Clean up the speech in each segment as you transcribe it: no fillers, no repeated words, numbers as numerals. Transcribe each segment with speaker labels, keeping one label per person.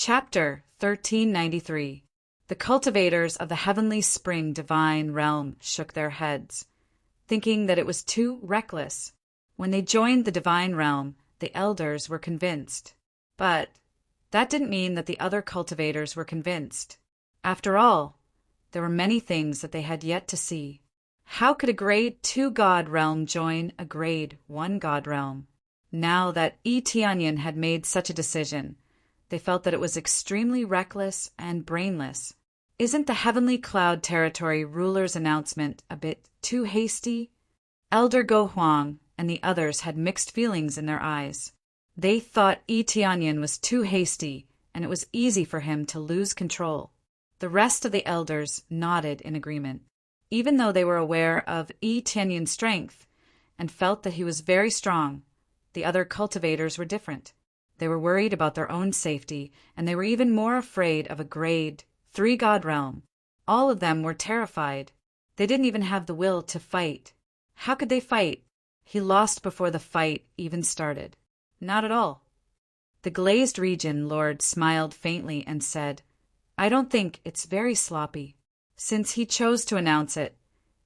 Speaker 1: Chapter 1393. The cultivators of the heavenly spring divine realm shook their heads, thinking that it was too reckless. When they joined the divine realm, the elders were convinced. But that didn't mean that the other cultivators were convinced. After all, there were many things that they had yet to see. How could a Grade 2 God realm join a Grade 1 God realm? Now that Tianyin had made such a decision, they felt that it was extremely reckless and brainless. Isn't the Heavenly Cloud Territory ruler's announcement a bit too hasty? Elder Go Huang and the others had mixed feelings in their eyes. They thought Tianyin was too hasty, and it was easy for him to lose control. The rest of the elders nodded in agreement. Even though they were aware of Tianyin's strength and felt that he was very strong, the other cultivators were different. They were worried about their own safety, and they were even more afraid of a Grade 3 God realm. All of them were terrified. They didn't even have the will to fight. How could they fight? He lost before the fight even started. Not at all. The glazed region lord smiled faintly and said, "I don't think it's very sloppy. Since he chose to announce it,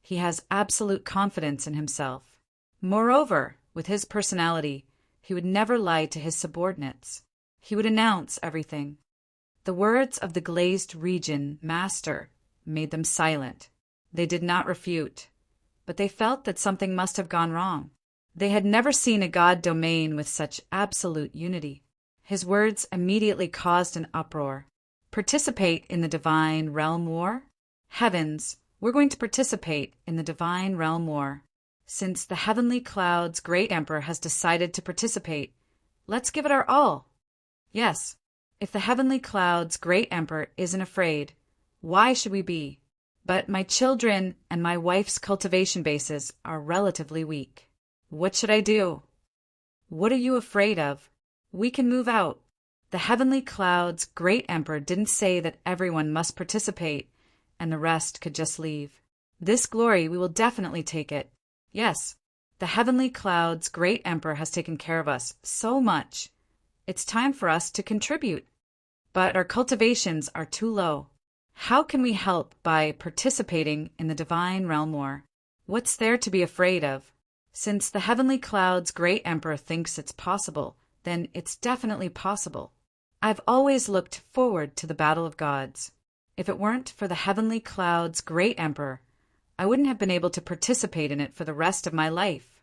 Speaker 1: he has absolute confidence in himself. Moreover, with his personality, he would never lie to his subordinates. He would announce everything." The words of the glazed region master made them silent. They did not refute, but they felt that something must have gone wrong. They had never seen a god domain with such absolute unity. His words immediately caused an uproar. Participate in the divine realm war? Heavens, we're going to participate in the divine realm war. Since the Heavenly Cloud's great emperor has decided to participate, let's give it our all. Yes, if the Heavenly Cloud's great emperor isn't afraid, why should we be? But my children and my wife's cultivation bases are relatively weak. What should I do? What are you afraid of? We can move out. The Heavenly Cloud's great emperor didn't say that everyone must participate and the rest could just leave. This glory, we will definitely take it. Yes, the Heavenly Cloud's great emperor has taken care of us so much. It's time for us to contribute. But our cultivations are too low. How can we help by participating in the divine realm war? What's there to be afraid of? Since the Heavenly Cloud's great emperor thinks it's possible, then it's definitely possible. I've always looked forward to the battle of gods. If it weren't for the Heavenly Cloud's great emperor, I wouldn't have been able to participate in it for the rest of my life.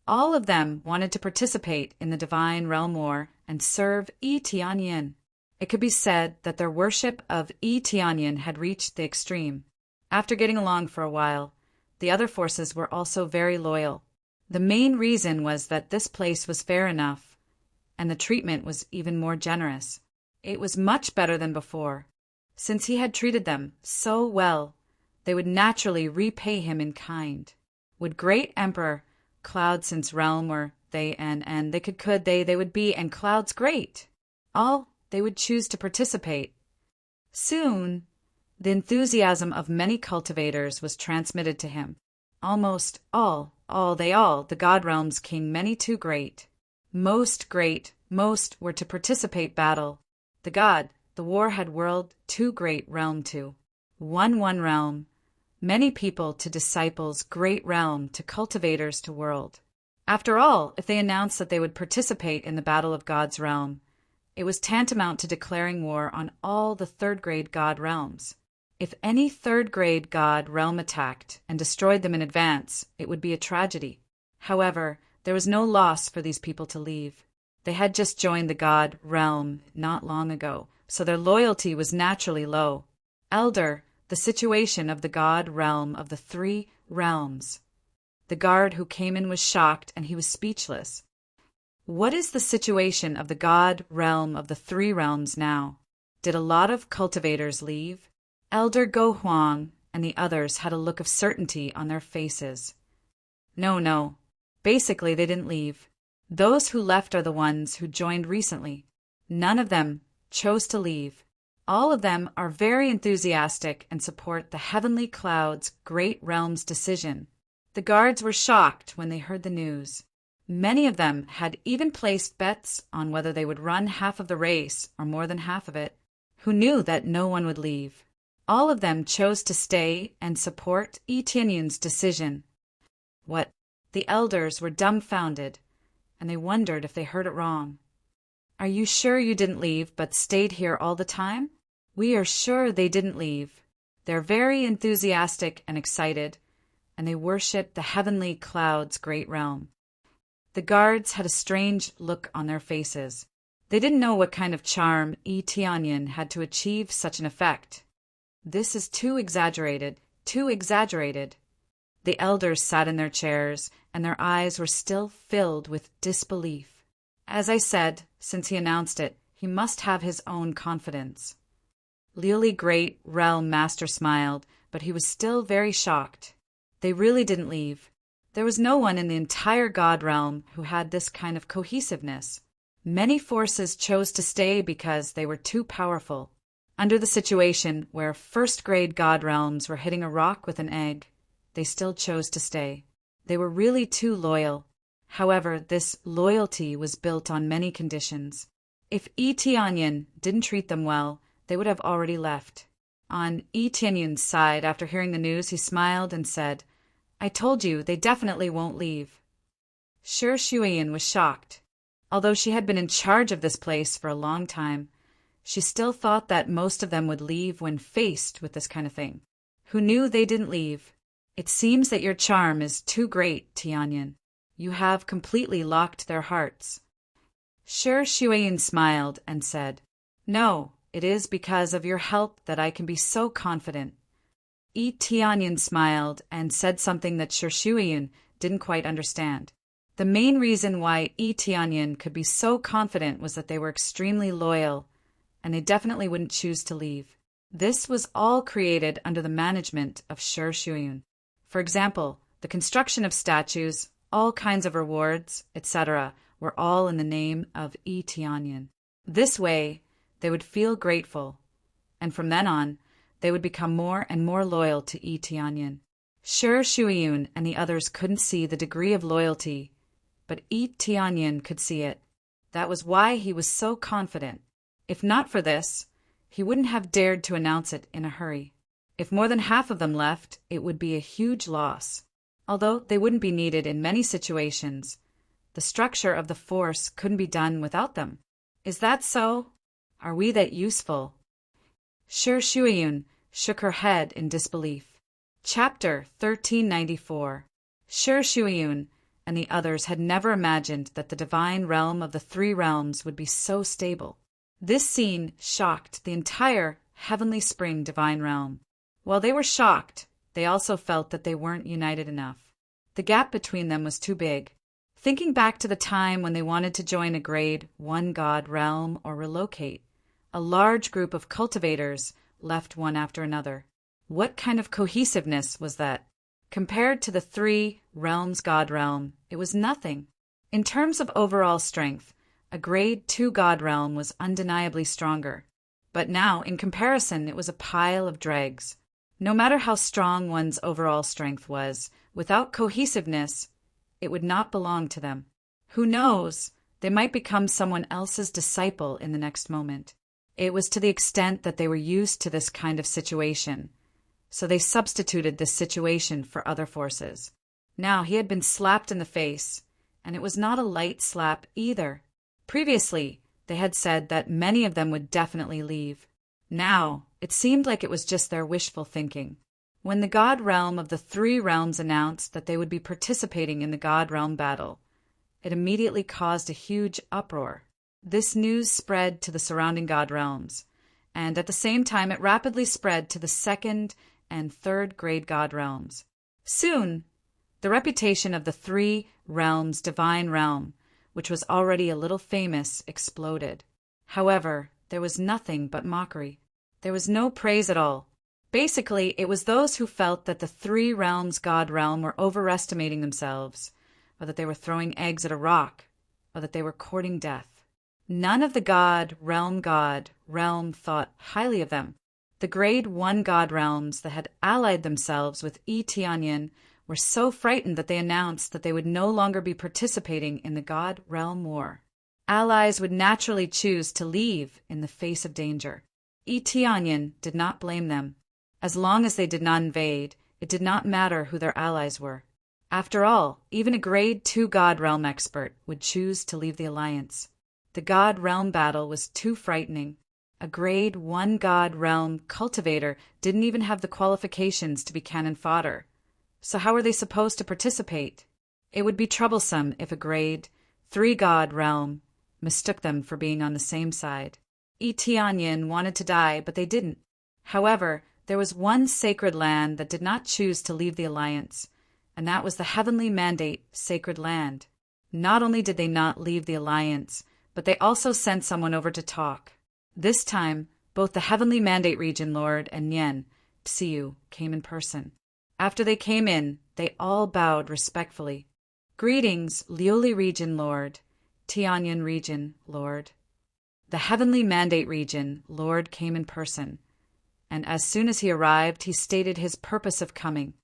Speaker 1: All of them wanted to participate in the divine realm war and serve Tianyin. It could be said that their worship of Tianyin had reached the extreme. After getting along for a while, the other forces were also very loyal. The main reason was that this place was fair enough, and the treatment was even more generous. It was much better than before. Since he had treated them so well, they would naturally repay him in kind. Would Great Emperor Cloud, since realm were they and they could they would be, and Cloud's great. All they would choose to participate. Soon, the enthusiasm of many cultivators was transmitted to him. Almost all, the god realms came many too great. Most were to participate battle. The war had world too great realm to. One realm. Many people to disciples great realm to cultivators to world. After all, if they announced that they would participate in the battle of God's realm, it was tantamount to declaring war on all the third-grade god realms. If any third-grade god realm attacked and destroyed them in advance, it would be a tragedy. However, there was no loss for these people to leave. They had just joined the god realm not long ago, so their loyalty was naturally low. Elder, the situation of the god realm of the 3 realms. The guard who came in was shocked and he was speechless. What is the situation of the god realm of the 3 realms now? Did a lot of cultivators leave? Elder Go Huang and the others had a look of certainty on their faces. No. Basically, they didn't leave. Those who left are the ones who joined recently. None of them chose to leave. All of them are very enthusiastic and support the Heavenly Cloud's great realm's decision. The guards were shocked when they heard the news. Many of them had even placed bets on whether they would run half of the race or more than half of it, who knew that no one would leave. All of them chose to stay and support Etienne's decision. What? The elders were dumbfounded, and they wondered if they heard it wrong. "Are you sure you didn't leave but stayed here all the time?" "We are sure they didn't leave. They're very enthusiastic and excited, and they worship the heavenly cloud's great realm." The guards had a strange look on their faces. They didn't know what kind of charm Etienne had to achieve such an effect. "This is too exaggerated, too exaggerated." The elders sat in their chairs, and their eyes were still filled with disbelief. As I said, since he announced it, he must have his own confidence. Liuli Great Realm Master smiled, but he was still very shocked. They really didn't leave. There was no one in the entire God realm who had this kind of cohesiveness. Many forces chose to stay because they were too powerful. Under the situation where first-grade God realms were hitting a rock with an egg, they still chose to stay. They were really too loyal. However, this loyalty was built on many conditions. If Etienne didn't treat them well, they would have already left. On Etienne's side, after hearing the news, he smiled and said, "I told you, they definitely won't leave." Shi Shuiyan was shocked. Although she had been in charge of this place for a long time, she still thought that most of them would leave when faced with this kind of thing. Who knew they didn't leave? "It seems that your charm is too great, Tianyan. You have completely locked their hearts." Shi Shuiyan smiled and said, "No, it is because of your help that I can be so confident." Tianyan smiled and said something that Shi Shuiyan didn't quite understand. The main reason why Tianyan could be so confident was that they were extremely loyal, and they definitely wouldn't choose to leave. This was all created under the management of Shi Shuiyan. For example, the construction of statues, all kinds of rewards, etc., were all in the name of Tianyan. This way, they would feel grateful, and from then on, they would become more and more loyal to Etienne. Shi Shuiyan and the others couldn't see the degree of loyalty, but Etienne could see it. That was why he was so confident. If not for this, he wouldn't have dared to announce it in a hurry. If more than half of them left, it would be a huge loss. Although they wouldn't be needed in many situations, the structure of the force couldn't be done without them. Is that so? Are we that useful? Shi Shuiyan shook her head in disbelief. Chapter 1394. Shi Shuiyan and the others had never imagined that the divine realm of the three realms would be so stable. This scene shocked the entire Heavenly Spring divine realm. While they were shocked, they also felt that they weren't united enough. The gap between them was too big. Thinking back to the time when they wanted to join a grade 1 God realm or relocate, a large group of cultivators left one after another. What kind of cohesiveness was that? Compared to the three realms God realm, it was nothing. In terms of overall strength, a grade 2 God realm was undeniably stronger. But now, in comparison, it was a pile of dregs. No matter how strong one's overall strength was, without cohesiveness, it would not belong to them. Who knows? They might become someone else's disciple in the next moment. It was to the extent that they were used to this kind of situation, so they substituted this situation for other forces. Now he had been slapped in the face, and it was not a light slap either. Previously, they had said that many of them would definitely leave. Now, it seemed like it was just their wishful thinking. When the God realm of the three realms announced that they would be participating in the God realm battle, it immediately caused a huge uproar. This news spread to the surrounding God realms, and at the same time it rapidly spread to the second and third grade God realms. Soon, the reputation of the three realms' divine realm, which was already a little famous, exploded. However, there was nothing but mockery. There was no praise at all. Basically, it was those who felt that the three realms' God realm were overestimating themselves, or that they were throwing eggs at a rock, or that they were courting death. None of the God realm thought highly of them. The grade 1 God realms that had allied themselves with Etienne were so frightened that they announced that they would no longer be participating in the God Realm War. Allies would naturally choose to leave in the face of danger. Tianyin did not blame them. As long as they did not invade, it did not matter who their allies were. After all, even a Grade 2 God Realm expert would choose to leave the alliance. The God Realm battle was too frightening. A Grade 1 God Realm cultivator didn't even have the qualifications to be cannon fodder. So how were they supposed to participate? It would be troublesome if a Grade 3 God Realm mistook them for being on the same side. Tianyin wanted to die, but they didn't. However, there was one sacred land that did not choose to leave the alliance, and that was the Heavenly Mandate Sacred Land. Not only did they not leave the alliance, but they also sent someone over to talk. This time, both the Heavenly Mandate Region Lord and Nian Xiu came in person. After they came in, they all bowed respectfully. Greetings, Liuli Region Lord, Tianyin Region Lord. The Heavenly Mandate Region Lord came in person, and as soon as he arrived, he stated his purpose of coming.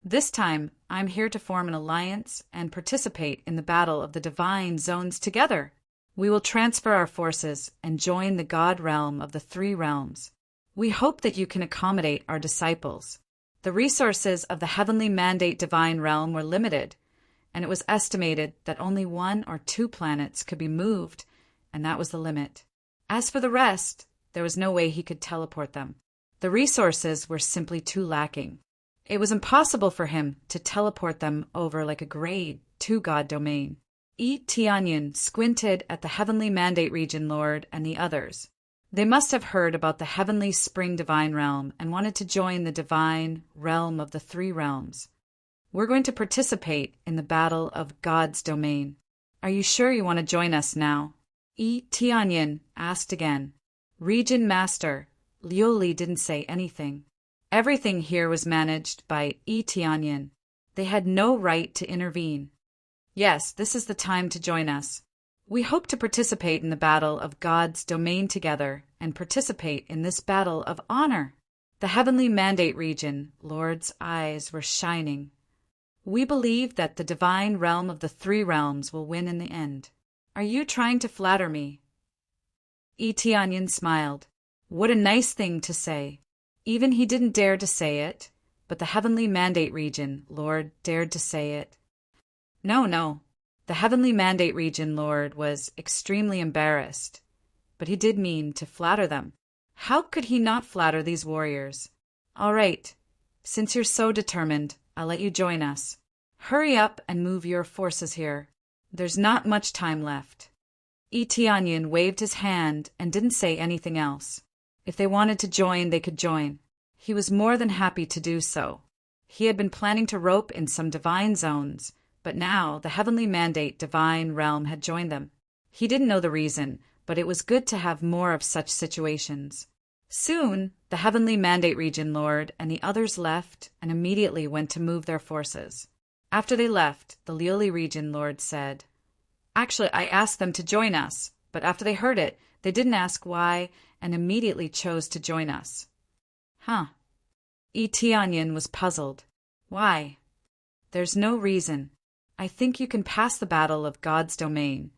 Speaker 1: This time, I'm here to form an alliance and participate in the battle of the divine zones together. We will transfer our forces and join the God realm of the three realms. We hope that you can accommodate our disciples. The resources of the Heavenly Mandate Divine Realm were limited, and it was estimated that only 1 or 2 planets could be moved, and that was the limit. As for the rest, there was no way he could teleport them. The resources were simply too lacking. It was impossible for him to teleport them over like a Grade 2 God domain. Tianyin squinted at the Heavenly Mandate Region Lord and the others. They must have heard about the Heavenly Spring Divine Realm and wanted to join the Divine Realm of the Three Realms. We're going to participate in the battle of God's domain. Are you sure you want to join us now? Tianyin asked again. Region Master, Liuli didn't say anything. Everything here was managed by Tianyin. They had no right to intervene. Yes, this is the time to join us. We hope to participate in the battle of God's domain together and participate in this battle of honor. The Heavenly Mandate Region Lord's eyes were shining. We believe that the divine realm of the three realms will win in the end. Are you trying to flatter me? Tianyin smiled. What a nice thing to say. Even he didn't dare to say it, but the Heavenly Mandate Region Lord dared to say it. No. The Heavenly Mandate Region Lord was extremely embarrassed, but he did mean to flatter them. How could he not flatter these warriors? All right, since you're so determined, I'll let you join us. Hurry up and move your forces here. There's not much time left. Tianyin waved his hand and didn't say anything else. If they wanted to join, they could join. He was more than happy to do so. He had been planning to rope in some divine zones, but now the Heavenly Mandate Divine Realm had joined them. He didn't know the reason, but it was good to have more of such situations. Soon, the Heavenly Mandate Region Lord and the others left and immediately went to move their forces. After they left, the Liuli Region Lord said, Actually, I asked them to join us, but after they heard it, they didn't ask why and immediately chose to join us. Huh. Tianyin was puzzled. Why? There's no reason. I think you can pass the battle of God's domain,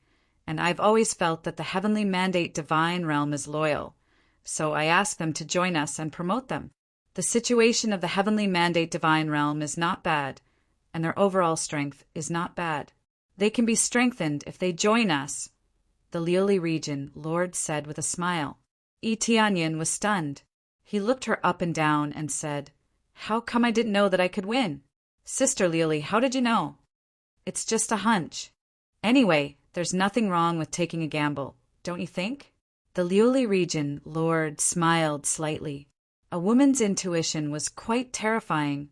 Speaker 1: and I've always felt that the Heavenly Mandate Divine Realm is loyal, so I asked them to join us and promote them. The situation of the Heavenly Mandate Divine Realm is not bad, and their overall strength is not bad. They can be strengthened if they join us, the Liuli Region Lord said with a smile. Tianyin was stunned. He looked her up and down and said, How come I didn't know that I could win? Sister Liuli, how did you know? It's just a hunch. Anyway, there's nothing wrong with taking a gamble, don't you think? The Liuli Region Lord smiled slightly. A woman's intuition was quite terrifying,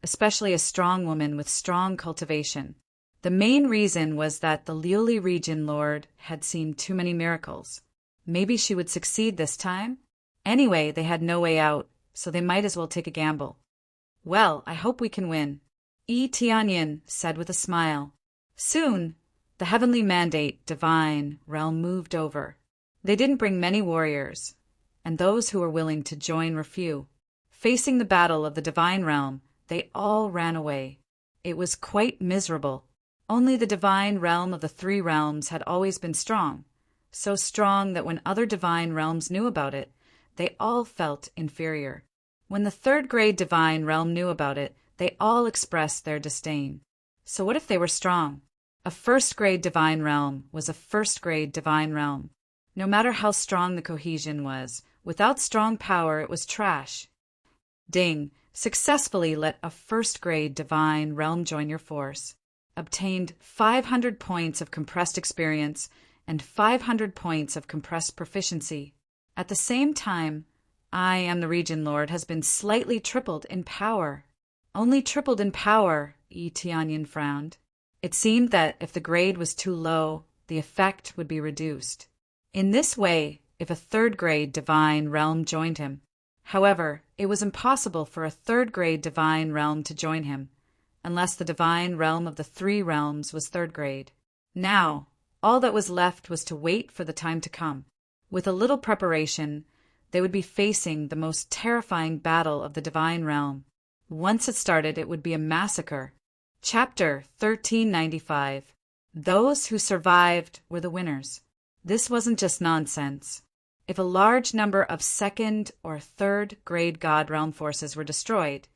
Speaker 1: especially a strong woman with strong cultivation. The main reason was that the Liuli Region Lord had seen too many miracles. Maybe she would succeed this time? Anyway, they had no way out, so they might as well take a gamble. Well, I hope we can win. Tianyin said with a smile. Soon, the Heavenly Mandate Divine Realm moved over. They didn't bring many warriors, and those who were willing to join were few. Facing the battle of the Divine Realm, they all ran away. It was quite miserable. Only the divine realm of the three realms had always been strong, so strong that when other divine realms knew about it, they all felt inferior. When the third grade divine realm knew about it, they all expressed their disdain. So what if they were strong? A first grade divine realm was a first grade divine realm. No matter how strong the cohesion was, without strong power it was trash. Ding successfully let a first grade divine realm join your force, obtained 500 points of compressed experience and 500 points of compressed proficiency. At the same time, I am the Region Lord has been slightly tripled in power. Only tripled in power, Yi Tianyin frowned. It seemed that if the grade was too low, the effect would be reduced. In this way, if a third grade divine realm joined him. However, it was impossible for a third grade divine realm to join him, unless the divine realm of the three realms was third grade. Now, all that was left was to wait for the time to come. With a little preparation, they would be facing the most terrifying battle of the divine realm. Once it started, it would be a massacre. Chapter 1395. Those who survived were the winners. This wasn't just nonsense. If a large number of second or third grade God realm forces were destroyed,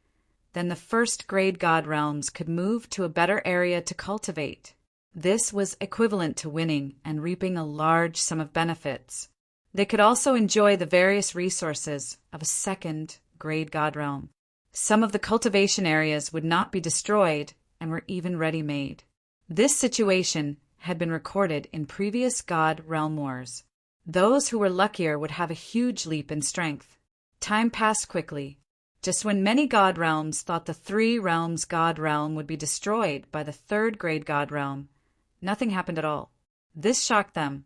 Speaker 1: then the first grade God realms could move to a better area to cultivate. This was equivalent to winning and reaping a large sum of benefits. They could also enjoy the various resources of a second grade God realm. Some of the cultivation areas would not be destroyed and were even ready-made. This situation had been recorded in previous God realm wars. Those who were luckier would have a huge leap in strength. Time passed quickly. Just when many God realms thought the three realms God realm would be destroyed by the third grade God realm, nothing happened at all. This shocked them.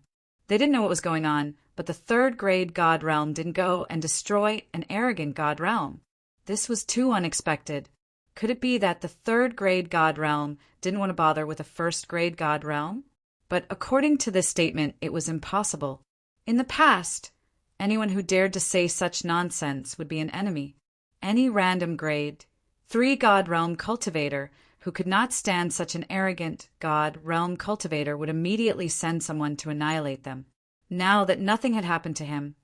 Speaker 1: They didn't know what was going on, but the third grade God realm didn't go and destroy an arrogant God realm. This was too unexpected. Could it be that the third grade God realm didn't want to bother with a first grade God realm? But according to this statement, it was impossible. In the past, anyone who dared to say such nonsense would be an enemy. Any random grade, three God realm cultivator who could not stand such an arrogant God realm cultivator would immediately send someone to annihilate them. Now that nothing had happened to him,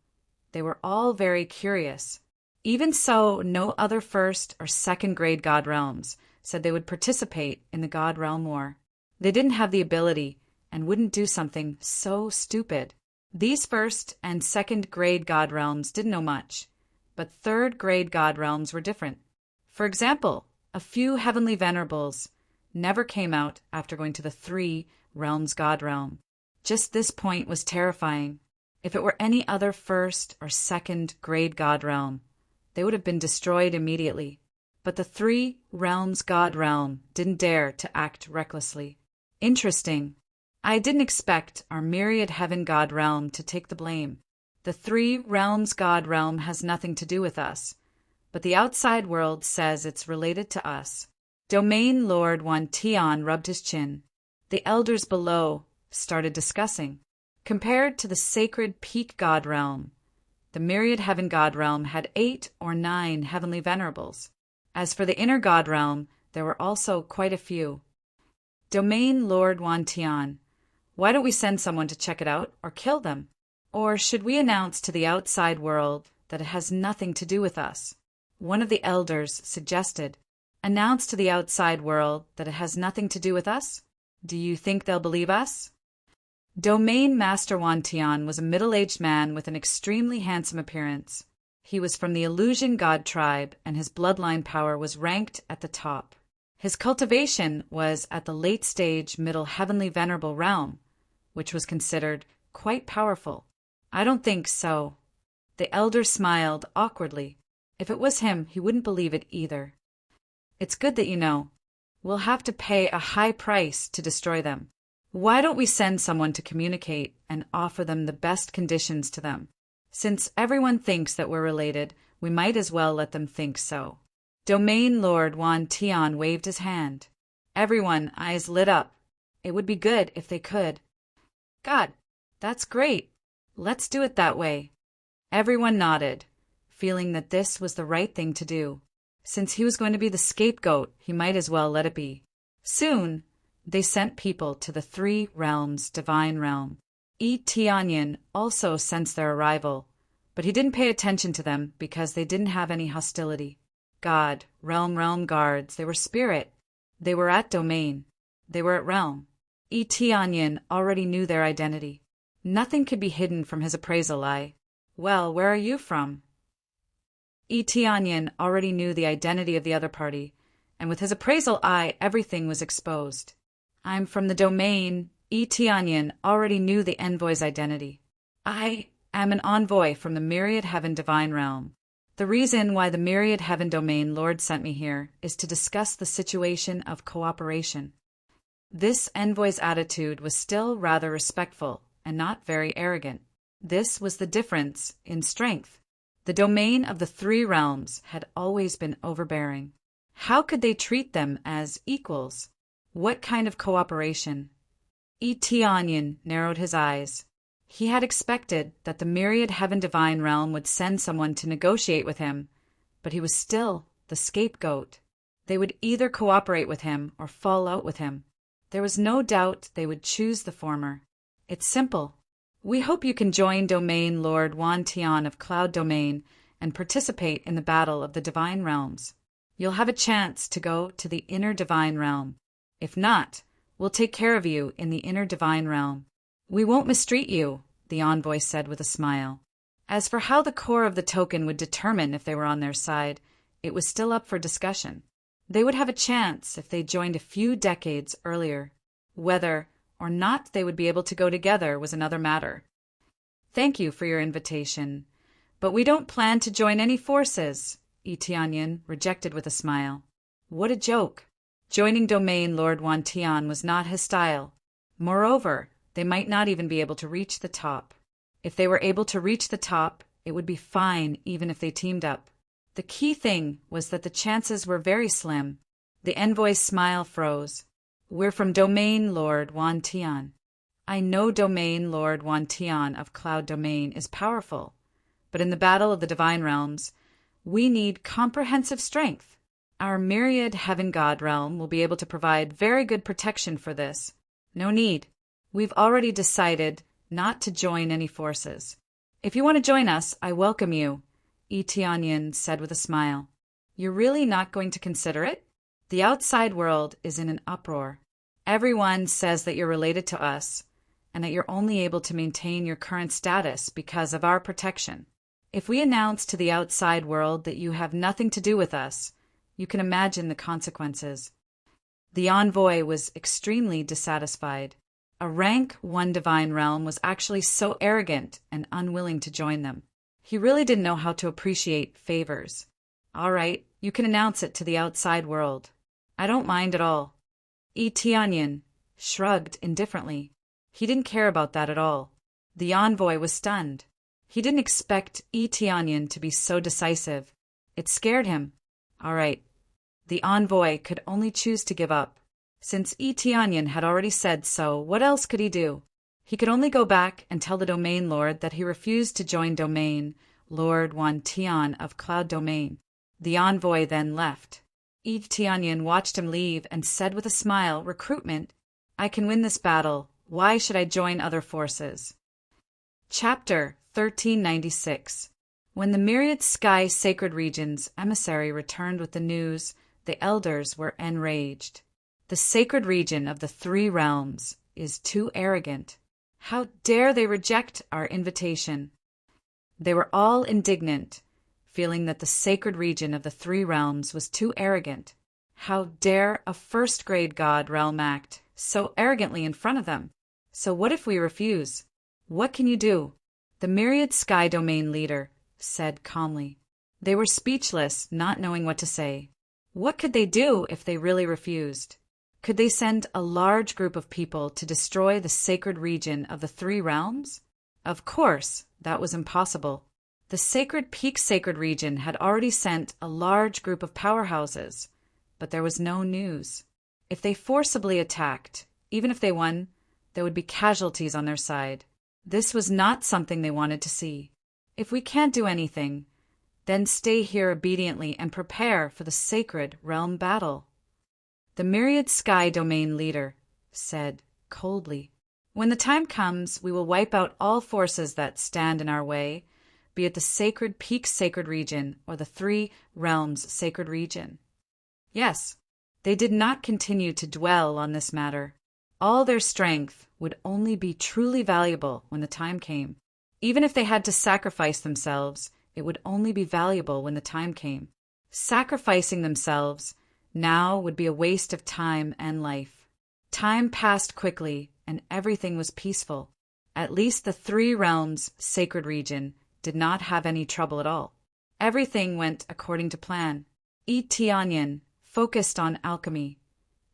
Speaker 1: they were all very curious. Even so, no other first or second grade God realms said they would participate in the God realm war. They didn't have the ability and wouldn't do something so stupid. These first and second grade God realms didn't know much, but third grade God realms were different. For example, a few heavenly venerables never came out after going to the three realms God realm. Just this point was terrifying. If it were any other first or second grade God realm, they would have been destroyed immediately. But the three realms God realm didn't dare to act recklessly. Interesting. I didn't expect our myriad heaven God realm to take the blame. The three realms God realm has nothing to do with us, but the outside world says it's related to us. Domain Lord Wan Tian rubbed his chin. The elders below started discussing. Compared to the sacred peak God realm, the myriad heaven God realm had 8 or 9 heavenly venerables. As for the inner God realm, there were also quite a few. Domain Lord Wan Tian, why don't we send someone to check it out or kill them? Or should we announce to the outside world that it has nothing to do with us? One of the elders suggested. Announce to the outside world that it has nothing to do with us? Do you think they'll believe us? Domain Master Wan Tian was a middle-aged man with an extremely handsome appearance. He was from the Illusion God tribe, and his bloodline power was ranked at the top. His cultivation was at the late-stage middle heavenly venerable realm, which was considered quite powerful. I don't think so. The elder smiled awkwardly. If it was him, he wouldn't believe it either. It's good that you know. We'll have to pay a high price to destroy them. Why don't we send someone to communicate and offer them the best conditions to them? Since everyone thinks that we're related, we might as well let them think so. Domain Lord Wan Tian waved his hand. Everyone, eyes lit up. It would be good if they could. God, that's great. Let's do it that way. Everyone nodded, feeling that this was the right thing to do. Since he was going to be the scapegoat, he might as well let it be. Soon, they sent people to the three realms' divine realm. Tianyin also sensed their arrival, but he didn't pay attention to them because they didn't have any hostility. God, realm guards, they were spirit. They were at domain. They were at realm. Tianyin already knew their identity. Nothing could be hidden from his appraisal eye. Well, where are you from? Tianyin already knew the identity of the other party, and with his appraisal eye, everything was exposed. I'm from the domain. Tianyin already knew the envoy's identity. I am an envoy from the Myriad Heaven Divine Realm. The reason why the Myriad Heaven Domain Lord sent me here is to discuss the situation of cooperation. This envoy's attitude was still rather respectful and not very arrogant. This was the difference in strength. The domain of the three realms had always been overbearing. How could they treat them as equals? What kind of cooperation? Tianyin narrowed his eyes. He had expected that the Myriad Heaven Divine Realm would send someone to negotiate with him, but he was still the scapegoat. They would either cooperate with him or fall out with him. There was no doubt they would choose the former. It's simple. We hope you can join Domain Lord Wan Tian of Cloud Domain and participate in the battle of the Divine Realms. You'll have a chance to go to the Inner Divine Realm. If not, we'll take care of you in the Inner Divine Realm. We won't mistreat you, the envoy said with a smile. As for how the core of the token would determine if they were on their side, it was still up for discussion. They would have a chance if they joined a few decades earlier. Whether or not they would be able to go together was another matter. Thank you for your invitation, but we don't plan to join any forces, Tianyin rejected with a smile. What a joke. Joining Domain Lord Wan Tian was not his style. Moreover, they might not even be able to reach the top. If they were able to reach the top, it would be fine even if they teamed up. The key thing was that the chances were very slim. The envoy's smile froze. We're from Domain Lord Wan Tian. I know Domain Lord Wan Tian of Cloud Domain is powerful, but in the battle of the Divine Realms, we need comprehensive strength. Our Myriad Heaven God Realm will be able to provide very good protection for this. No need. We've already decided not to join any forces. If you want to join us, I welcome you, Tianyin said with a smile. You're really not going to consider it? The outside world is in an uproar. Everyone says that you're related to us, and that you're only able to maintain your current status because of our protection. If we announce to the outside world that you have nothing to do with us, you can imagine the consequences. The envoy was extremely dissatisfied. A rank 1 divine realm was actually so arrogant and unwilling to join them. He really didn't know how to appreciate favors. All right, you can announce it to the outside world. I don't mind at all. Tianyin shrugged indifferently. He didn't care about that at all. The envoy was stunned. He didn't expect Tianyin to be so decisive. It scared him. All right. The envoy could only choose to give up. Since Tianyin had already said so, what else could he do? He could only go back and tell the Domain Lord that he refused to join Domain Lord Wan Tian of Cloud Domain. The envoy then left. Tianyin watched him leave and said with a smile, Recruitment? I can win this battle. Why should I join other forces? Chapter 1396. When the Myriad Sky Sacred Region's emissary returned with the news, the elders were enraged. The sacred region of the three realms is too arrogant. How dare they reject our invitation? They were all indignant, feeling that the sacred region of the three realms was too arrogant. How dare a first-grade god realm act so arrogantly in front of them? So what if we refuse? What can you do? The Myriad Sky Domain leader said calmly. They were speechless, not knowing what to say. What could they do if they really refused? Could they send a large group of people to destroy the sacred region of the three realms? Of course, that was impossible. The sacred peak sacred region had already sent a large group of powerhouses, but there was no news. If they forcibly attacked, even if they won, there would be casualties on their side. This was not something they wanted to see. If we can't do anything, then stay here obediently and prepare for the sacred realm battle. The myriad sky domain leader said coldly, "When the time comes, we will wipe out all forces that stand in our way, be it the sacred peak sacred region or the three realms sacred region." Yes, they did not continue to dwell on this matter. All their strength would only be truly valuable when the time came. Even if they had to sacrifice themselves, it would only be valuable when the time came. Sacrificing themselves now would be a waste of time and life. Time passed quickly, and everything was peaceful. At least the three realms sacred region did not have any trouble at all. Everything went according to plan. Tianyin focused on alchemy,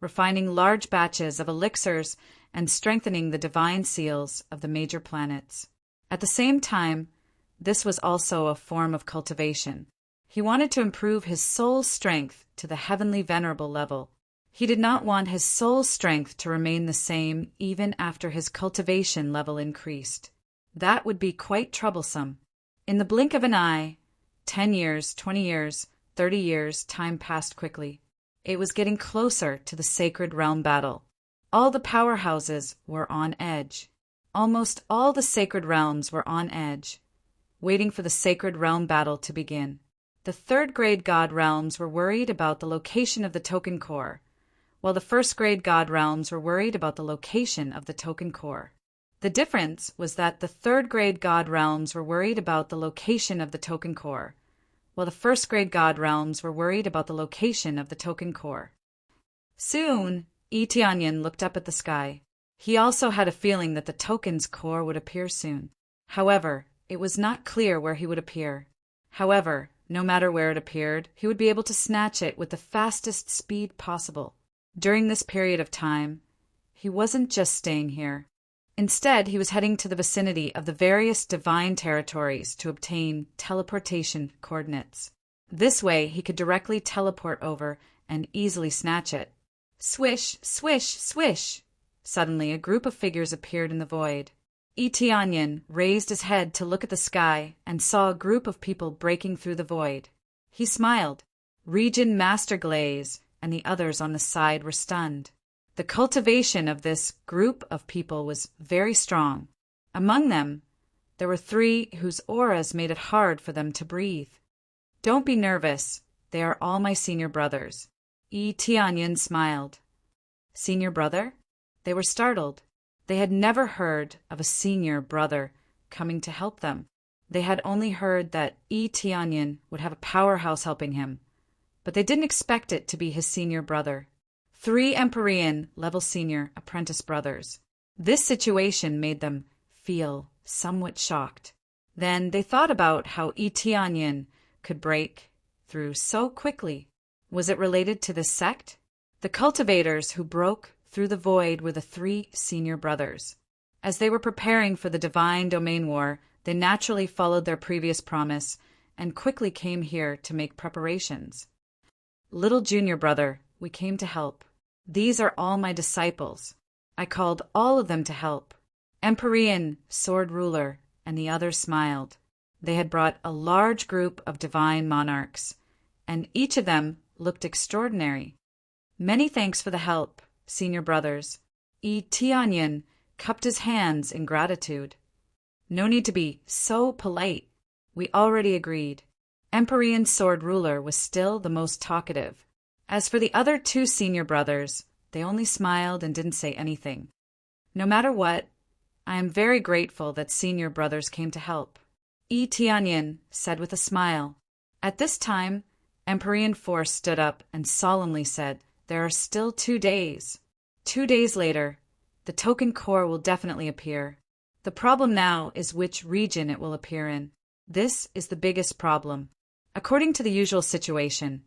Speaker 1: refining large batches of elixirs and strengthening the divine seals of the major planets. At the same time, this was also a form of cultivation. He wanted to improve his soul strength to the heavenly venerable level. He did not want his soul strength to remain the same even after his cultivation level increased. That would be quite troublesome. In the blink of an eye, 10 years, 20 years, 30 years, time passed quickly. It was getting closer to the sacred realm battle. All the powerhouses were on edge. Almost all the sacred realms were on edge, waiting for the sacred realm battle to begin. The third-grade god realms were worried about the location of the token core, while the first-grade god realms were worried about the location of the token core. The difference was that the third-grade god realms were worried about the location of the token core, while the first-grade god realms were worried about the location of the token core. Soon, Tianyin looked up at the sky. He also had a feeling that the token's core would appear soon. However, it was not clear where he would appear. However, no matter where it appeared, he would be able to snatch it with the fastest speed possible. During this period of time, he wasn't just staying here. Instead, he was heading to the vicinity of the various divine territories to obtain teleportation coordinates. This way, he could directly teleport over and easily snatch it. Swish, swish, swish! Suddenly, a group of figures appeared in the void. Tianyin raised his head to look at the sky and saw a group of people breaking through the void. He smiled. Region Master Glaze and the others on the side were stunned. The cultivation of this group of people was very strong. Among them, there were 3 whose auras made it hard for them to breathe. "Don't be nervous. They are all my senior brothers." Tianyin smiled. Senior brother? They were startled. They had never heard of a senior brother coming to help them. They had only heard that Tianyin would have a powerhouse helping him, but they didn't expect it to be his senior brother. 3 Empyrean level senior apprentice brothers. This situation made them feel somewhat shocked. Then they thought about how Tianyin could break through so quickly. Was it related to this sect? The cultivators who broke through the void were the 3 senior brothers. As they were preparing for the divine domain war, they naturally followed their previous promise and quickly came here to make preparations. "Little junior brother, we came to help. These are all my disciples. I called all of them to help." Empyrean sword ruler and the others smiled. They had brought a large group of divine monarchs, and each of them looked extraordinary. "Many thanks for the help, senior brothers." Tianyin cupped his hands in gratitude. "No need to be so polite. We already agreed." Empyrean sword ruler was still the most talkative. As for the other 2 senior brothers, they only smiled and didn't say anything. "No matter what, I am very grateful that senior brothers came to help," Tianyin said with a smile. At this time, Empyrean Force stood up and solemnly said, "There are still 2 days. 2 days later, the token core will definitely appear. The problem now is which region it will appear in. This is the biggest problem. According to the usual situation,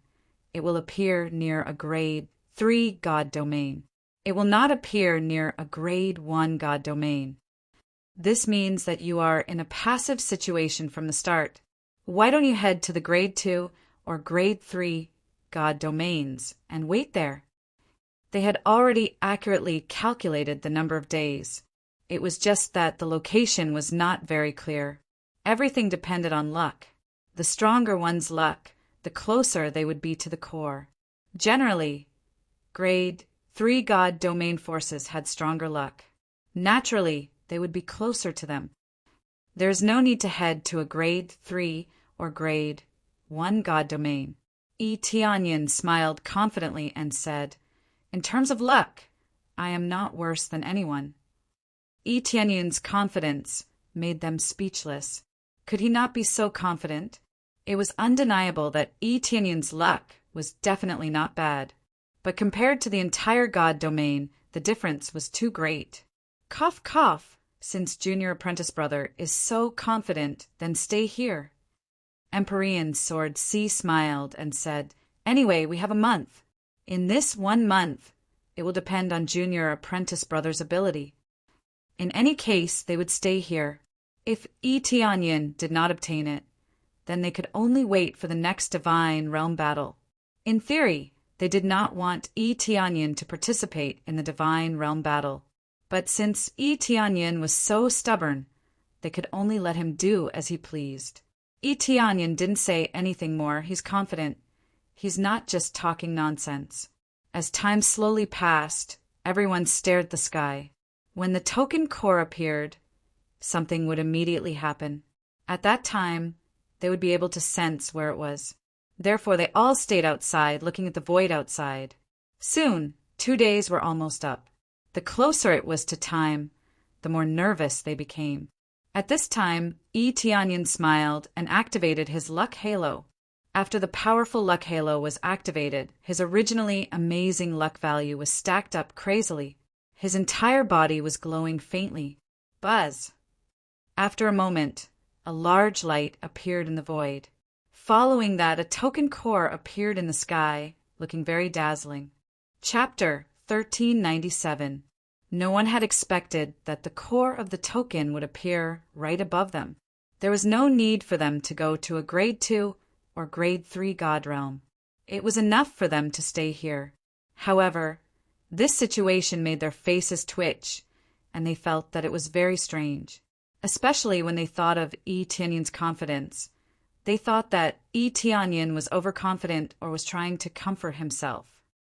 Speaker 1: it will appear near a grade 3 god domain. It will not appear near a grade 1 god domain. This means that you are in a passive situation from the start. Why don't you head to the grade 2 or grade 3 god domains and wait there?" They had already accurately calculated the number of days. It was just that the location was not very clear. Everything depended on luck. The stronger one's luck, the closer they would be to the core. Generally, Grade 3 God domain forces had stronger luck. Naturally, they would be closer to them. There is no need to head to a Grade 3 or Grade 1 God domain. Tianyin smiled confidently and said, "In terms of luck, I am not worse than anyone." Tianyin's confidence made them speechless. Could he not be so confident? It was undeniable that Tianyin's luck was definitely not bad. But compared to the entire God domain, the difference was too great. Cough, cough. Since Junior Apprentice Brother is so confident, then stay here. Empyrean Sword C smiled and said, "Anyway, we have a month. In this 1 month, it will depend on Junior Apprentice Brother's ability. In any case, they would stay here. If Tianyin did not obtain it, then they could only wait for the next Divine Realm battle. In theory, they did not want Tianyin to participate in the Divine Realm battle. But since Tianyin was so stubborn, they could only let him do as he pleased. Tianyin didn't say anything more. He's confident. He's not just talking nonsense." As time slowly passed, everyone stared at the sky. When the token core appeared, something would immediately happen. At that time, they would be able to sense where it was. Therefore, they all stayed outside, looking at the void outside. Soon, 2 days were almost up. The closer it was to time, the more nervous they became. At this time, Tianyin smiled and activated his luck halo. After the powerful luck halo was activated, his originally amazing luck value was stacked up crazily. His entire body was glowing faintly. Buzz! After a moment, a large light appeared in the void. Following that, a token core appeared in the sky, looking very dazzling. Chapter 1397. No one had expected that the core of the token would appear right above them. There was no need for them to go to a Grade 2 or Grade 3 God realm. It was enough for them to stay here. However, this situation made their faces twitch, and they felt that it was very strange, especially when they thought of Tianyin's confidence. They thought that Tianyin was overconfident or was trying to comfort himself.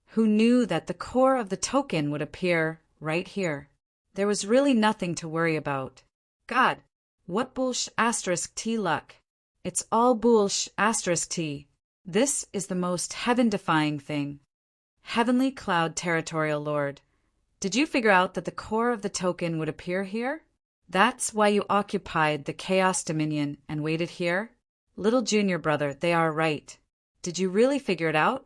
Speaker 1: Who knew that the core of the token would appear right here? There was really nothing to worry about. God, what bullsh asterisk T luck. It's all bullsh asterisk T. This is the most heaven-defying thing. Heavenly Cloud Territorial Lord, did you figure out that the core of the token would appear here? That's why you occupied the Chaos Dominion and waited here? Little Junior Brother, they are right. Did you really figure it out?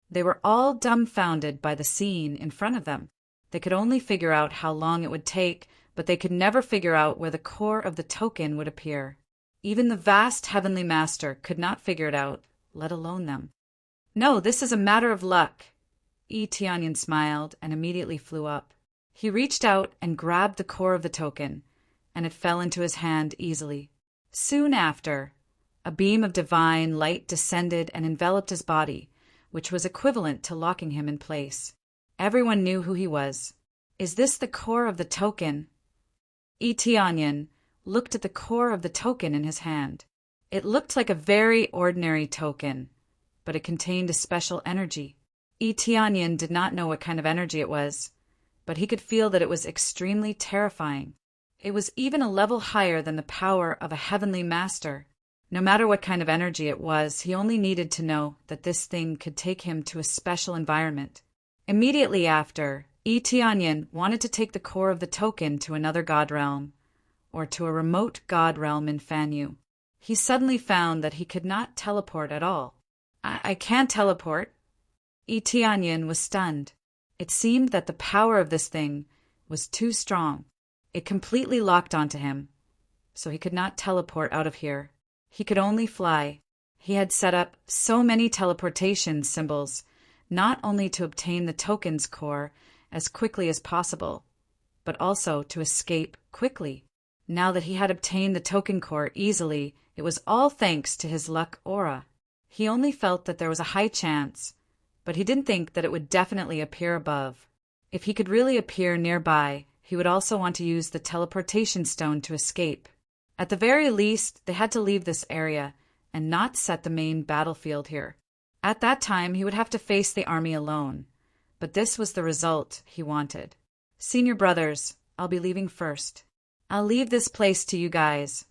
Speaker 1: They were all dumbfounded by the scene in front of them. They could only figure out how long it would take, but they could never figure out where the core of the token would appear. Even the vast Heavenly Master could not figure it out, let alone them. No, this is a matter of luck. Tianyin smiled and immediately flew up. He reached out and grabbed the core of the token, and it fell into his hand easily. Soon after, a beam of divine light descended and enveloped his body, which was equivalent to locking him in place. Everyone knew who he was. Is this the core of the token? Tianyin looked at the core of the token in his hand. It looked like a very ordinary token, but it contained a special energy. Tianyin did not know what kind of energy it was, but he could feel that it was extremely terrifying. It was even a level higher than the power of a heavenly master. No matter what kind of energy it was, he only needed to know that this thing could take him to a special environment. Immediately after, Tianyin wanted to take the core of the token to another god realm, or to a remote god realm in Fanyu. He suddenly found that he could not teleport at all. I can't teleport. Tianyin was stunned. It seemed that the power of this thing was too strong. It completely locked onto him, so he could not teleport out of here. He could only fly. He had set up so many teleportation symbols, not only to obtain the token's core as quickly as possible, but also to escape quickly. Now that he had obtained the token core easily, it was all thanks to his luck aura. He only felt that there was a high chance, but he didn't think that it would definitely appear above. If he could really appear nearby, he would also want to use the teleportation stone to escape. At the very least, they had to leave this area and not set the main battlefield here. At that time, he would have to face the army alone. but this was the result he wanted. "Senior brothers, I'll be leaving first. I'll leave this place to you guys,"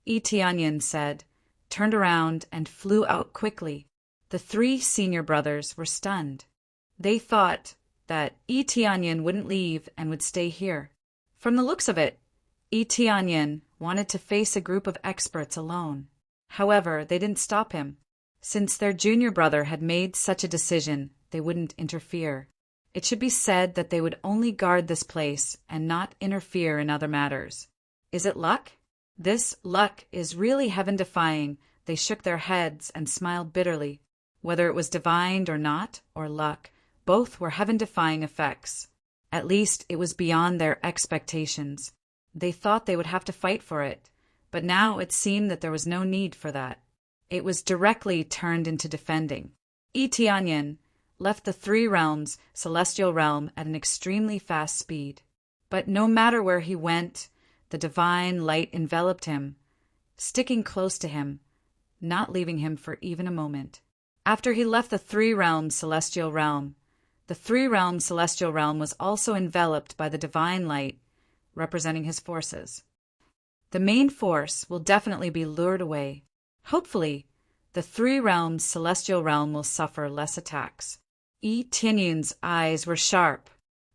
Speaker 1: Etianyan said, turned around and flew out quickly. The 3 senior brothers were stunned. They thought that Etianyan wouldn't leave and would stay here. From the looks of it, Etianyan wanted to face a group of experts alone. However, they didn't stop him. Since their junior brother had made such a decision, they wouldn't interfere. It should be said that they would only guard this place and not interfere in other matters. Is it luck? This luck is really heaven-defying. They shook their heads and smiled bitterly. Whether it was divined or not, or luck, both were heaven-defying effects. At least it was beyond their expectations. They thought they would have to fight for it, but now it seemed that there was no need for that. It was directly turned into defending. Etianyan left the 3 realms, celestial realm, at an extremely fast speed. But no matter where he went, the divine light enveloped him, sticking close to him, not leaving him for even a moment. After he left the 3 realms celestial realm, the 3 realms celestial realm was also enveloped by the divine light, representing his forces. The main force will definitely be lured away. Hopefully, the 3 realms celestial realm will suffer less attacks. Etianyan's eyes were sharp.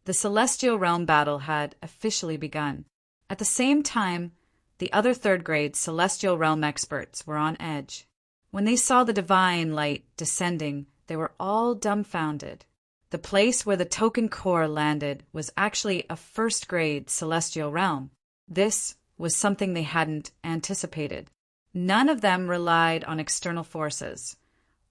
Speaker 1: The celestial realm battle had officially begun. At the same time, the other 3rd grade celestial realm experts were on edge. When they saw the divine light descending, they were all dumbfounded. The place where the token core landed was actually a 1st grade celestial realm. This was something they hadn't anticipated. None of them relied on external forces,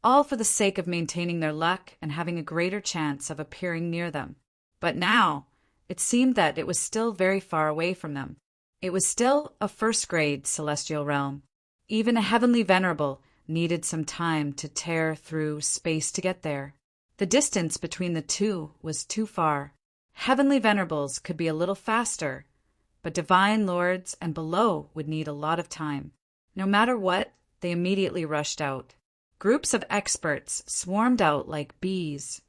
Speaker 1: all for the sake of maintaining their luck and having a greater chance of appearing near them. But now, it seemed that it was still very far away from them. It was still a 1st grade celestial realm. Even a heavenly venerable needed some time to tear through space to get there. The distance between the 2 was too far. Heavenly venerables could be a little faster, but divine lords and below would need a lot of time. No matter what, they immediately rushed out. Groups of experts swarmed out like bees,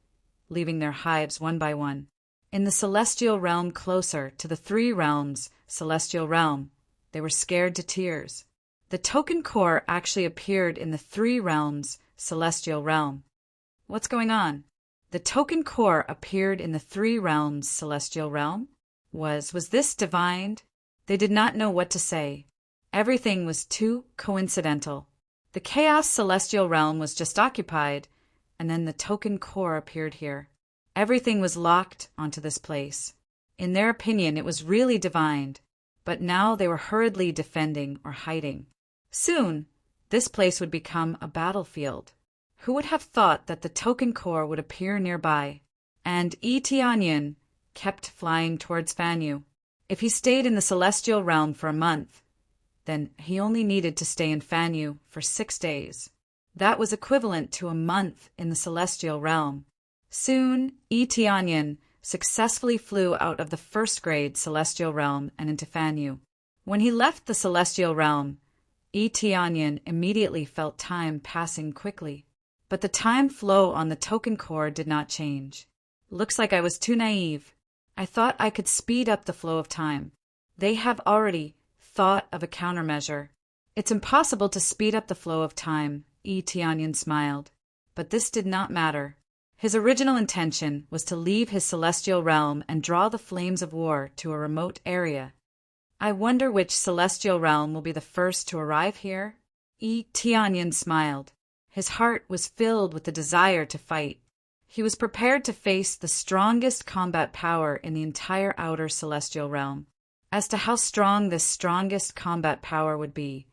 Speaker 1: leaving their hives one by one. In the celestial realm closer to the 3 realms celestial realm, they were scared to tears. The token core actually appeared in the 3 realms celestial realm. What's going on? The token core appeared in the 3 realms celestial realm? Was this divined? They did not know what to say. Everything was too coincidental. The chaos celestial realm was just occupied, and then the token core appeared here. Everything was locked onto this place. In their opinion, it was really divined, but now they were hurriedly defending or hiding. Soon, this place would become a battlefield. Who would have thought that the token core would appear nearby? And Etianyan kept flying towards Fanyu. If he stayed in the celestial realm for a month, then he only needed to stay in Fanyu for 6 days. That was equivalent to a month in the celestial realm. Soon, Etianyan successfully flew out of the 1st grade celestial realm and into Fanyu. When he left the celestial realm, Etianyan immediately felt time passing quickly. But the time flow on the token core did not change. Looks like I was too naive. I thought I could speed up the flow of time. They have already thought of a countermeasure. It's impossible to speed up the flow of time, Etianyan smiled. But this did not matter. His original intention was to leave his celestial realm and draw the flames of war to a remote area. I wonder which celestial realm will be the first to arrive here? Etianyan smiled. His heart was filled with the desire to fight. He was prepared to face the strongest combat power in the entire outer celestial realm. As to how strong this strongest combat power would be,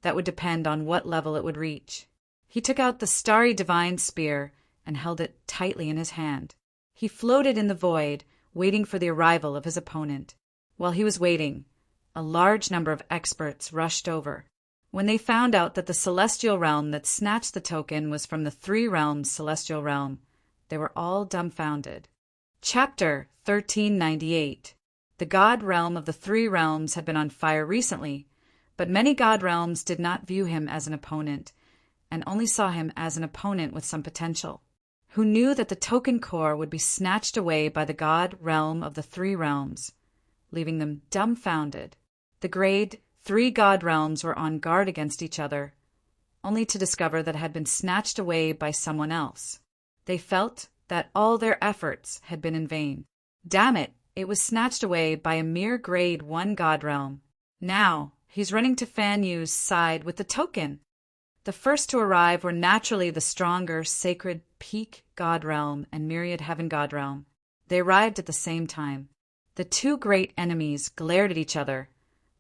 Speaker 1: that would depend on what level it would reach. He took out the starry divine spear and held it tightly in his hand. He floated in the void, waiting for the arrival of his opponent. While he was waiting, a large number of experts rushed over. When they found out that the celestial realm that snatched the token was from the 3 realms celestial realm, they were all dumbfounded. Chapter 1398. The god realm of the 3 realms had been on fire recently, but many god realms did not view him as an opponent, and only saw him as an opponent with some potential. who knew that the token core would be snatched away by the god realm of the three realms, leaving them dumbfounded. The grade 3 god realms were on guard against each other, only to discover that it had been snatched away by someone else. They felt that all their efforts had been in vain. Damn it, it was snatched away by a mere grade 1 god realm. Now, he's running to Fan Yu's side with the token. The first to arrive were naturally the stronger Sacred Peak God Realm and Myriad Heaven God Realm. They arrived at the same time. The two great enemies glared at each other,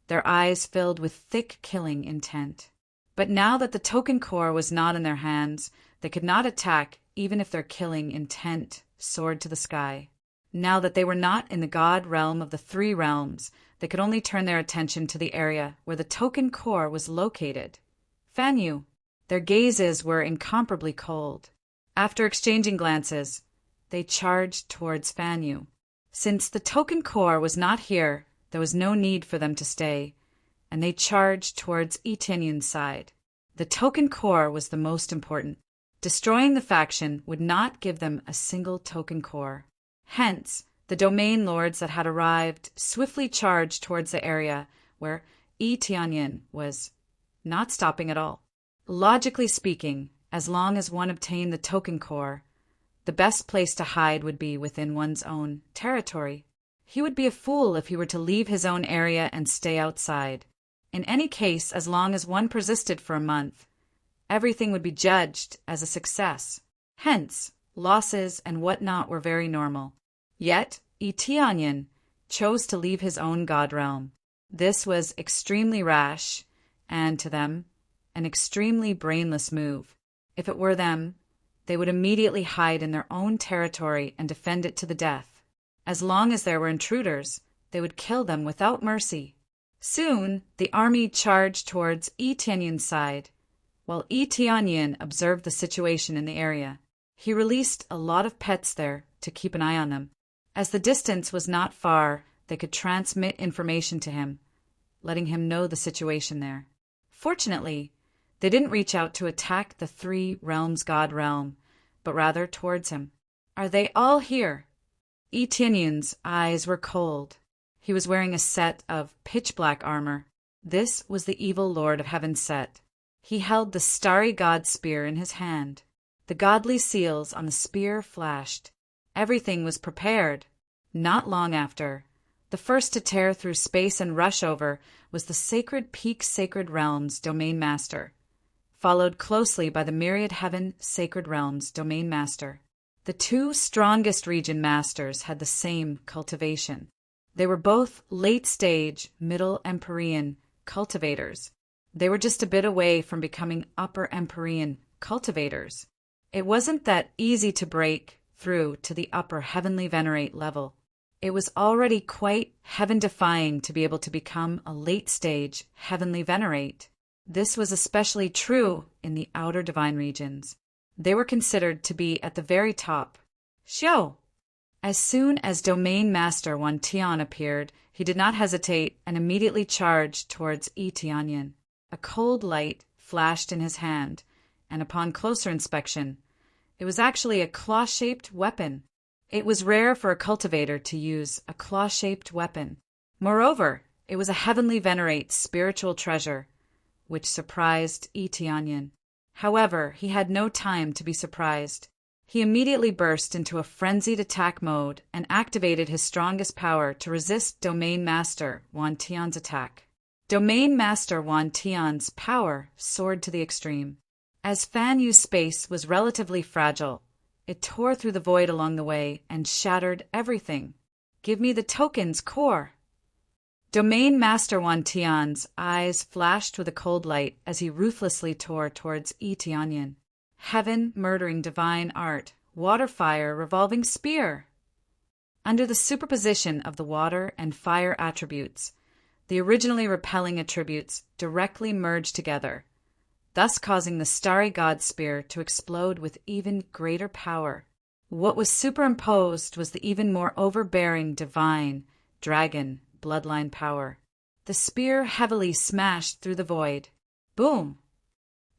Speaker 1: their eyes filled with thick killing intent. But now that the token core was not in their hands, they could not attack even if their killing intent soared to the sky. Now that they were not in the God realm of the three realms, they could only turn their attention to the area where the token core was located. Fan Yu. Their gazes were incomparably cold. After exchanging glances, they charged towards Fan Yu. Since the token core was not here, there was no need for them to stay, and they charged towards Etienne's side. The token core was the most important. Destroying the faction would not give them a single token core. Hence, the domain lords that had arrived swiftly charged towards the area where Etienne was, not stopping at all. Logically speaking, as long as one obtained the token core, the best place to hide would be within one's own territory. He would be a fool if he were to leave his own area and stay outside. In any case, as long as one persisted for a month, everything would be judged as a success. Hence, losses and whatnot were very normal. Yet, Etienne chose to leave his own god realm. This was extremely rash, and to them, an extremely brainless move. If it were them, they would immediately hide in their own territory and defend it to the death. As long as there were intruders, they would kill them without mercy. Soon, the army charged towards Etienne's side, while Etienne observed the situation in the area. He released a lot of pets there to keep an eye on them. As the distance was not far, they could transmit information to him, letting him know the situation there. Fortunately, they didn't reach out to attack the three realms god realm, but rather towards him. Are they all here? Etienne's eyes were cold. He was wearing a set of pitch-black armor. This was the evil lord of heaven's set. He held the starry god spear in his hand. The godly seals on the spear flashed. Everything was prepared. Not long after, the first to tear through space and rush over was the Sacred Peak Sacred Realms Domain Master, followed closely by the Myriad Heaven Sacred Realms Domain Master. The two strongest region masters had the same cultivation. They were both late-stage, Middle Empyrean cultivators. They were just a bit away from becoming Upper Empyrean cultivators. It wasn't that easy to break through to the upper Heavenly Venerate level. It was already quite heaven-defying to be able to become a late-stage Heavenly Venerate. This was especially true in the outer divine regions. They were considered to be at the very top. Xiao! As soon as Domain Master Wan Tian appeared, he did not hesitate and immediately charged towards Etienne. A cold light flashed in his hand, and upon closer inspection, it was actually a claw-shaped weapon. It was rare for a cultivator to use a claw-shaped weapon. Moreover, it was a Heavenly Venerate spiritual treasure, which surprised Etienne. However, he had no time to be surprised. He immediately burst into a frenzied attack mode and activated his strongest power to resist Domain Master Wan Tian's attack. Domain Master Wan Tian's power soared to the extreme. As Fan Yu's space was relatively fragile, it tore through the void along the way and shattered everything. Give me the token's core. Domain Master Wan Tian's eyes flashed with a cold light as he ruthlessly tore towards Etienne. Heaven, murdering divine art, water fire, revolving spear. Under the superposition of the water and fire attributes, the originally repelling attributes directly merged together, thus causing the starry god spear to explode with even greater power. What was superimposed was the even more overbearing divine, dragon, bloodline power. The spear heavily smashed through the void. Boom!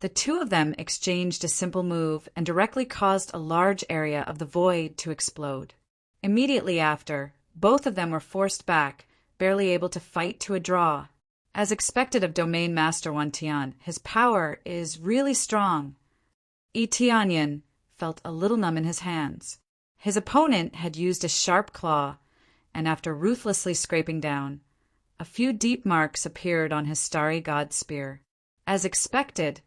Speaker 1: The two of them exchanged a simple move and directly caused a large area of the void to explode. Immediately after, both of them were forced back, barely able to fight to a draw. As expected of Domain Master Wantian, his power is really strong. Yi Tianyin felt a little numb in his hands. His opponent had used a sharp claw, and after ruthlessly scraping down, a few deep marks appeared on his starry god spear. As expected,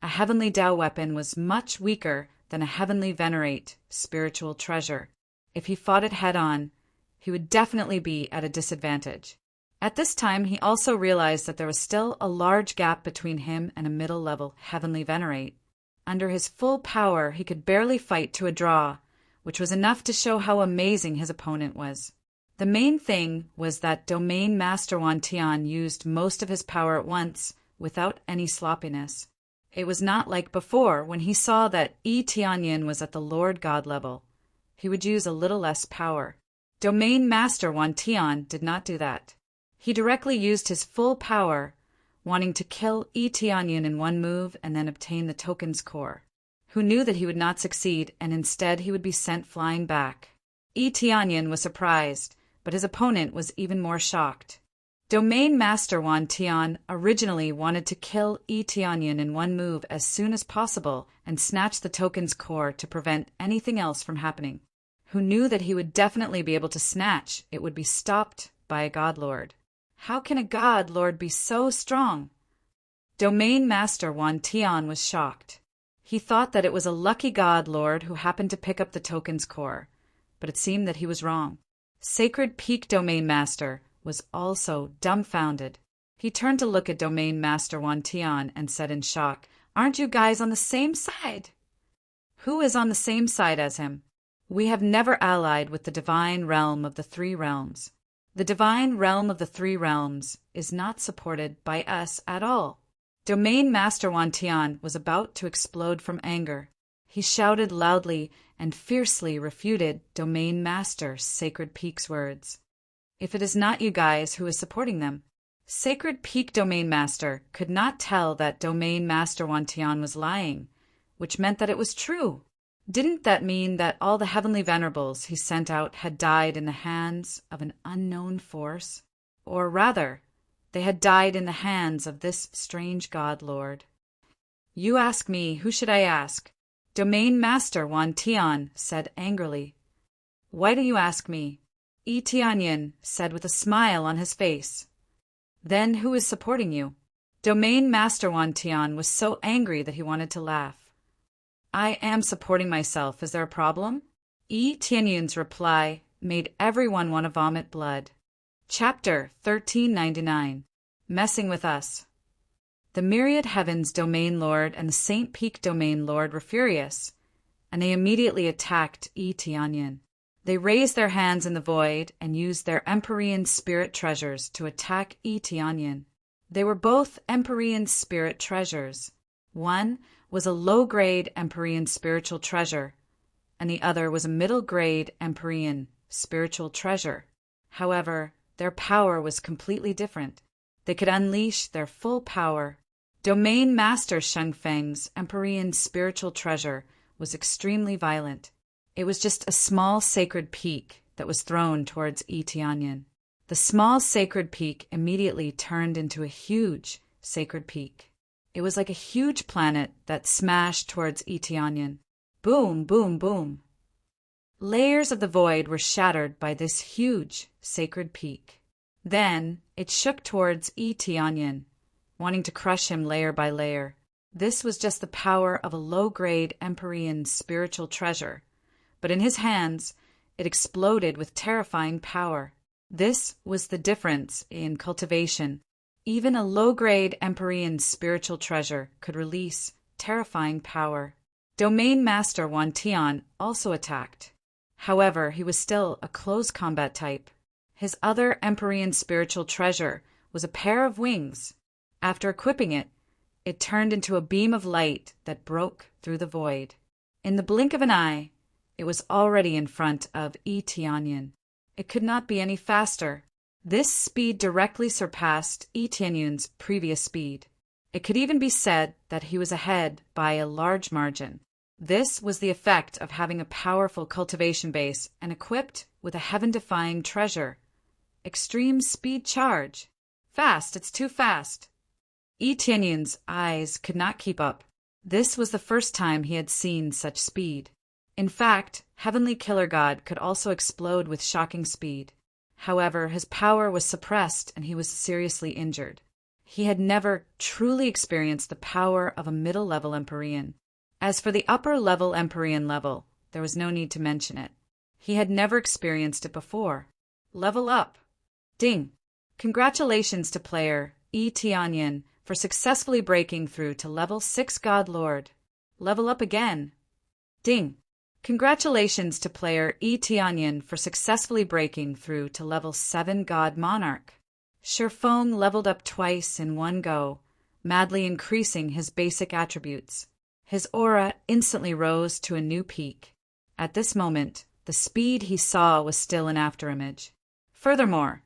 Speaker 1: a heavenly Dao weapon was much weaker than a heavenly venerate spiritual treasure. If he fought it head-on, he would definitely be at a disadvantage. At this time, he also realized that there was still a large gap between him and a middle-level heavenly venerate. Under his full power, he could barely fight to a draw, which was enough to show how amazing his opponent was. The main thing was that Domain Master Wantian used most of his power at once, without any sloppiness. It was not like before, when he saw that Yi Tianyin was at the Lord God level. He would use a little less power. Domain Master Wantian did not do that. He directly used his full power, wanting to kill Yi Tianyin in one move and then obtain the token's core. Who knew that he would not succeed, and instead he would be sent flying back. Yi Tianyin was surprised, but his opponent was even more shocked. Domain Master Wantian originally wanted to kill Yi Tianyin in one move as soon as possible and snatch the token's core to prevent anything else from happening. Who knew that he would definitely be able to snatch, it would be stopped by a God Lord. How can a God Lord be so strong? Domain Master Wantian was shocked. He thought that it was a lucky God Lord who happened to pick up the token's core, but it seemed that he was wrong. Sacred Peak Domain Master was also dumbfounded. He turned to look at Domain Master Wantian and said in shock, "Aren't you guys on the same side?" Who is on the same side as him? We have never allied with the divine realm of the three realms. The divine realm of the three realms is not supported by us at all. Domain Master Wantian was about to explode from anger. He shouted loudly and fiercely refuted Domain Master Sacred Peak's words. If it is not you guys who is supporting them. Sacred Peak Domain Master could not tell that Domain Master Wantian was lying, which meant that it was true. Didn't that mean that all the heavenly venerables he sent out had died in the hands of an unknown force? Or rather, they had died in the hands of this strange God Lord. You ask me, who should I ask? Domain Master Wantian said angrily. Why do you ask me? Yi Tianyin said with a smile on his face. Then who is supporting you? Domain Master Wantian was so angry that he wanted to laugh. I am supporting myself. Is there a problem? Yi Tianyin's reply made everyone want to vomit blood. Chapter 1399. Messing with Us. The Myriad Heavens Domain Lord and the Saint Peak Domain Lord were furious, and they immediately attacked Yi Tianyin. They raised their hands in the void and used their Empyrean spirit treasures to attack Yi Tianyin. They were both Empyrean spirit treasures. One was a low-grade Empyrean spiritual treasure, and the other was a middle-grade Empyrean spiritual treasure. However, their power was completely different. They could unleash their full power. Domain Master Shengfeng's Empyrean spiritual treasure was extremely violent. It was just a small sacred peak that was thrown towards Yi Tianyin. The small sacred peak immediately turned into a huge sacred peak. It was like a huge planet that smashed towards Yi Tianyin. Boom, boom, boom. Layers of the void were shattered by this huge sacred peak. Then it shook towards Yi Tianyin, wanting to crush him layer by layer. This was just the power of a low-grade Empyrean spiritual treasure, but in his hands it exploded with terrifying power. This was the difference in cultivation. Even a low-grade Empyrean spiritual treasure could release terrifying power. Domain Master Wantian also attacked. However, he was still a close combat type. His other Empyrean spiritual treasure was a pair of wings. After equipping it, it turned into a beam of light that broke through the void. In the blink of an eye, it was already in front of Yi Tianyin. It could not be any faster. This speed directly surpassed Yi Tianyin's previous speed. It could even be said that he was ahead by a large margin. This was the effect of having a powerful cultivation base and equipped with a heaven-defying treasure. Extreme speed charge. Fast, it's too fast. Tianyin's eyes could not keep up. This was the first time he had seen such speed. In fact, Heavenly Killer God could also explode with shocking speed. However, his power was suppressed and he was seriously injured. He had never truly experienced the power of a middle-level Empyrean. As for the upper-level Empyrean level, there was no need to mention it. He had never experienced it before. Level up. Ding. Congratulations to player Tianyin for successfully breaking through to level 6 God Lord. Level up again. Ding. Congratulations to player Tianyin for successfully breaking through to level 7 God Monarch. Shifeng leveled up twice in one go, madly increasing his basic attributes. His aura instantly rose to a new peak. At this moment, the speed he saw was still an afterimage. Furthermore,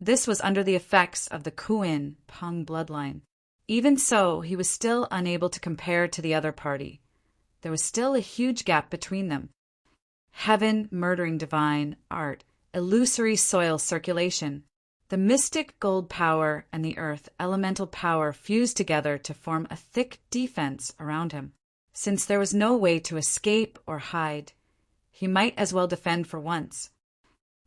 Speaker 1: this was under the effects of the Kuin Peng bloodline. Even so, he was still unable to compare to the other party. There was still a huge gap between them. Heaven murdering divine art, illusory soil circulation. The mystic gold power and the earth elemental power fused together to form a thick defense around him. Since there was no way to escape or hide, he might as well defend for once.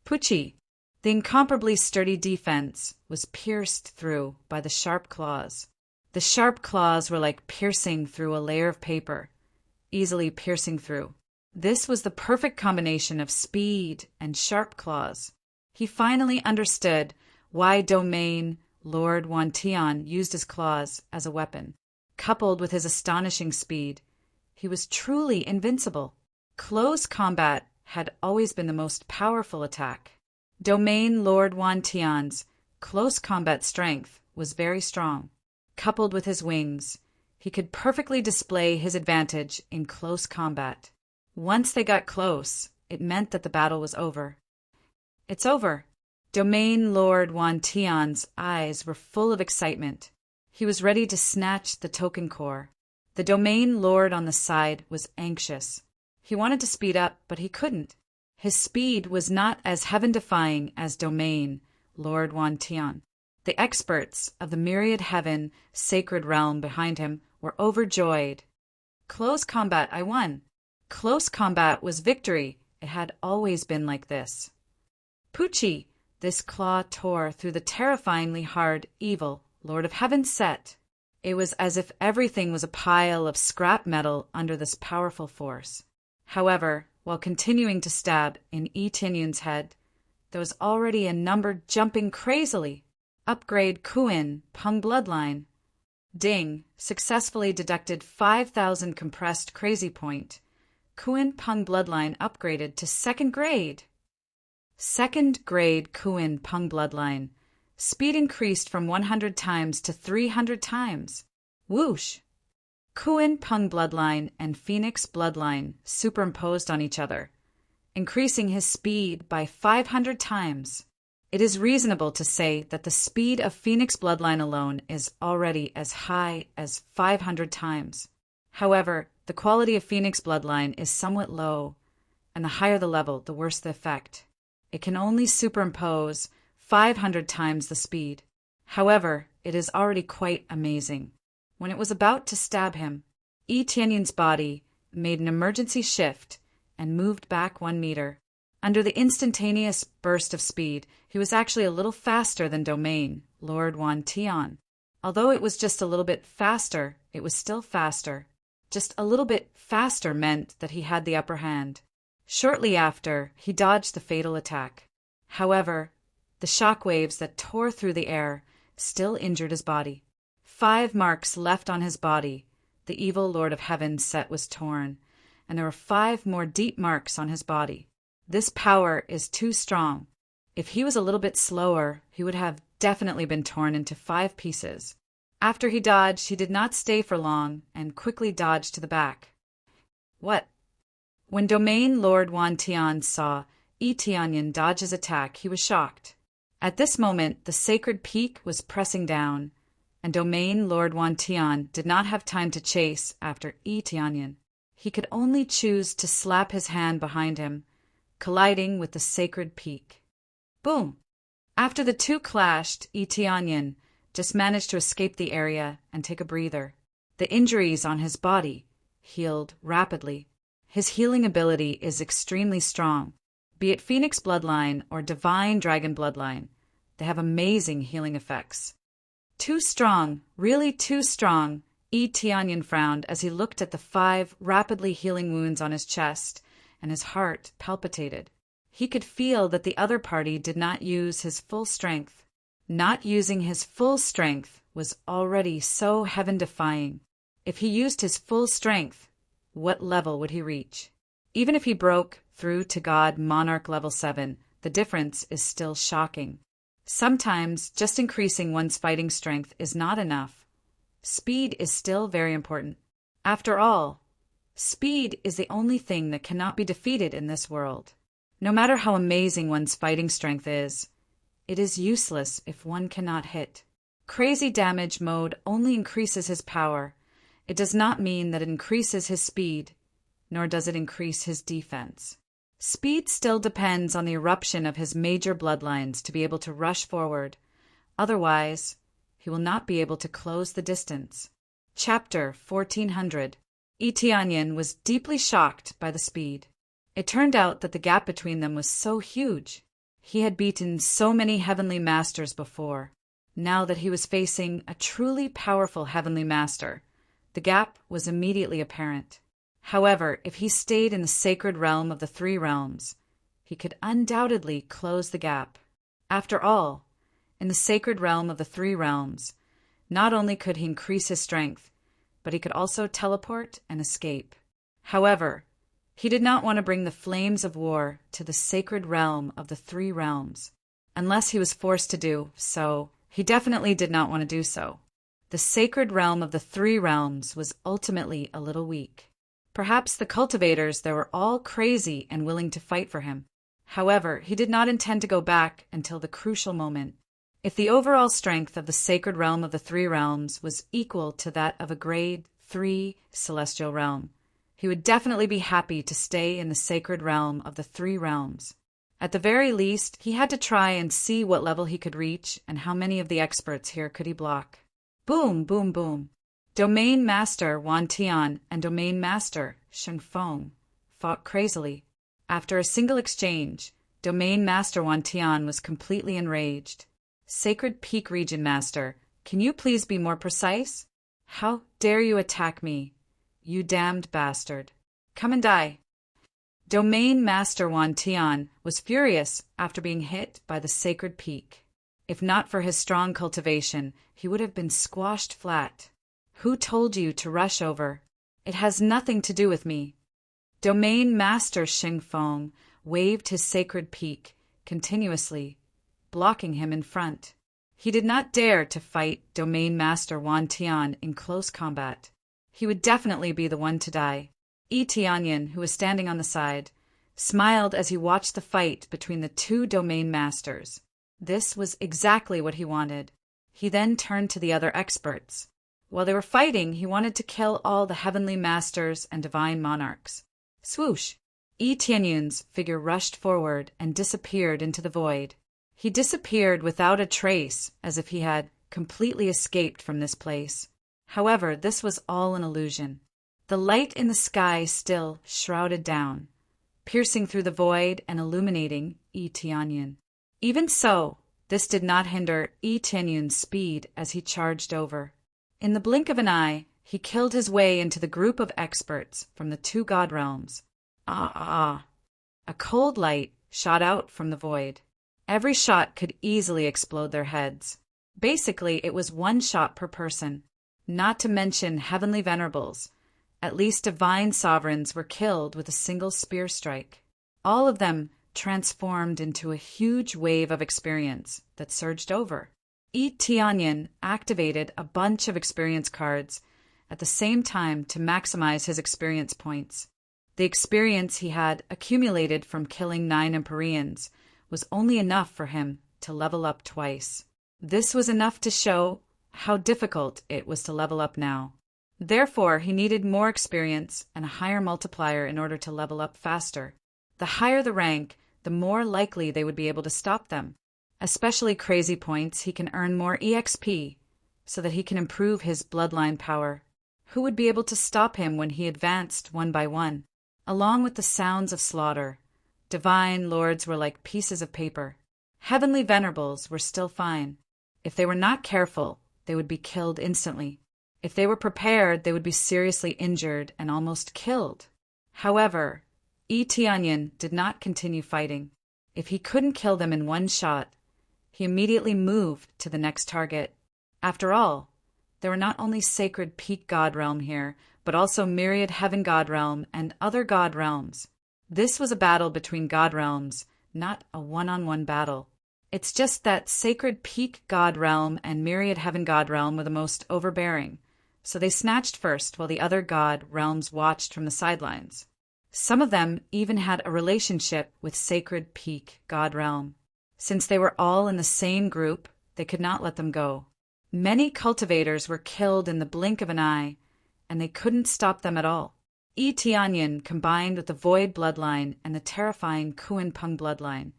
Speaker 1: Pucci, the incomparably sturdy defense, was pierced through by the sharp claws. The sharp claws were like piercing through a layer of paper, easily piercing through. This was the perfect combination of speed and sharp claws. He finally understood why Domain Lord Wantian used his claws as a weapon. Coupled with his astonishing speed, he was truly invincible. Close combat had always been the most powerful attack. Domain Lord Wantian's close combat strength was very strong. Coupled with his wings, he could perfectly display his advantage in close combat. Once they got close, it meant that the battle was over. It's over. Domain Lord Wantian's eyes were full of excitement. He was ready to snatch the token core. The Domain Lord on the side was anxious. He wanted to speed up, but he couldn't. His speed was not as heaven-defying as Domain Lord Wantian. The experts of the myriad heaven sacred realm behind him were overjoyed. Close combat, I won. Close combat was victory. It had always been like this. Pucci, this claw tore through the terrifyingly hard, evil Lord of Heaven set. It was as if everything was a pile of scrap metal under this powerful force. However, while continuing to stab in Tianyin's head, there was already a number jumping crazily. Upgrade Kuin Peng bloodline. Ding, successfully deducted 5,000 compressed crazy point. Kuin Peng bloodline upgraded to 2nd grade. 2nd grade Kuin Peng bloodline. Speed increased from 100 times to 300 times. Whoosh! Kuin Peng bloodline and Phoenix bloodline superimposed on each other, increasing his speed by 500 times. It is reasonable to say that the speed of Phoenix bloodline alone is already as high as 500 times. However, the quality of Phoenix bloodline is somewhat low, and the higher the level, the worse the effect. It can only superimpose 500 times the speed. However, it is already quite amazing. When it was about to stab him, Tianyin's body made an emergency shift and moved back 1 meter. Under the instantaneous burst of speed, he was actually a little faster than Domain Lord Wantian. Although it was just a little bit faster, it was still faster. Just a little bit faster meant that he had the upper hand. Shortly after, he dodged the fatal attack. However, the shock waves that tore through the air still injured his body. 5 marks left on his body. The evil Lord of Heaven set was torn, and there were 5 more deep marks on his body. This power is too strong. If he was a little bit slower, he would have definitely been torn into 5 pieces. After he dodged, he did not stay for long and quickly dodged to the back. What? When Domain Lord Wantian saw Tianyin dodge his attack, he was shocked. At this moment, the sacred peak was pressing down, and Domain Lord Wantian did not have time to chase after Yi Tianyan. He could only choose to slap his hand behind him, colliding with the sacred peak. Boom! After the two clashed, Yi Tianyan just managed to escape the area and take a breather. The injuries on his body healed rapidly. His healing ability is extremely strong. Be it Phoenix Bloodline or Divine Dragon Bloodline, they have amazing healing effects. Too strong, really too strong, Yi Tianyan frowned as he looked at the 5 rapidly healing wounds on his chest, and his heart palpitated. He could feel that the other party did not use his full strength. Not using his full strength was already so heaven-defying. If he used his full strength, what level would he reach? Even if he broke through to God Monarch level 7, the difference is still shocking. Sometimes just increasing one's fighting strength is not enough. Speed is still very important. After all, speed is the only thing that cannot be defeated in this world. No matter how amazing one's fighting strength is, it is useless if one cannot hit. Crazy damage mode only increases his power. It does not mean that it increases his speed, nor does it increase his defense. Speed still depends on the eruption of his major bloodlines to be able to rush forward. Otherwise, he will not be able to close the distance. Chapter 1400. Yi Tianyan was deeply shocked by the speed. It turned out that the gap between them was so huge. He had beaten so many heavenly masters before. Now that he was facing a truly powerful heavenly master, the gap was immediately apparent. However, if he stayed in the sacred realm of the 3 realms, he could undoubtedly close the gap. After all, in the sacred realm of the 3 realms, not only could he increase his strength, but he could also teleport and escape. However, he did not want to bring the flames of war to the sacred realm of the 3 realms. Unless he was forced to do so, he definitely did not want to do so. The sacred realm of the 3 realms was ultimately a little weak. Perhaps the cultivators there were all crazy and willing to fight for him. However, he did not intend to go back until the crucial moment. If the overall strength of the sacred realm of the 3 realms was equal to that of a grade 3 celestial realm, he would definitely be happy to stay in the sacred realm of the 3 realms. At the very least, he had to try and see what level he could reach and how many of the experts here could he block. Boom, boom, boom. Domain Master Wantian and Domain Master Shengfeng fought crazily. After a single exchange, Domain Master Wantian was completely enraged. Sacred Peak Region Master, can you please be more precise? How dare you attack me, you damned bastard. Come and die. Domain Master Wantian was furious after being hit by the Sacred Peak. If not for his strong cultivation, he would have been squashed flat. Who told you to rush over? It has nothing to do with me. Domain Master Shengfeng waved his sacred peak continuously, blocking him in front. He did not dare to fight Domain Master Wantian in close combat. He would definitely be the one to die. Yi Tianyan, who was standing on the side, smiled as he watched the fight between the 2 Domain Masters. This was exactly what he wanted. He then turned to the other experts. While they were fighting, he wanted to kill all the heavenly masters and divine monarchs. Swoosh! Yi Tianyan's figure rushed forward and disappeared into the void. He disappeared without a trace, as if he had completely escaped from this place. However, this was all an illusion. The light in the sky still shrouded down, piercing through the void and illuminating Yi Tianyan. Even so, this did not hinder Yi Tianyan's speed as he charged over. In the blink of an eye, he killed his way into the group of experts from the 2 god realms. Ah! A cold light shot out from the void. Every shot could easily explode their heads. Basically, it was 1 shot per person. Not to mention heavenly venerables. At least divine sovereigns were killed with a single spear strike. All of them transformed into a huge wave of experience that surged over. Yi Tianyan activated a bunch of experience cards at the same time to maximize his experience points. The experience he had accumulated from killing 9 Empyreans was only enough for him to level up twice. This was enough to show how difficult it was to level up now. Therefore, he needed more experience and a higher multiplier in order to level up faster. The higher the rank, the more likely they would be able to stop them. Especially crazy points, he can earn more EXP so that he can improve his bloodline power. Who would be able to stop him when he advanced one by one? Along with the sounds of slaughter, divine lords were like pieces of paper. Heavenly venerables were still fine. If they were not careful, they would be killed instantly. If they were prepared, they would be seriously injured and almost killed. However, Tianyin did not continue fighting. If he couldn't kill them in one shot, he immediately moved to the next target. After all, there were not only sacred peak god realm here, but also myriad heaven god realm and other god realms. This was a battle between god realms, not a one-on-one battle. It's just that sacred peak god realm and myriad heaven god realm were the most overbearing, so they snatched first while the other god realms watched from the sidelines. Some of them even had a relationship with sacred peak god realm. Since they were all in the same group, they could not let them go. Many cultivators were killed in the blink of an eye, and they couldn't stop them at all. Tianyin combined with the Void bloodline and the terrifying Kuan-Peng bloodline.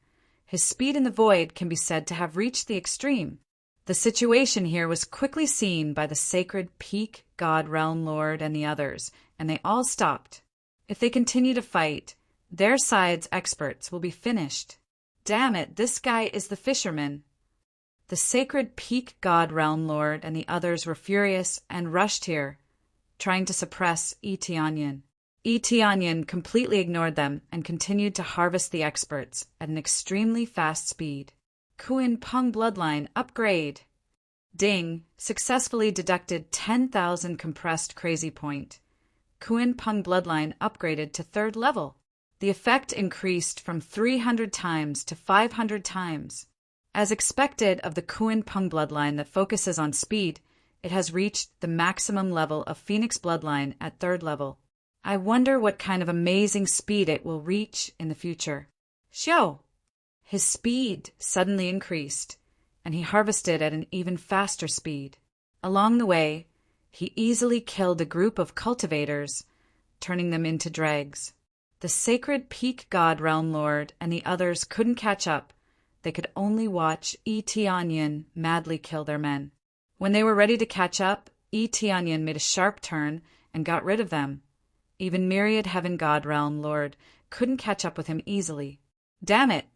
Speaker 1: His speed in the Void can be said to have reached the extreme. The situation here was quickly seen by the sacred peak god realm lord and the others, and they all stopped. If they continue to fight, their side's experts will be finished. Damn it, this guy is the fisherman. The sacred peak god realm lord and the others were furious and rushed here, trying to suppress Tianyin. Tianyin completely ignored them and continued to harvest the experts at an extremely fast speed. Kuan-Peng bloodline upgrade. Ding, successfully deducted 10,000 compressed crazy point. Kuan-Peng bloodline upgraded to 3rd level. The effect increased from 300 times to 500 times. As expected of the Kuan-Peng bloodline that focuses on speed, it has reached the maximum level of Phoenix bloodline at 3rd level. I wonder what kind of amazing speed it will reach in the future. Xiao! His speed suddenly increased, and he harvested at an even faster speed. Along the way, he easily killed a group of cultivators, turning them into dregs. The sacred peak god realm lord and the others couldn't catch up. They could only watch Tianyin madly kill their men. When they were ready to catch up, Tianyin made a sharp turn and got rid of them. Even myriad heaven god realm lord couldn't catch up with him easily. Damn it!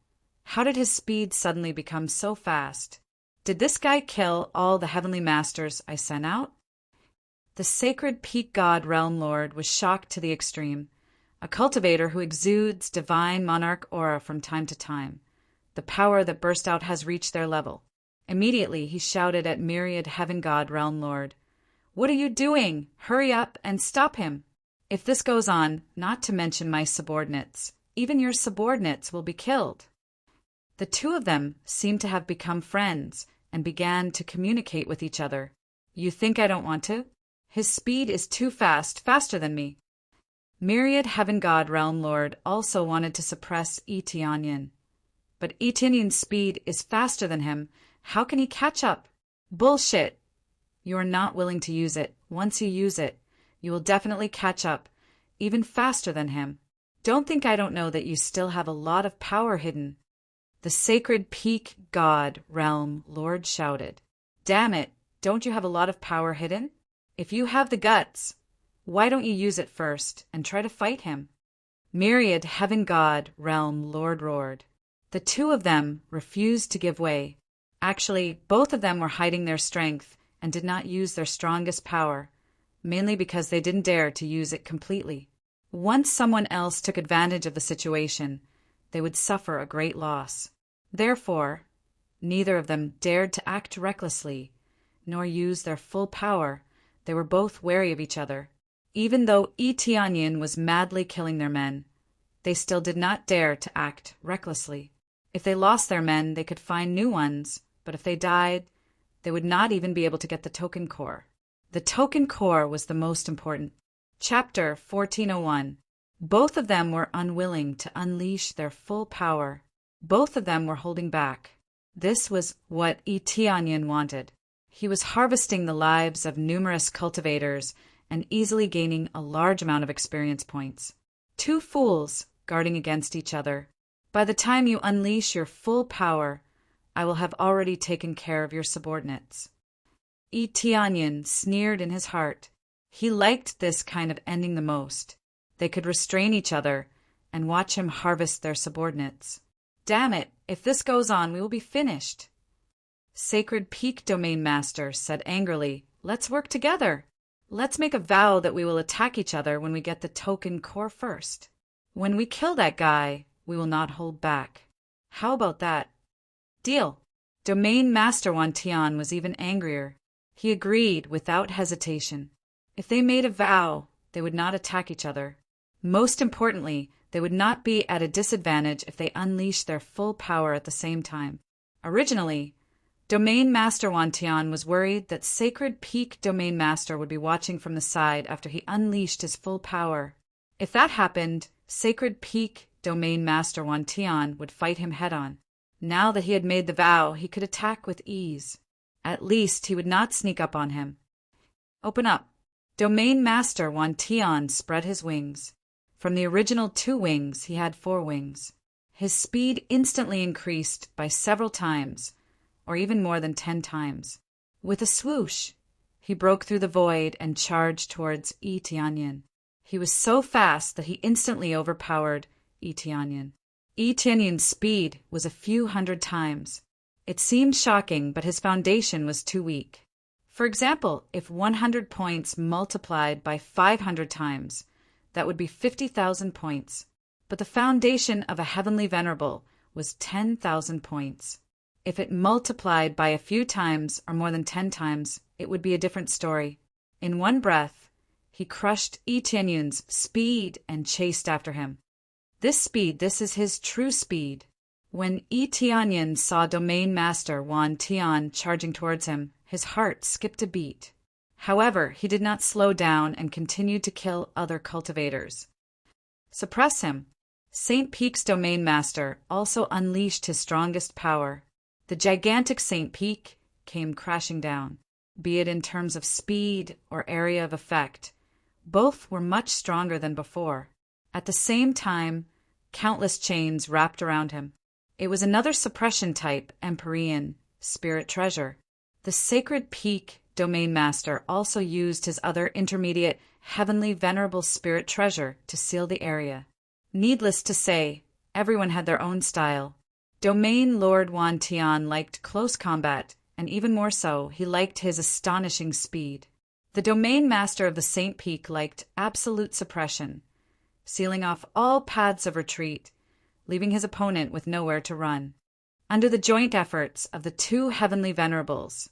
Speaker 1: How did his speed suddenly become so fast? Did this guy kill all the heavenly masters I sent out? The sacred peak god realm lord was shocked to the extreme. A cultivator who exudes divine monarch aura from time to time. The power that burst out has reached their level. Immediately he shouted at myriad heaven god realm lord, "What are you doing? Hurry up and stop him! If this goes on, not to mention my subordinates, even your subordinates will be killed." The two of them seemed to have become friends and began to communicate with each other. "You think I don't want to? His speed is too fast, faster than me." Myriad heaven god realm lord also wanted to suppress Tianyin. But Tianyin's speed is faster than him. How can he catch up? Bullshit! You are not willing to use it. Once you use it, you will definitely catch up, even faster than him. Don't think I don't know that you still have a lot of power hidden. The sacred peak god realm lord shouted. Damn it, don't you have a lot of power hidden? If you have the guts, why don't you use it first and try to fight him? Myriad heaven god realm lord roared. The two of them refused to give way. Actually, both of them were hiding their strength and did not use their strongest power, mainly because they didn't dare to use it completely. Once someone else took advantage of the situation, they would suffer a great loss. Therefore, neither of them dared to act recklessly, nor use their full power. They were both wary of each other. Even though Tianyin was madly killing their men, they still did not dare to act recklessly. If they lost their men, they could find new ones, but if they died, they would not even be able to get the token core. The token core was the most important. Chapter 1401. Both of them were unwilling to unleash their full power. Both of them were holding back. This was what Tianyin wanted. He was harvesting the lives of numerous cultivators and easily gaining a large amount of experience points. Two fools guarding against each other. By the time you unleash your full power, I will have already taken care of your subordinates. Yi Tianyin sneered in his heart. He liked this kind of ending the most. They could restrain each other and watch him harvest their subordinates. Damn it, if this goes on, we will be finished. Sacred Peak Domain Master said angrily, let's work together. Let's make a vow that we will attack each other when we get the token core first. When we kill that guy, we will not hold back. How about that? Deal. Domain Master Wan Tian was even angrier. He agreed without hesitation. If they made a vow, they would not attack each other. Most importantly, they would not be at a disadvantage if they unleashed their full power at the same time. Originally, Domain Master Wan Tian was worried that Sacred Peak Domain Master would be watching from the side after he unleashed his full power. If that happened, Sacred Peak Domain Master Wan Tian would fight him head-on. Now that he had made the vow, he could attack with ease. At least he would not sneak up on him. Open up. Domain Master Wan Tian spread his wings. From the original 2 wings, he had 4 wings. His speed instantly increased by several times, or even more than 10 times. With a swoosh, he broke through the void and charged towards Yi Tianyin. He was so fast that he instantly overpowered Yi Tianyin. Yi Tianyin's speed was a few hundred times. It seemed shocking, but his foundation was too weak. For example, if 100 points multiplied by 500 times, that would be 50,000 points. But the foundation of a heavenly venerable was 10,000 points. If it multiplied by a few times or more than 10 times, it would be a different story. In one breath, he crushed Yi Tianyin's speed and chased after him. This is his true speed. When Yi Tianyin saw Domain Master Wan Tian charging towards him, his heart skipped a beat. However, he did not slow down and continued to kill other cultivators. Suppress him. St. Peak's Domain Master also unleashed his strongest power. The gigantic St. Peak came crashing down. Be it in terms of speed or area of effect, both were much stronger than before. At the same time, countless chains wrapped around him. It was another suppression type, Empyrean, spirit treasure. The Sacred Peak Domain Master also used his other intermediate, heavenly venerable spirit treasure to seal the area. Needless to say, everyone had their own style. Domain Lord Wan Tian liked close combat, and even more so, he liked his astonishing speed. The Domain Master of the St. Peak liked absolute suppression, sealing off all paths of retreat, leaving his opponent with nowhere to run. Under the joint efforts of the 2 heavenly venerables,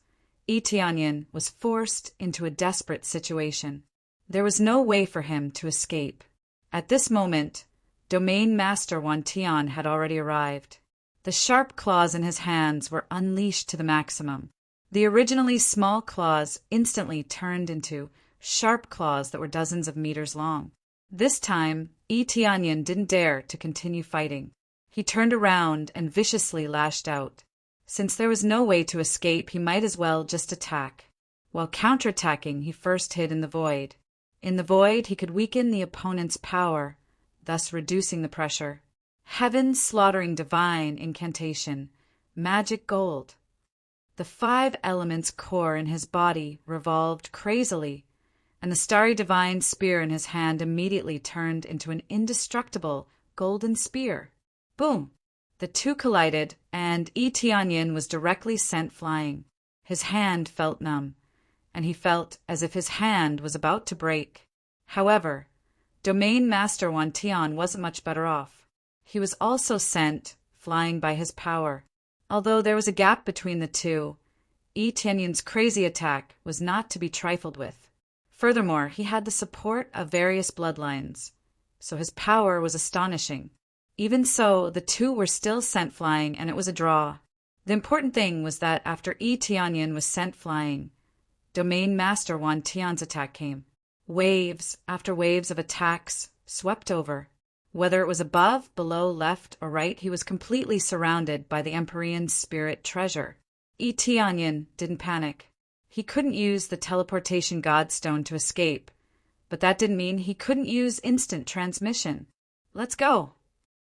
Speaker 1: Yi Tianyin was forced into a desperate situation. There was no way for him to escape. At this moment, Domain Master Wan Tian had already arrived. The sharp claws in his hands were unleashed to the maximum. The originally small claws instantly turned into sharp claws that were dozens of meters long. This time, Yi Tianyin didn't dare to continue fighting. He turned around and viciously lashed out. Since there was no way to escape, he might as well just attack. While counterattacking, he first hid in the void. In the void, he could weaken the opponent's power, thus reducing the pressure. Heaven's slaughtering divine incantation, magic gold. The 5 elements core in his body revolved crazily, and the starry divine spear in his hand immediately turned into an indestructible golden spear. Boom! The 2 collided, and Yi Tianyin was directly sent flying. His hand felt numb, and he felt as if his hand was about to break. However, Domain Master Wan Tian wasn't much better off. He was also sent flying by his power. Although there was a gap between the 2, Yi Tianyin's crazy attack was not to be trifled with. Furthermore, he had the support of various bloodlines, so his power was astonishing. Even so, the 2 were still sent flying, and it was a draw. The important thing was that after Yi Tianyin was sent flying, Domain Master Wan Tian's attack came. Waves after waves of attacks swept over. Whether it was above, below, left, or right, he was completely surrounded by the Empyrean spirit treasure. Yi Tianyin didn't panic. he couldn't use the teleportation godstone to escape, but that didn't mean he couldn't use instant transmission. Let's go.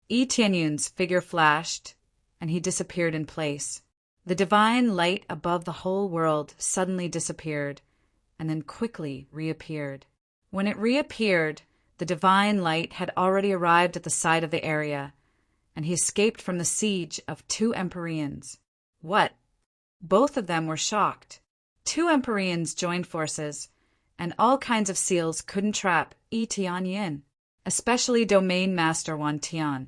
Speaker 1: Yi Tianyun's figure flashed, and he disappeared in place. The divine light above the whole world suddenly disappeared, and then quickly reappeared. When it reappeared, the divine light had already arrived at the side of the area, and he escaped from the siege of 2 Empyreans. What? Both of them were shocked. 2 Empyreans joined forces, and all kinds of seals couldn't trap Yi Tianyin, especially Domain Master Wan Tian.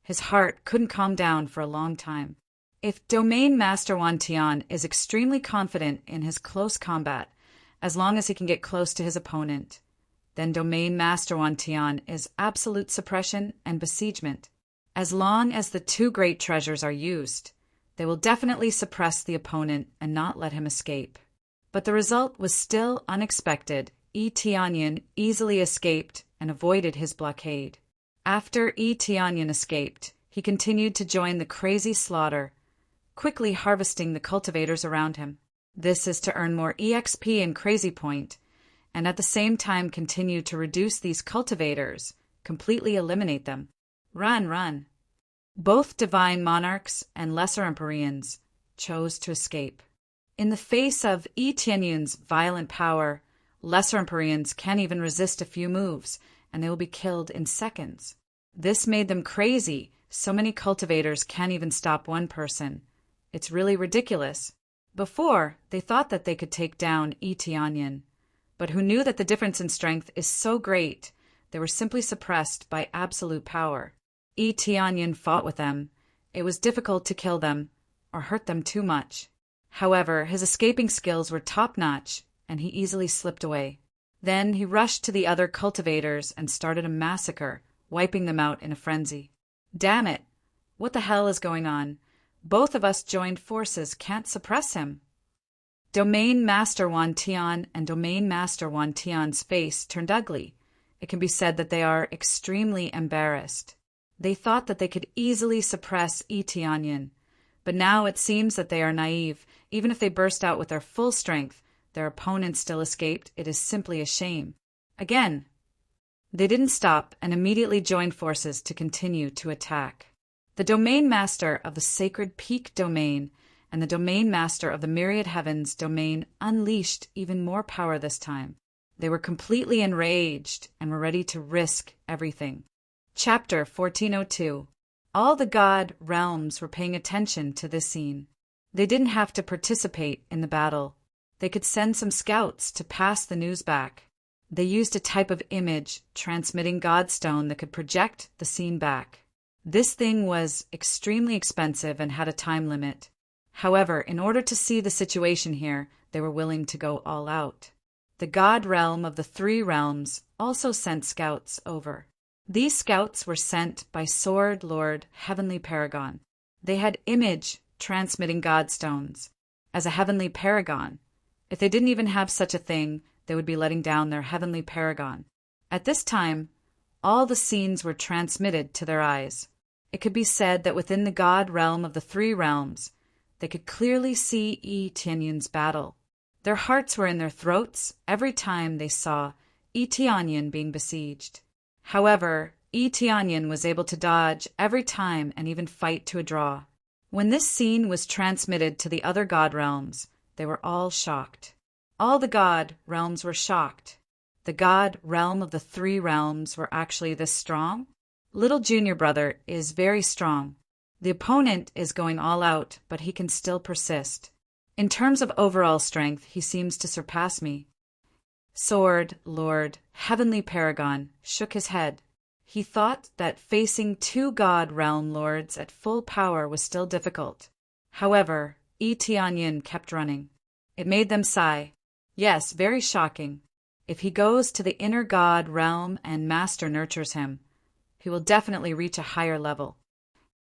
Speaker 1: His heart couldn't calm down for a long time. If Domain Master Wan Tian is extremely confident in his close combat, as long as he can get close to his opponent, then Domain Master Wan Tian is absolute suppression and besiegement. As long as the 2 great treasures are used, they will definitely suppress the opponent and not let him escape. But the result was still unexpected. Yi Tianyin easily escaped and avoided his blockade. After Yi Tianyin escaped, he continued to join the crazy slaughter, quickly harvesting the cultivators around him. This is to earn more EXP and Crazy Point, and at the same time continue to reduce these cultivators, completely eliminate them. Run. Both divine monarchs and lesser Empyreans chose to escape. In the face of Yi Tianyun's violent power, lesser Empyreans can't even resist a few moves, and they will be killed in seconds. This made them crazy. So many cultivators can't even stop one person. It's really ridiculous. Before, they thought that they could take down Yi Tianyin, but who knew that the difference in strength is so great, they were simply suppressed by absolute power. Yi Tianyin fought with them. It was difficult to kill them or hurt them too much. However, his escaping skills were top-notch, and he easily slipped away. Then he rushed to the other cultivators and started a massacre, wiping them out in a frenzy. Damn it! What the hell is going on? Both of us joined forces can't suppress him. Domain Master Wan Tian and Domain Master Wan Tian's face turned ugly. It can be said that they are extremely embarrassed. They thought that they could easily suppress Yi Tianyin, but now it seems that they are naive. Even if they burst out with their full strength, their opponents still escaped. It is simply a shame. Again, they didn't stop and immediately joined forces to continue to attack. The Domain Master of the Sacred Peak Domain and the Domain Master of the Myriad Heavens Domain unleashed even more power this time. They were completely enraged and were ready to risk everything. Chapter 1402. All the god realms were paying attention to this scene. They didn't have to participate in the battle. They could send some scouts to pass the news back. They used a type of image transmitting godstone that could project the scene back. This thing was extremely expensive and had a time limit. However, in order to see the situation here, they were willing to go all out. The god realm of the 3 realms also sent scouts over. These scouts were sent by Sword Lord Heavenly Paragon. They had image transmitting godstones. As a Heavenly Paragon, if they didn't even have such a thing, they would be letting down their Heavenly Paragon. At this time, all the scenes were transmitted to their eyes. It could be said that within the god realm of the 3 realms, they could clearly see Yi Tianyun's battle. Their hearts were in their throats every time they saw Yi Tianyin being besieged. However, Yi Tianyin was able to dodge every time and even fight to a draw. When this scene was transmitted to the other god realms, they were all shocked. All the god realms were shocked. The god realm of the 3 realms were actually this strong? Little junior brother is very strong. The opponent is going all out, but he can still persist. In terms of overall strength, he seems to surpass me. Sword Lord Heavenly Paragon shook his head. He thought that facing 2 god realm lords at full power was still difficult. However, Yi Tianyin kept running. It made them sigh. Yes, very shocking. If he goes to the inner god realm and master nurtures him, he will definitely reach a higher level.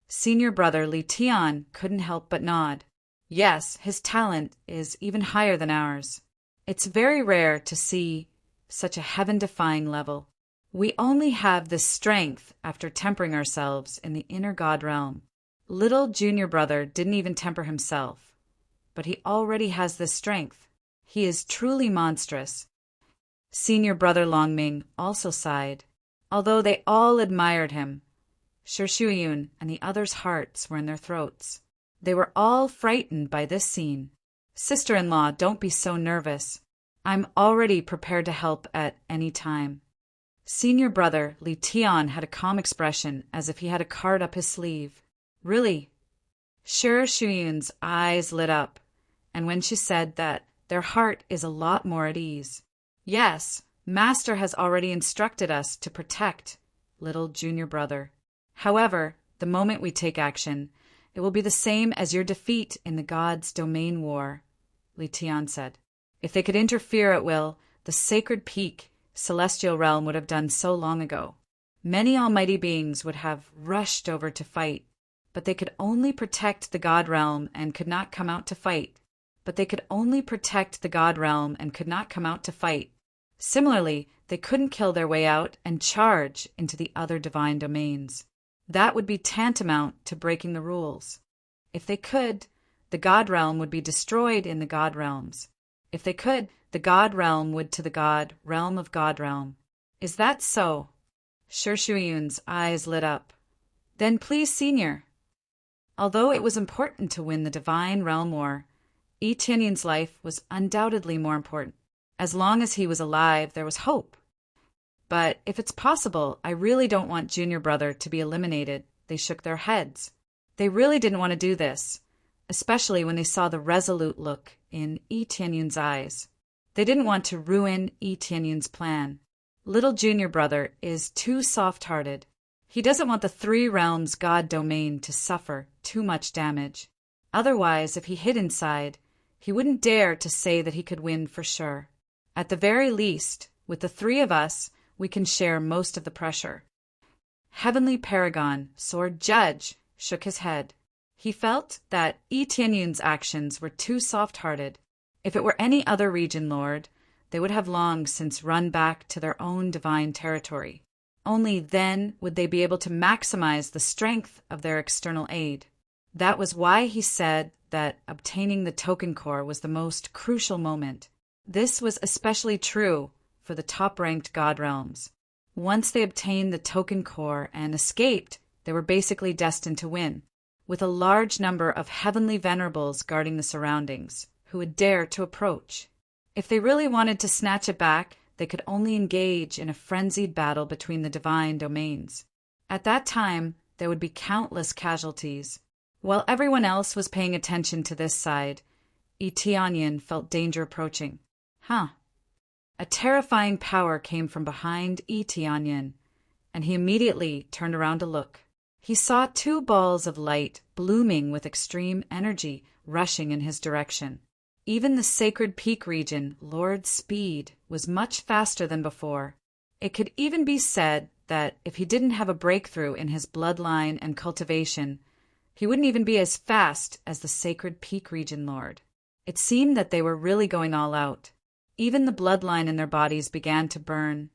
Speaker 1: Senior brother Li Tian couldn't help but nod. Yes, his talent is even higher than ours. It's very rare to see such a heaven-defying level. We only have this strength after tempering ourselves in the inner god realm. Little junior brother didn't even temper himself, but he already has this strength. He is truly monstrous. Senior brother Longming also sighed. Although they all admired him, Shishuyun and the others' hearts were in their throats. They were all frightened by this scene. Sister-in-law, don't be so nervous. I'm already prepared to help at any time. Senior brother Li Tian had a calm expression, as if he had a card up his sleeve. Really? Shishuyun's eyes lit up, and when she said that, their heart is a lot more at ease. Yes, Master has already instructed us to protect little junior brother. However, the moment we take action, it will be the same as your defeat in the God's domain war, Li Tian said. If they could interfere at will, the sacred peak, celestial realm would have done so long ago. Many almighty beings would have rushed over to fight, but they could only protect the God realm and could not come out to fight. Similarly, they couldn't kill their way out and charge into the other divine domains. That would be tantamount to breaking the rules. If they could, the God realm would be destroyed in the God realms. If they could, the God realm would to the God realm of God realm. Is that so? Shishuyun's eyes lit up. Then please, Senior. Although it was important to win the divine realm war, Yi Tianyin's life was undoubtedly more important. As long as he was alive, there was hope. But if it's possible, I really don't want junior brother to be eliminated. They shook their heads. They really didn't want to do this, especially when they saw the resolute look in Yi Tianyin's eyes. They didn't want to ruin Yi Tianyin's plan. Little junior brother is too soft-hearted. He doesn't want the three realms God domain to suffer too much damage. Otherwise, if he hid inside, he wouldn't dare to say that he could win for sure. At the very least, with the three of us, we can share most of the pressure. Heavenly Paragon, Sword Judge, shook his head. He felt that Yi Tianyin's actions were too soft-hearted. If it were any other region lord, they would have long since run back to their own divine territory. Only then would they be able to maximize the strength of their external aid. That was why he said that obtaining the token core was the most crucial moment. This was especially true for the top-ranked God realms. Once they obtained the token core and escaped, they were basically destined to win, with a large number of heavenly venerables guarding the surroundings, who would dare to approach. If they really wanted to snatch it back, they could only engage in a frenzied battle between the divine domains. At that time, there would be countless casualties. While everyone else was paying attention to this side, Yi Tianyin felt danger approaching. A terrifying power came from behind Yi Tianyin, and he immediately turned around to look. He saw two balls of light blooming with extreme energy rushing in his direction. Even the sacred peak region, Lord's speed, was much faster than before. It could even be said that if he didn't have a breakthrough in his bloodline and cultivation, he wouldn't even be as fast as the sacred peak region lord. It seemed that they were really going all out. Even the bloodline in their bodies began to burn,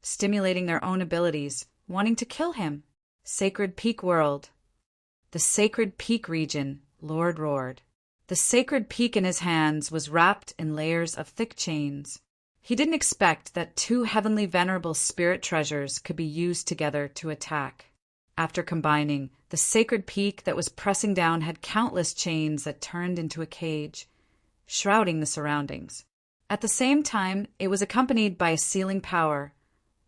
Speaker 1: stimulating their own abilities, wanting to kill him. Sacred peak world. The sacred peak region, Lord roared. The sacred peak in his hands was wrapped in layers of thick chains. He didn't expect that two heavenly venerable spirit treasures could be used together to attack. After combining, the sacred peak that was pressing down had countless chains that turned into a cage, shrouding the surroundings. At the same time, it was accompanied by a sealing power,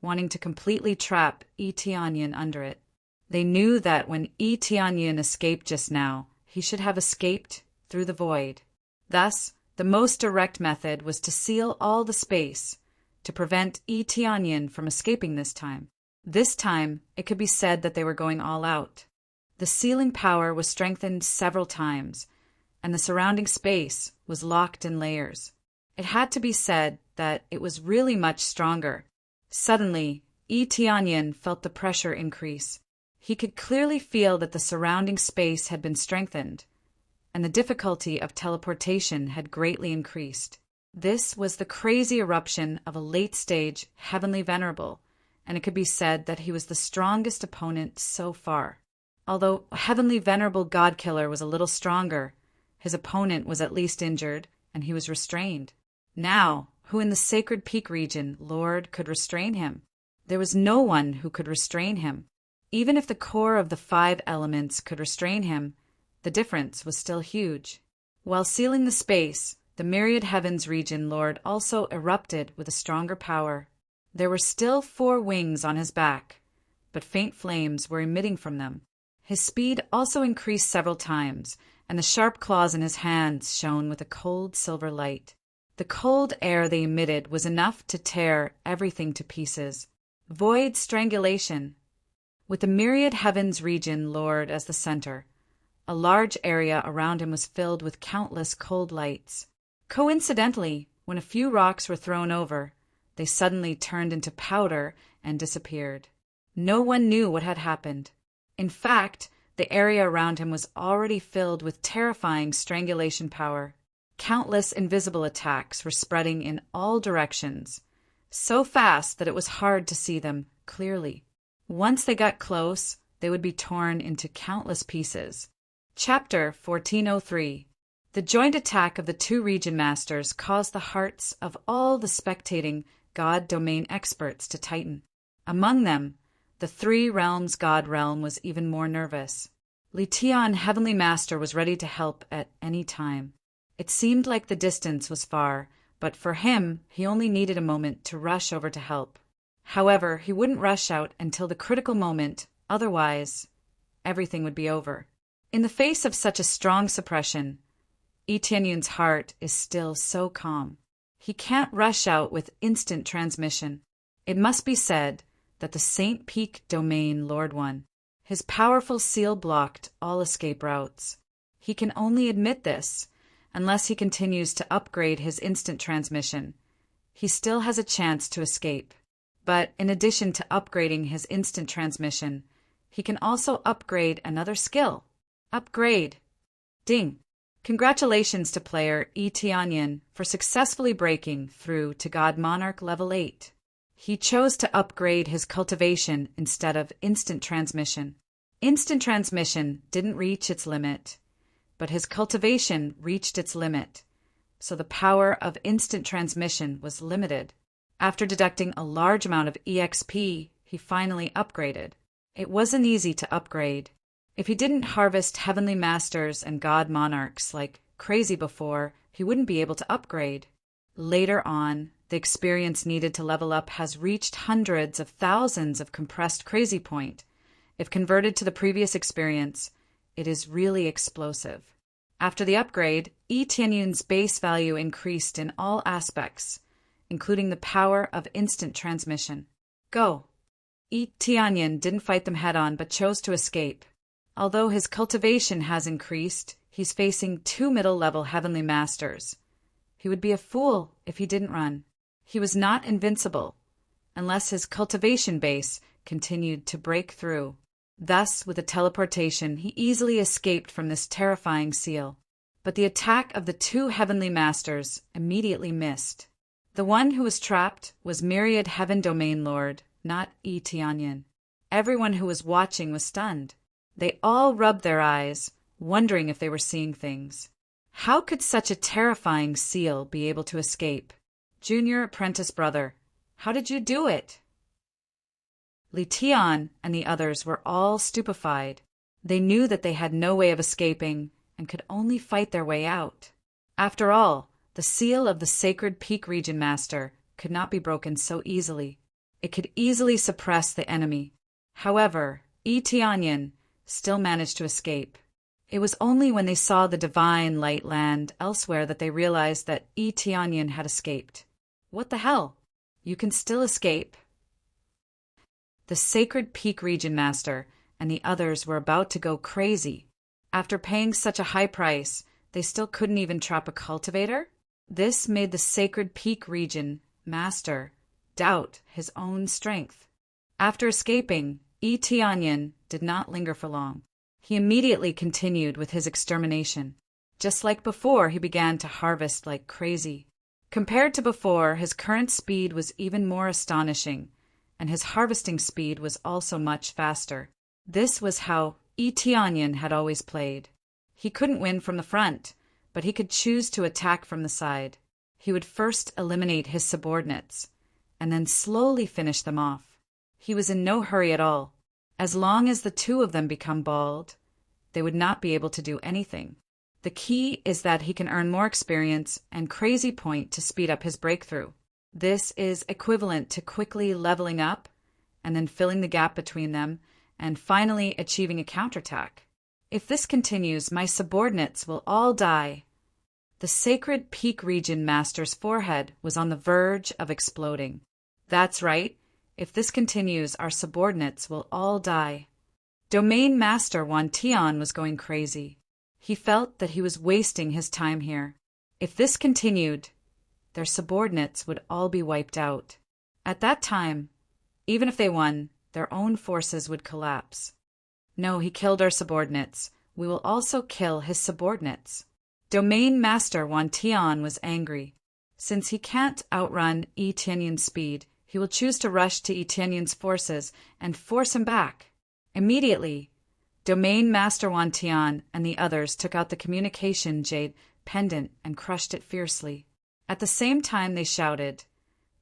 Speaker 1: wanting to completely trap Yi Tianyin under it. They knew that when Yi Tianyin escaped just now, he should have escaped through the void. Thus, the most direct method was to seal all the space, to prevent Yi Tianyin from escaping this time. This time, it could be said that they were going all out. The sealing power was strengthened several times, and the surrounding space was locked in layers. It had to be said that it was really much stronger. Suddenly, Yi Tianyin felt the pressure increase. He could clearly feel that the surrounding space had been strengthened, and the difficulty of teleportation had greatly increased. This was the crazy eruption of a late-stage heavenly venerable, and it could be said that he was the strongest opponent so far. Although heavenly venerable god-killer was a little stronger, his opponent was at least injured, and he was restrained. Now, who in the sacred peak region, Lord, could restrain him? There was no one who could restrain him. Even if the core of the 5 elements could restrain him, the difference was still huge. While sealing the space, the myriad heavens region Lord also erupted with a stronger power. There were still 4 wings on his back, but faint flames were emitting from them. His speed also increased several times, and the sharp claws in his hands shone with a cold silver light. The cold air they emitted was enough to tear everything to pieces. Void strangulation. With the myriad heavens region Lord as the center, a large area around him was filled with countless cold lights. Coincidentally, when a few rocks were thrown over, they suddenly turned into powder and disappeared. No one knew what had happened. In fact, the area around him was already filled with terrifying strangulation power. Countless invisible attacks were spreading in all directions, so fast that it was hard to see them clearly. Once they got close, they would be torn into countless pieces. Chapter 1403. The joint attack of the 2 region masters caused the hearts of all the spectating God domain experts to tighten. Among them, the 3 realms God realm was even more nervous. Lition, Heavenly Master, was ready to help at any time. It seemed like the distance was far, but for him, he only needed a moment to rush over to help. However, he wouldn't rush out until the critical moment, otherwise, everything would be over. In the face of such a strong suppression, Tianyun's heart is still so calm. He can't rush out with instant transmission. It must be said that the Saint Peak domain Lord won. His powerful seal blocked all escape routes. He can only admit this, unless he continues to upgrade his instant transmission. He still has a chance to escape. But in addition to upgrading his instant transmission, he can also upgrade another skill. Upgrade. Ding. Congratulations to player Tianyun for successfully breaking through to God Monarch level 8. He chose to upgrade his cultivation instead of instant transmission. Instant transmission didn't reach its limit, but his cultivation reached its limit, so the power of instant transmission was limited. After deducting a large amount of EXP, he finally upgraded. It wasn't easy to upgrade. If he didn't harvest Heavenly Masters and God Monarchs like crazy before, he wouldn't be able to upgrade. Later on, the experience needed to level up has reached hundreds of thousands of compressed crazy point. If converted to the previous experience, it is really explosive. After the upgrade, Tianyun's base value increased in all aspects, including the power of instant transmission. Go! Tianyun didn't fight them head-on but chose to escape. Although his cultivation has increased, he's facing 2 middle-level Heavenly Masters. He would be a fool if he didn't run. He was not invincible, unless his cultivation base continued to break through. Thus, with a teleportation, he easily escaped from this terrifying seal. But the attack of the 2 Heavenly Masters immediately missed. The one who was trapped was Myriad Heaven Domain Lord, not Tianyun. Everyone who was watching was stunned. They all rubbed their eyes, wondering if they were seeing things. How could such a terrifying seal be able to escape? Junior apprentice brother, how did you do it? Lition and the others were all stupefied. They knew that they had no way of escaping and could only fight their way out. After all, the seal of the sacred peak region master could not be broken so easily. It could easily suppress the enemy. However, Tianyun still managed to escape. It was only when they saw the divine light land elsewhere that they realized that Tianyun had escaped. What the hell? You can still escape. The sacred peak region master and the others were about to go crazy. After paying such a high price, they still couldn't even trap a cultivator? This made the sacred peak region master doubt his own strength. After escaping, Tianyun did not linger for long. He immediately continued with his extermination. Just like before, he began to harvest like crazy. Compared to before, his current speed was even more astonishing, and his harvesting speed was also much faster. This was how Tianyun had always played. He couldn't win from the front, but he could choose to attack from the side. He would first eliminate his subordinates, and then slowly finish them off. He was in no hurry at all. As long as the two of them become bald, they would not be able to do anything. The key is that he can earn more experience and crazy point to speed up his breakthrough. This is equivalent to quickly leveling up and then filling the gap between them and finally achieving a counterattack. If this continues, my subordinates will all die. The sacred peak region master's forehead was on the verge of exploding. That's right. If this continues, our subordinates will all die. Domain Master Wan Tian was going crazy. He felt that he was wasting his time here. If this continued, their subordinates would all be wiped out. At that time, even if they won, their own forces would collapse. No, he killed our subordinates. We will also kill his subordinates. Domain Master Wan Tian was angry. Since he can't outrun Yi Tianyin's speed, he will choose to rush to Yi Tianyin's forces and force him back. Immediately, Domain Master Wan Tian and the others took out the communication jade pendant and crushed it fiercely. At the same time they shouted,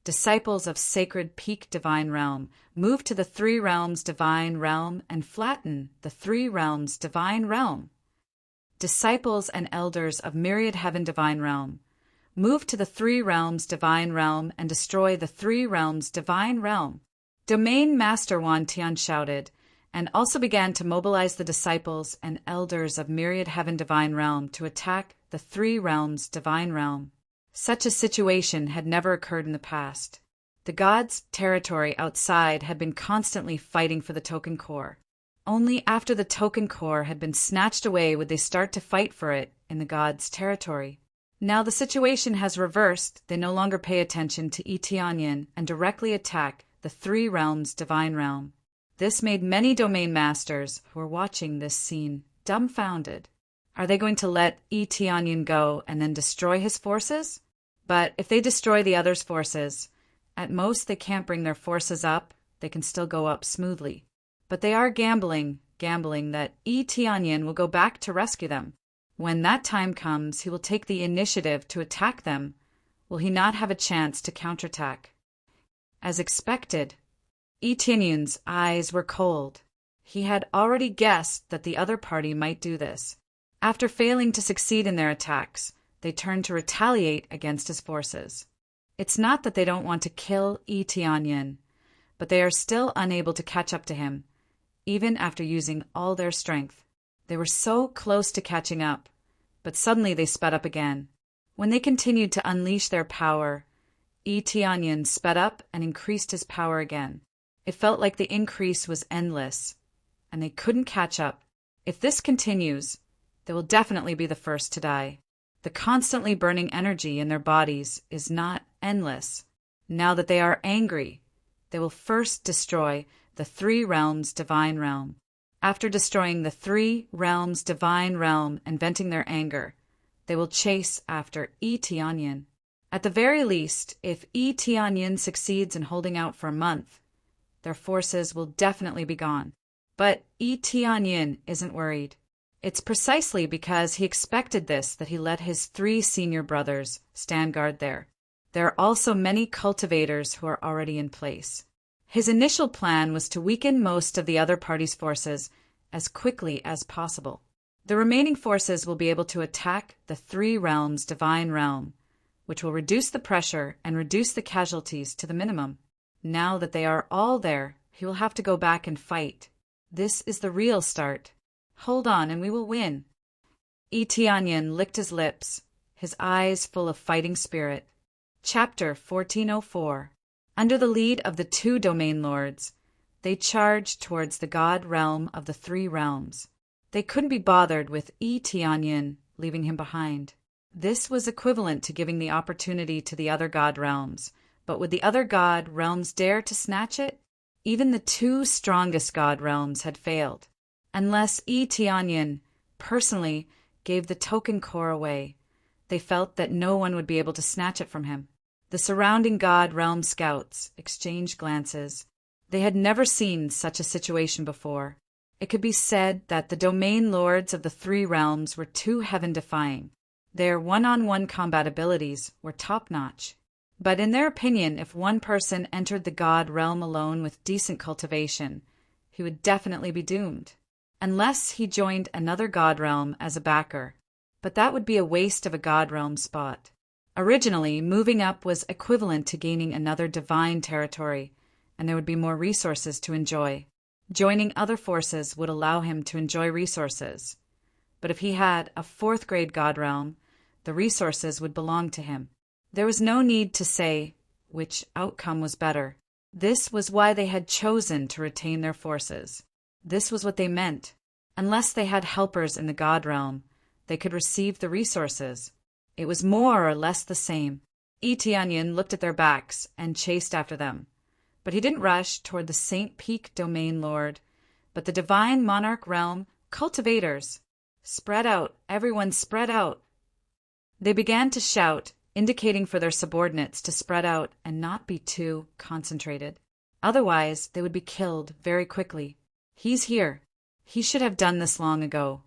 Speaker 1: "Disciples of sacred peak divine realm, move to the three realms divine realm and flatten the three realms divine realm. Disciples and elders of myriad heaven divine realm, move to the three realms divine realm and destroy the three realms divine realm." Domain Master Wan Tian shouted, and also began to mobilize the disciples and elders of myriad heaven divine realm to attack the three realms divine realm. Such a situation had never occurred in the past. The gods' territory outside had been constantly fighting for the token core. Only after the token core had been snatched away would they start to fight for it in the gods' territory. Now the situation has reversed. They no longer pay attention to Yi Tianyin and directly attack the three realms divine realm. This made many domain masters who were watching this scene dumbfounded. Are they going to let Yi Tianyin go and then destroy his forces? But if they destroy the others' forces, at most they can't bring their forces up. They can still go up smoothly. But they are gambling that Yi Tianyin will go back to rescue them. When that time comes, he will take the initiative to attack them. Will he not have a chance to counterattack? As expected, Yi Tianyin's eyes were cold. He had already guessed that the other party might do this. After failing to succeed in their attacks, they turned to retaliate against his forces. It's not that they don't want to kill Yi Tianyin, but they are still unable to catch up to him, even after using all their strength. They were so close to catching up, but suddenly they sped up again. When they continued to unleash their power, Yi Tianyin sped up and increased his power again. It felt like the increase was endless, and they couldn't catch up. If this continues, they will definitely be the first to die. The constantly burning energy in their bodies is not endless. Now that they are angry, they will first destroy the three realms divine realm. After destroying the three realms divine realm and venting their anger, they will chase after Yi Tianyin. At the very least, if Yi Tianyin succeeds in holding out for a month, their forces will definitely be gone. But Yi Tianyin isn't worried. It's precisely because he expected this that he let his three senior brothers stand guard there. There are also many cultivators who are already in place. His initial plan was to weaken most of the other party's forces as quickly as possible. The remaining forces will be able to attack the three realms divine realm, which will reduce the pressure and reduce the casualties to the minimum. Now that they are all there, he will have to go back and fight. This is the real start. Hold on and we will win. Yi Tianyin licked his lips, his eyes full of fighting spirit. Chapter 1404. Under the lead of the two domain lords, they charged towards the god realm of the three realms. They couldn't be bothered with Yi Tianyin leaving him behind. This was equivalent to giving the opportunity to the other god realms. But would the other god realms dare to snatch it? Even the two strongest god realms had failed. Unless Yi Tianyin personally gave the token core away, they felt that no one would be able to snatch it from him. The surrounding god realm scouts exchanged glances. They had never seen such a situation before. It could be said that the domain lords of the three realms were too heaven-defying. Their one-on-one combat abilities were top-notch. But in their opinion, if one person entered the god realm alone with decent cultivation, he would definitely be doomed. Unless he joined another god realm as a backer. But that would be a waste of a god realm spot. Originally, moving up was equivalent to gaining another divine territory, and there would be more resources to enjoy. Joining other forces would allow him to enjoy resources. But if he had a 4th grade god realm, the resources would belong to him. There was no need to say which outcome was better. This was why they had chosen to retain their forces. This was what they meant. Unless they had helpers in the god realm, they could receive the resources. It was more or less the same. Etianyan looked at their backs and chased after them. But he didn't rush toward the St. Peak Domain Lord, but the Divine Monarch Realm cultivators. Spread out, everyone spread out. They began to shout, indicating for their subordinates to spread out and not be too concentrated. Otherwise, they would be killed very quickly. He's here. He should have done this long ago.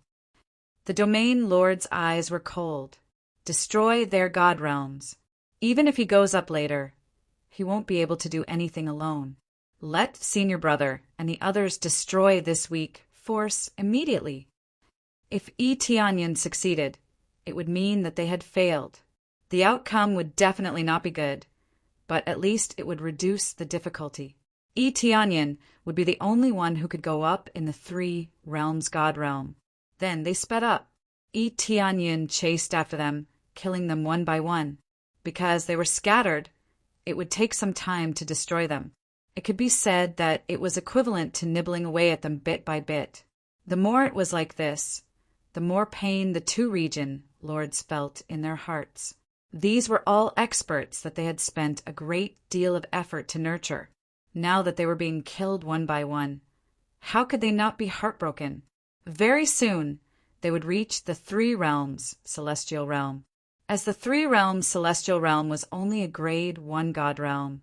Speaker 1: The Domain Lord's eyes were cold. Destroy their god realms. Even if he goes up later, he won't be able to do anything alone. Let Senior Brother and the others destroy this weak force immediately. If Etianyan succeeded, it would mean that they had failed. The outcome would definitely not be good, but at least it would reduce the difficulty. Etianyan would be the only one who could go up in the 3 realms god realm. Then they sped up. Etianyan chased after them, killing them one by one. Because they were scattered, it would take some time to destroy them. It could be said that it was equivalent to nibbling away at them bit by bit. The more it was like this, the more pain the 2 region lords felt in their hearts. These were all experts that they had spent a great deal of effort to nurture. Now that they were being killed one by one, how could they not be heartbroken? Very soon, they would reach the 3 realms celestial realm. As the 3 realms celestial realm was only a grade 1 god realm,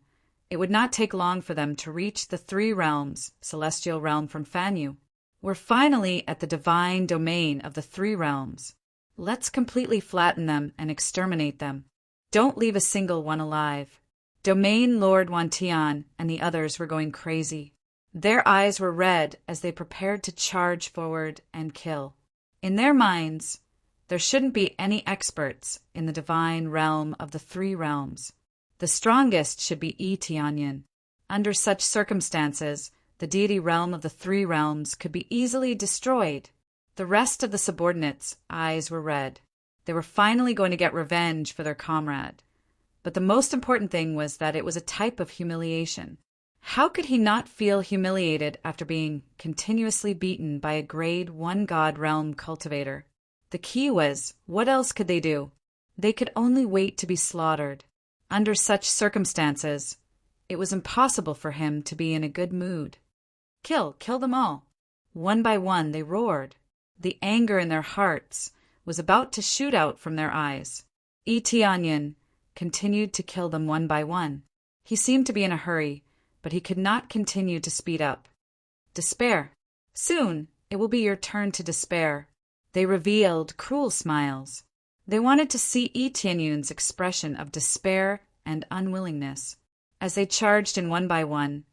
Speaker 1: it would not take long for them to reach the 3 realms celestial realm from Fanyu. We're finally at the divine domain of the 3 realms. Let's completely flatten them and exterminate them. Don't leave a single one alive. Domain Lord Wantian and the others were going crazy. Their eyes were red as they prepared to charge forward and kill. In their minds, there shouldn't be any experts in the divine realm of the 3 realms. The strongest should be Etianyan. Under such circumstances, the deity realm of the 3 realms could be easily destroyed. The rest of the subordinates' eyes were red. They were finally going to get revenge for their comrade. But the most important thing was that it was a type of humiliation. How could he not feel humiliated after being continuously beaten by a grade 1 god realm cultivator? The key was, what else could they do? They could only wait to be slaughtered. Under such circumstances, it was impossible for him to be in a good mood. Kill them all. One by one they roared. The anger in their hearts was about to shoot out from their eyes. Etianyan continued to kill them one by one. He seemed to be in a hurry, but he could not continue to speed up. Despair. Soon it will be your turn to despair. They revealed cruel smiles. They wanted to see Etianyan's expression of despair and unwillingness. As they charged in one by one,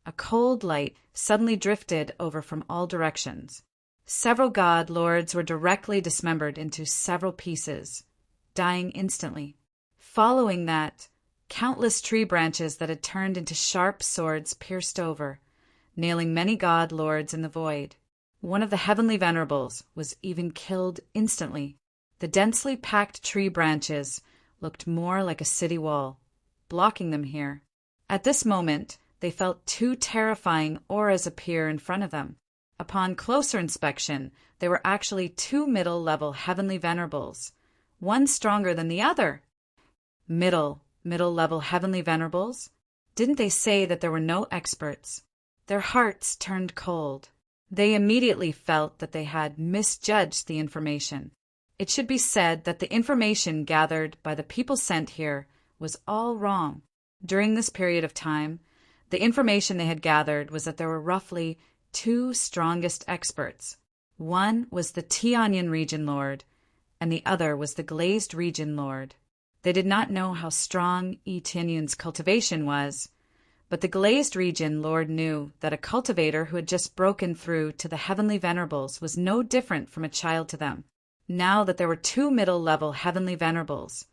Speaker 1: a cold light suddenly drifted over from all directions. Several god lords were directly dismembered into several pieces, dying instantly. Following that, countless tree branches that had turned into sharp swords pierced over, nailing many god lords in the void. One of the heavenly venerables was even killed instantly. The densely packed tree branches looked more like a city wall, blocking them here. At this moment, they felt 2 terrifying auras appear in front of them. Upon closer inspection, they were actually 2 middle-level heavenly venerables, one stronger than the other. Middle-level heavenly venerables? Didn't they say that there were no experts? Their hearts turned cold. They immediately felt that they had misjudged the information. It should be said that the information gathered by the people sent here was all wrong. During this period of time, the information they had gathered was that there were roughly 2 strongest experts. One was the Tianyan region lord, and the other was the glazed region lord. They did not know how strong Tianyun's cultivation was, but the glazed region lord knew that a cultivator who had just broken through to the heavenly venerables was no different from a child to them. Now that there were two middle-level heavenly venerables,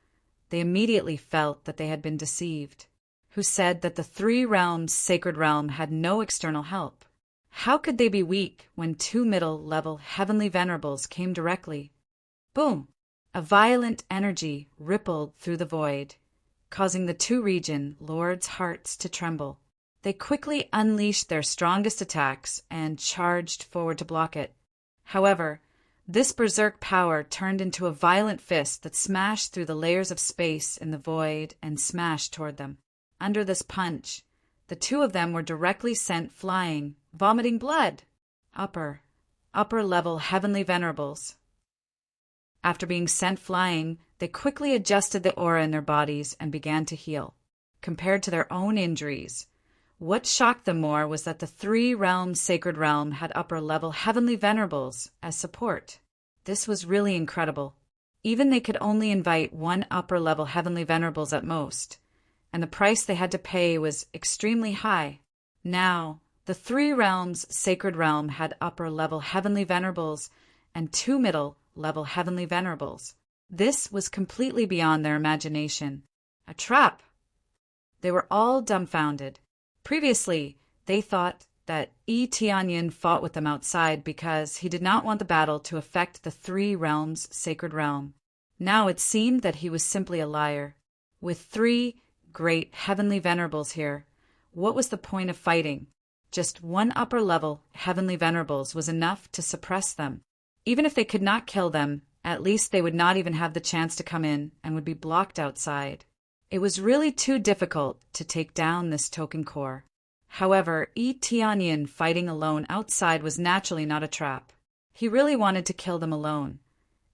Speaker 1: they immediately felt that they had been deceived, who said that the three realms' sacred realm had no external help. How could they be weak when two middle-level heavenly venerables came directly? Boom! A violent energy rippled through the void, causing the two region lords' hearts to tremble. They quickly unleashed their strongest attacks and charged forward to block it. However, this berserk power turned into a violent fist that smashed through the layers of space in the void and smashed toward them. Under this punch, the two of them were directly sent flying, vomiting blood. Upper-level heavenly venerables. After being sent flying, they quickly adjusted the aura in their bodies and began to heal. Compared to their own injuries, what shocked them more was that the three-realm sacred realm had upper-level heavenly venerables as support. This was really incredible. Even they could only invite one upper-level heavenly venerables at most, and the price they had to pay was extremely high. Now, the three realms sacred realm had upper-level heavenly venerables and two middle-level heavenly venerables. This was completely beyond their imagination. A trap! They were all dumbfounded. Previously, they thought that Tianyun fought with them outside because he did not want the battle to affect the three realms' sacred realm. Now it seemed that he was simply a liar. With three great heavenly venerables here, what was the point of fighting? Just one upper-level heavenly venerables was enough to suppress them. Even if they could not kill them, at least they would not even have the chance to come in and would be blocked outside. It was really too difficult to take down this token core. However, Tianyun fighting alone outside was naturally not a trap. He really wanted to kill them alone,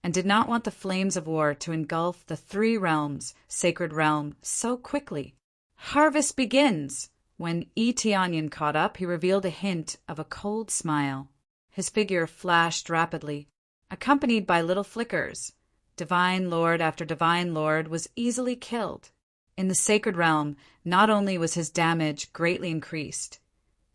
Speaker 1: and did not want the flames of war to engulf the three realms' sacred realm so quickly. Harvest begins! When Tianyun caught up, he revealed a hint of a cold smile. His figure flashed rapidly, accompanied by little flickers. Divine Lord after Divine Lord was easily killed. In the sacred realm, not only was his damage greatly increased,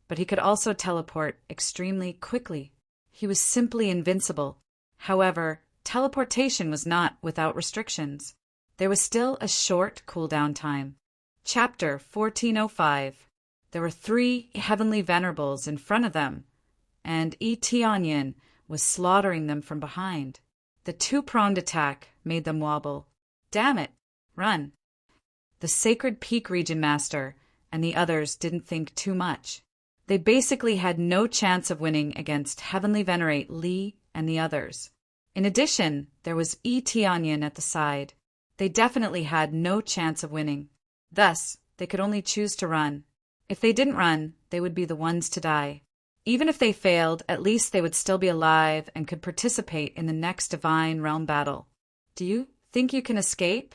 Speaker 1: but he could also teleport extremely quickly. He was simply invincible. However, teleportation was not without restrictions. There was still a short cooldown time. Chapter 1405. There were three heavenly venerables in front of them, and Tianyun was slaughtering them from behind. The two-pronged attack made them wobble. Damn it! Run! The sacred peak region master and the others didn't think too much. They basically had no chance of winning against Heavenly Venerate Li and the others. In addition, there was Tianyun at the side. They definitely had no chance of winning. Thus, they could only choose to run. If they didn't run, they would be the ones to die. Even if they failed, at least they would still be alive and could participate in the next Divine Realm battle. Do you think you can escape?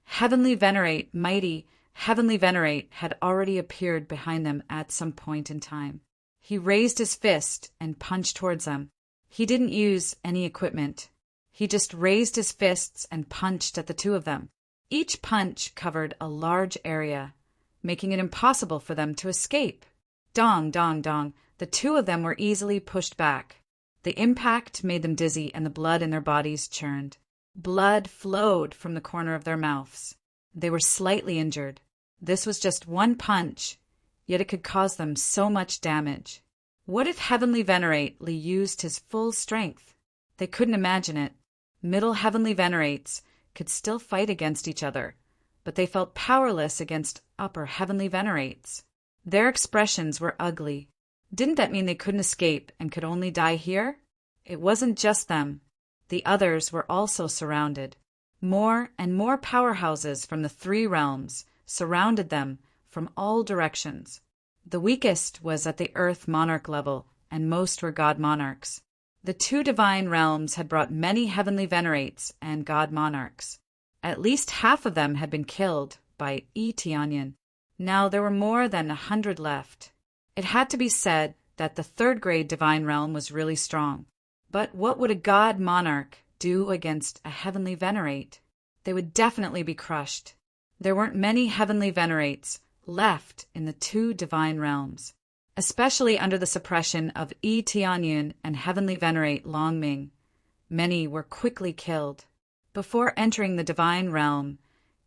Speaker 1: Heavenly Venerate, mighty Heavenly Venerate, had already appeared behind them at some point in time. He raised his fist and punched towards them. He didn't use any equipment. He just raised his fists and punched at the two of them. Each punch covered a large area, making it impossible for them to escape. Dong, dong, dong. The two of them were easily pushed back. The impact made them dizzy and the blood in their bodies churned. Blood flowed from the corner of their mouths. They were slightly injured. This was just one punch, yet it could cause them so much damage. What if Heavenly Venerate Li used his full strength? They couldn't imagine it. Middle Heavenly Venerates could still fight against each other, but they felt powerless against upper Heavenly Venerates. Their expressions were ugly. Didn't that mean they couldn't escape and could only die here? It wasn't just them. The others were also surrounded. More and more powerhouses from the three realms surrounded them from all directions. The weakest was at the Earth Monarch level, and most were God Monarchs. The two divine realms had brought many Heavenly Venerates and God Monarchs. At least half of them had been killed by Tianyun. Now there were more than 100 left. It had to be said that the third-grade divine realm was really strong. But what would a God Monarch do against a heavenly venerate, they would definitely be crushed. There weren't many heavenly venerates left in the two divine realms, especially under the suppression of Yi Tianyun and heavenly venerate Longming. Many were quickly killed. Before entering the divine realm,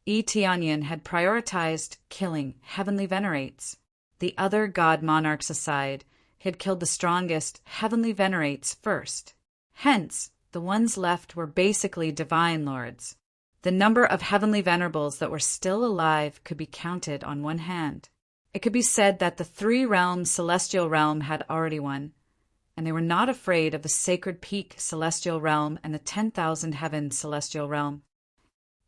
Speaker 1: Yi Tianyun had prioritized killing heavenly venerates. The other god monarchs aside, he had killed the strongest heavenly venerates first. Hence, the ones left were basically divine lords. The number of heavenly venerables that were still alive could be counted on one hand. It could be said that the three-realm celestial realm had already won, and they were not afraid of the sacred peak celestial realm and the 10,000 heaven celestial realm.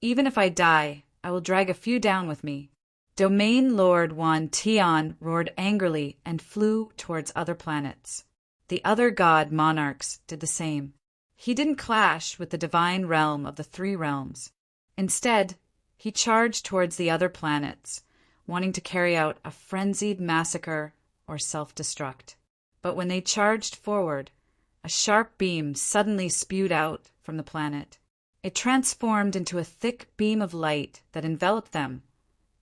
Speaker 1: Even if I die, I will drag a few down with me. Domain Lord Wan Tian roared angrily and flew towards other planets. The other god monarchs did the same. He didn't clash with the divine realm of the three realms. Instead, he charged towards the other planets, wanting to carry out a frenzied massacre or self-destruct. But when they charged forward, a sharp beam suddenly spewed out from the planet. It transformed into a thick beam of light that enveloped them,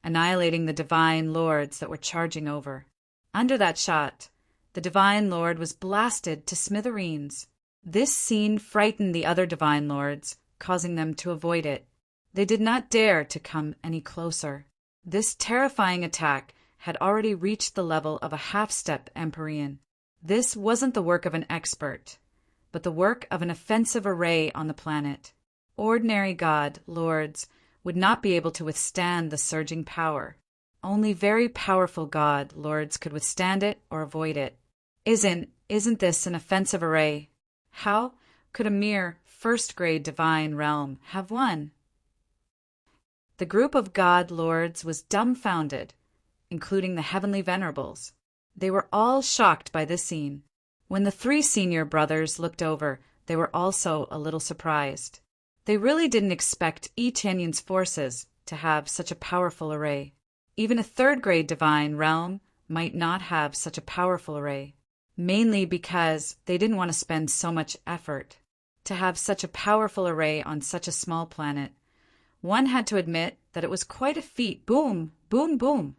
Speaker 1: annihilating the divine lords that were charging over. Under that shot, the divine lord was blasted to smithereens. This scene frightened the other divine lords, causing them to avoid it. They did not dare to come any closer. This terrifying attack had already reached the level of a half-step Empyrean. This wasn't the work of an expert, but the work of an offensive array on the planet. Ordinary god lords would not be able to withstand the surging power. Only very powerful god lords could withstand it or avoid it. Isn't this an offensive array? How could a mere first-grade divine realm have won? The group of god lords was dumbfounded, including the heavenly venerables. They were all shocked by this scene. When the three senior brothers looked over, they were also a little surprised. They really didn't expect Yi Tianyun's forces to have such a powerful array. Even a third-grade divine realm might not have such a powerful array, mainly because they didn't want to spend so much effort. To have such a powerful array on such a small planet, one had to admit that it was quite a feat. Boom, boom, boom.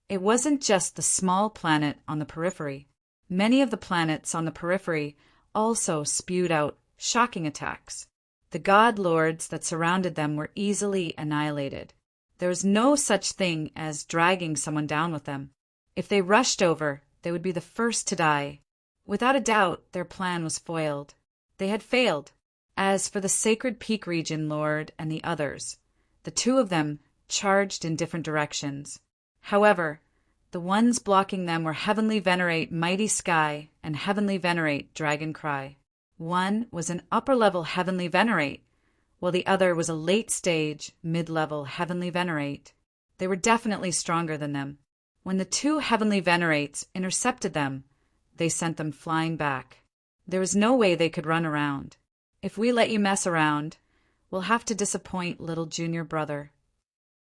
Speaker 1: It wasn't just the small planet on the periphery. Many of the planets on the periphery also spewed out shocking attacks. The god lords that surrounded them were easily annihilated. There was no such thing as dragging someone down with them. If they rushed over, they would be the first to die. Without a doubt, their plan was foiled. They had failed. As for the Sacred Peak Region Lord and the others, the two of them charged in different directions. However, the ones blocking them were Heavenly Venerate Mighty Sky and Heavenly Venerate Dragon Cry. One was an upper-level Heavenly Venerate, while the other was a late-stage, mid-level Heavenly Venerate. They were definitely stronger than them. When the two Heavenly Venerates intercepted them, they sent them flying back. There was no way they could run around. If we let you mess around, we'll have to disappoint little junior brother.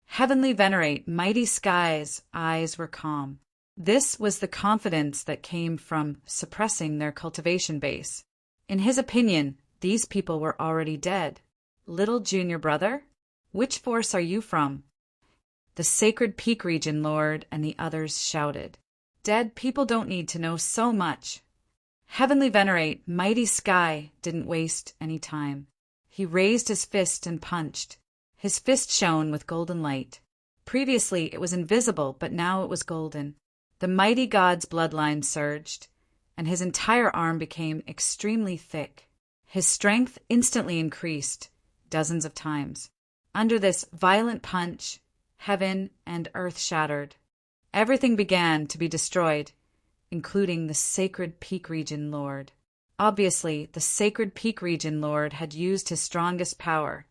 Speaker 1: Heavenly Venerate Mighty Sky's eyes were calm. This was the confidence that came from suppressing their cultivation base. In his opinion, these people were already dead. Little junior brother, which force are you from? The Sacred Peak Region Lord and the others shouted. Dead people don't need to know so much. Heavenly Venerate Mighty Sky didn't waste any time. He raised his fist and punched. His fist shone with golden light. Previously it was invisible, but now it was golden. The mighty god's bloodline surged, and his entire arm became extremely thick. His strength instantly increased dozens of times. Under this violent punch, heaven and earth shattered. Everything began to be destroyed, including the Sacred Peak Region Lord. Obviously, the Sacred Peak Region Lord had used his strongest power,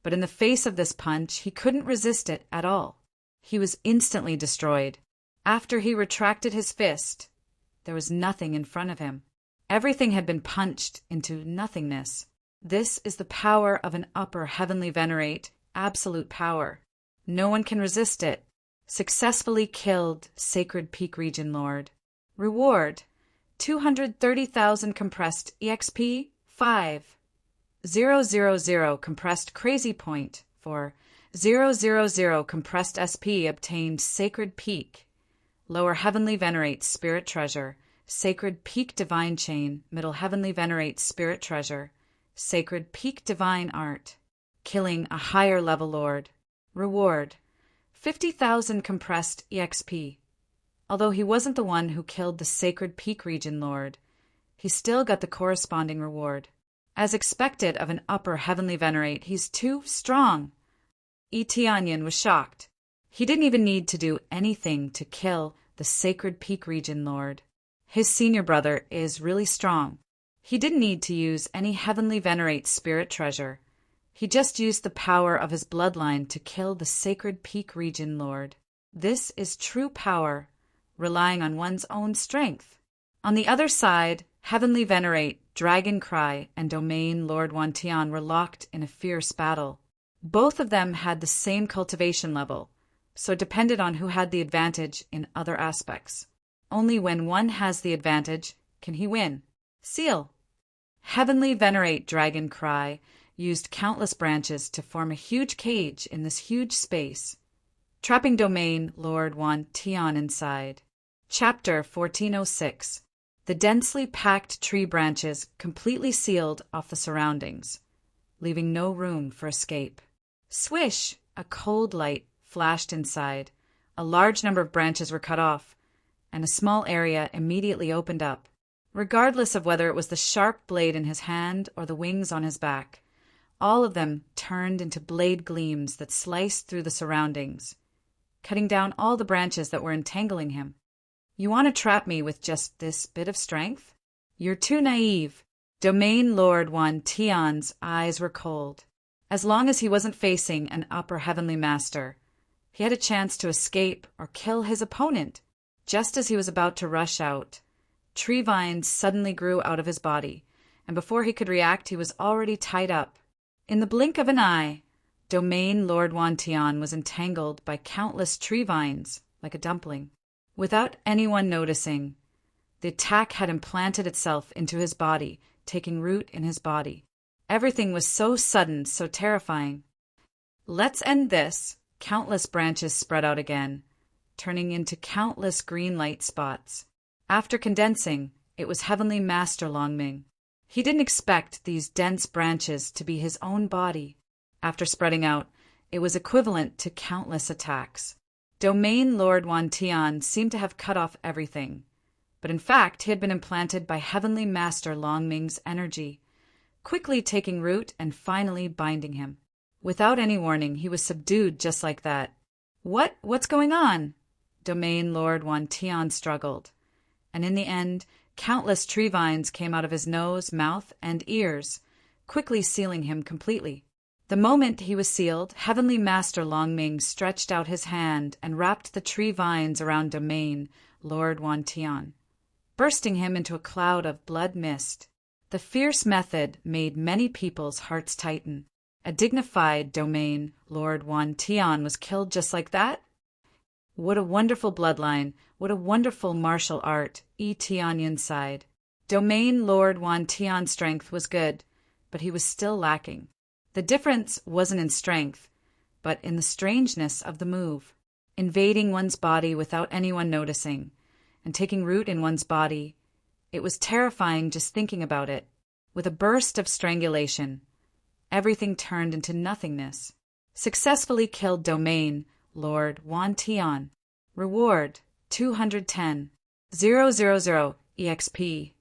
Speaker 1: but in the face of this punch, he couldn't resist it at all. He was instantly destroyed. After he retracted his fist, there was nothing in front of him. Everything had been punched into nothingness. This is the power of an upper Heavenly Venerate, absolute power. No one can resist it. Successfully killed Sacred Peak Region Lord. Reward: 230,000 compressed EXP 5. 000 compressed crazy point. For 000 compressed SP obtained sacred peak. Lower heavenly venerates spirit treasure. Sacred peak divine chain. Middle heavenly venerates spirit treasure. Sacred peak divine art. Killing a higher level lord. Reward 50,000 compressed EXP. Although he wasn't the one who killed the sacred peak region lord, he still got the corresponding reward. As expected of an upper heavenly venerate, he's too strong. Etianyan was shocked. He didn't even need to do anything to kill the sacred peak region lord. His senior brother is really strong. He didn't need to use any heavenly venerate spirit treasure. He just used the power of his bloodline to kill the sacred peak region lord. This is true power, relying on one's own strength. On the other side, heavenly venerate, dragon cry, and domain lord Wantian were locked in a fierce battle. Both of them had the same cultivation level, so it depended on who had the advantage in other aspects. Only when one has the advantage can he win. Seal. Heavenly venerate, dragon cry, used countless branches to form a huge cage in this huge space, trapping domain lord Wantian inside. Chapter 1406. The densely packed tree branches completely sealed off the surroundings, leaving no room for escape. Swish! A cold light flashed inside. A large number of branches were cut off, and a small area immediately opened up. Regardless of whether it was the sharp blade in his hand or the wings on his back, all of them turned into blade gleams that sliced through the surroundings, cutting down all the branches that were entangling him. You want to trap me with just this bit of strength? You're too naive. Domain Lord Wantian's eyes were cold. As long as he wasn't facing an upper heavenly master, he had a chance to escape or kill his opponent. Just as he was about to rush out, tree vines suddenly grew out of his body, and before he could react, he was already tied up. In the blink of an eye, Domain Lord Wantian was entangled by countless tree vines, like a dumpling. Without anyone noticing, the attack had implanted itself into his body, taking root in his body. Everything was so sudden, so terrifying. Let's end this. Countless branches spread out again, turning into countless green light spots. After condensing, it was Heavenly Master Longming. He didn't expect these dense branches to be his own body. After spreading out, it was equivalent to countless attacks. Domain Lord Wantian seemed to have cut off everything, but in fact he had been implanted by Heavenly Master Longming's energy, quickly taking root and finally binding him. Without any warning, he was subdued just like that. What's going on? Domain Lord Wantian struggled, and in the end, countless tree vines came out of his nose, mouth, and ears, quickly sealing him completely. The moment he was sealed, Heavenly Master Longming stretched out his hand and wrapped the tree vines around Domain Lord Wantian, bursting him into a cloud of blood mist. The fierce method made many people's hearts tighten. A dignified Domain Lord Wantian was killed just like that? What a wonderful bloodline, what a wonderful martial art, Etianyan sighed. Domain Lord Wantian's strength was good, but he was still lacking. The difference wasn't in strength, but in the strangeness of the move. Invading one's body without anyone noticing, and taking root in one's body. It was terrifying just thinking about it. With a burst of strangulation, everything turned into nothingness. Successfully killed Domain Lord Wantian. Reward 210. 000 EXP.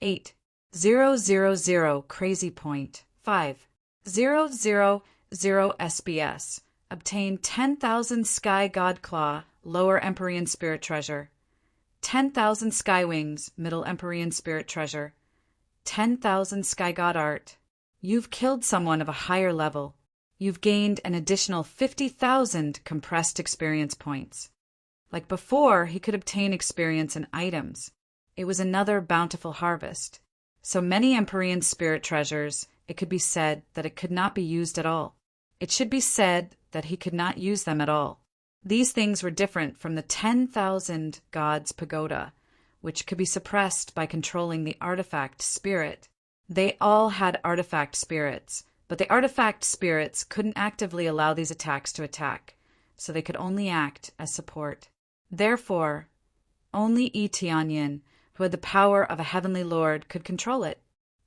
Speaker 1: 8. 000 Crazy Point. 5. 000 SBS. Obtain 10,000 Sky God Claw, Lower Empyrean Spirit Treasure. 10,000 Sky Wings, Middle Empyrean Spirit Treasure. 10,000 Sky God Art. You've killed someone of a higher level. You've gained an additional 50,000 compressed experience points. Like before, he could obtain experience in items. It was another bountiful harvest. So many Empyrean Spirit Treasures, it could be said that it could not be used at all. It should be said that he could not use them at all. These things were different from the 10,000 Gods Pagoda, which could be suppressed by controlling the artifact spirit. They all had artifact spirits, but the artifact spirits couldn't actively allow these attacks to attack, so they could only act as support. Therefore, only Eteonyan, who had the power of a heavenly lord, could control it.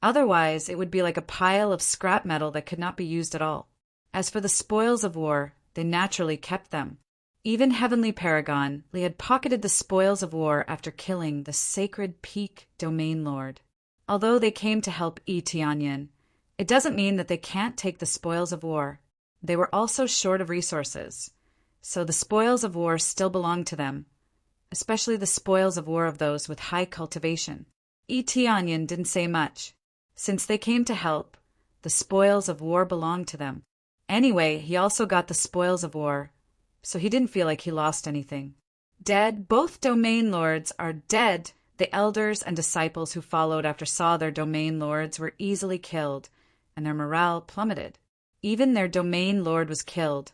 Speaker 1: Otherwise, it would be like a pile of scrap metal that could not be used at all. As for the spoils of war, they naturally kept them. Even Heavenly Paragon, Lee had pocketed the spoils of war after killing the sacred Peak Domain Lord. Although they came to help Eteonyan, it doesn't mean that they can't take the spoils of war. They were also short of resources, so the spoils of war still belonged to them, especially the spoils of war of those with high cultivation. Eteonyan didn't say much. Since they came to help, the spoils of war belonged to them. Anyway, he also got the spoils of war, so he didn't feel like he lost anything. Dead, both domain lords are dead. The elders and disciples who followed after saw their domain lords were easily killed, and their morale plummeted. Even their domain lord was killed.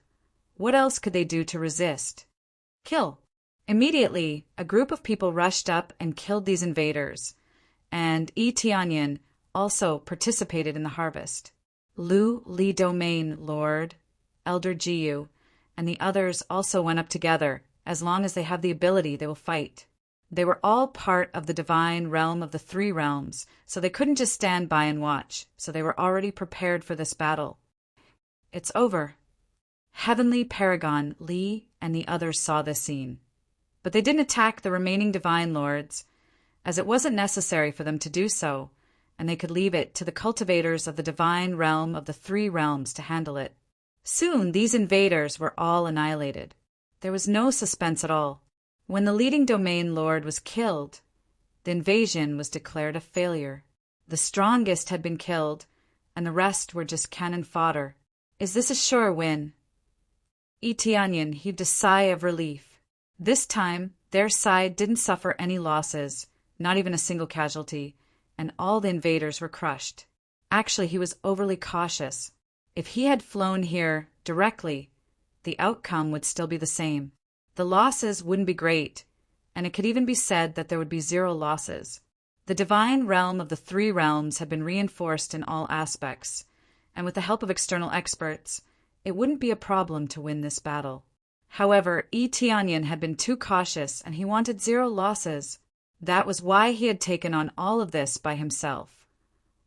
Speaker 1: What else could they do to resist? Kill. Immediately, a group of people rushed up and killed these invaders, and Eteonyan also participated in the harvest. Lu, Li Domain Lord, Elder Jiu, and the others also went up together. As long as they have the ability, they will fight. They were all part of the divine realm of the three realms, so they couldn't just stand by and watch, so they were already prepared for this battle. It's over. Heavenly Paragon, Li, and the others saw this scene. But they didn't attack the remaining divine lords, as it wasn't necessary for them to do so, and they could leave it to the cultivators of the divine realm of the three realms to handle it. Soon these invaders were all annihilated. There was no suspense at all. When the leading domain lord was killed, the invasion was declared a failure. The strongest had been killed, and the rest were just cannon fodder. Is this a sure win? Eteonyan heaved a sigh of relief. This time, their side didn't suffer any losses, not even a single casualty, and all the invaders were crushed. Actually, he was overly cautious. If he had flown here directly, the outcome would still be the same. The losses wouldn't be great, and it could even be said that there would be 0 losses. The divine realm of the three realms had been reinforced in all aspects, and with the help of external experts, it wouldn't be a problem to win this battle. However, Eteonyan had been too cautious, and he wanted 0 losses. That was why he had taken on all of this by himself,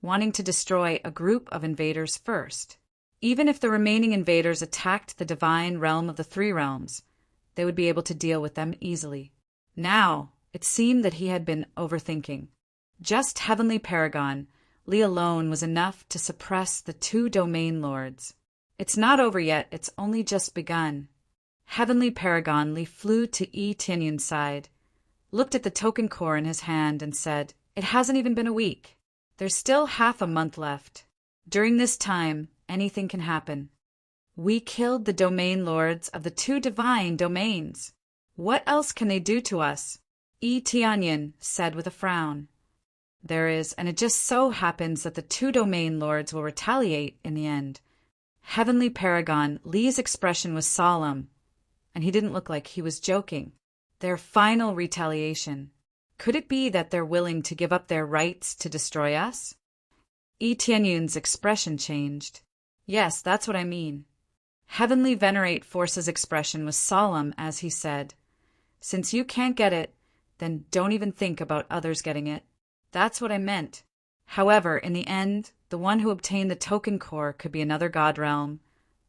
Speaker 1: wanting to destroy a group of invaders first. Even if the remaining invaders attacked the divine realm of the three realms, they would be able to deal with them easily. Now, it seemed that he had been overthinking. Just Heavenly Paragon, Li alone was enough to suppress the 2 domain lords. It's not over yet, it's only just begun. Heavenly Paragon, Li flew to Eteonyan's side, looked at the token core in his hand, and said, "It hasn't even been a week. There's still half a month left. During this time, anything can happen. We killed the domain lords of the 2 divine domains. What else can they do to us?" Eteonyan said with a frown. "There is, and it just so happens that the 2 domain lords will retaliate in the end." Heavenly Paragon, Li's expression was solemn, and he didn't look like he was joking. Their final retaliation. Could it be that they're willing to give up their rights to destroy us? Eteonyan's expression changed. Yes, that's what I mean. Heavenly Venerate Force's expression was solemn as he said, "Since you can't get it, then don't even think about others getting it. That's what I meant." However, in the end, the one who obtained the token core could be another god realm,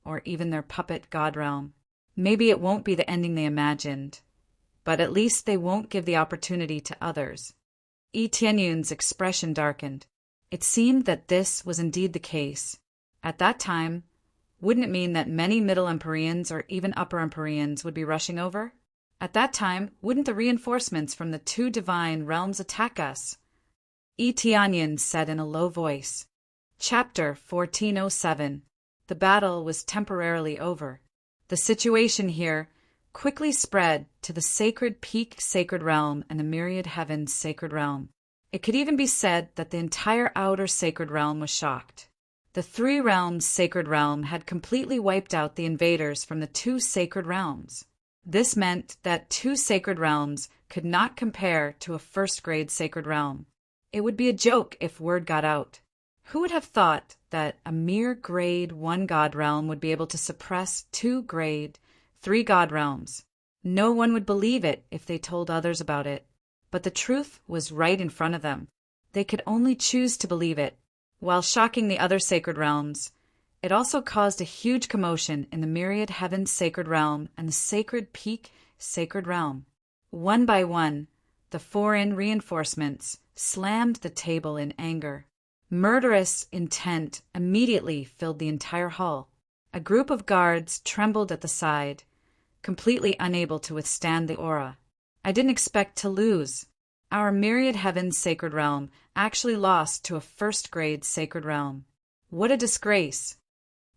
Speaker 1: or even their puppet god realm. Maybe it won't be the ending they imagined, but at least they won't give the opportunity to others. Eteonyan's expression darkened. It seemed that this was indeed the case. At that time, wouldn't it mean that many Middle Empyreans or even Upper Empyreans would be rushing over? At that time, wouldn't the reinforcements from the 2 divine realms attack us? Eteonyan said in a low voice. Chapter 1407. The battle was temporarily over. The situation here quickly spread to the sacred peak sacred realm and the myriad heavens sacred realm. It could even be said that the entire outer sacred realm was shocked. The 3 realms sacred realm had completely wiped out the invaders from the 2 sacred realms. This meant that 2 sacred realms could not compare to a first-grade sacred realm. It would be a joke if word got out. Who would have thought that a mere grade 1 god realm would be able to suppress 2 grade 3 god realms? No one would believe it if they told others about it. But the truth was right in front of them. They could only choose to believe it. While shocking the other sacred realms, it also caused a huge commotion in the myriad heavens sacred realm and the sacred peak sacred realm. One by one, the foreign reinforcements slammed the table in anger. Murderous intent immediately filled the entire hall. A group of guards trembled at the side, completely unable to withstand the aura. I didn't expect to lose. Our myriad heavens sacred realm actually lost to a first-grade sacred realm. What a disgrace.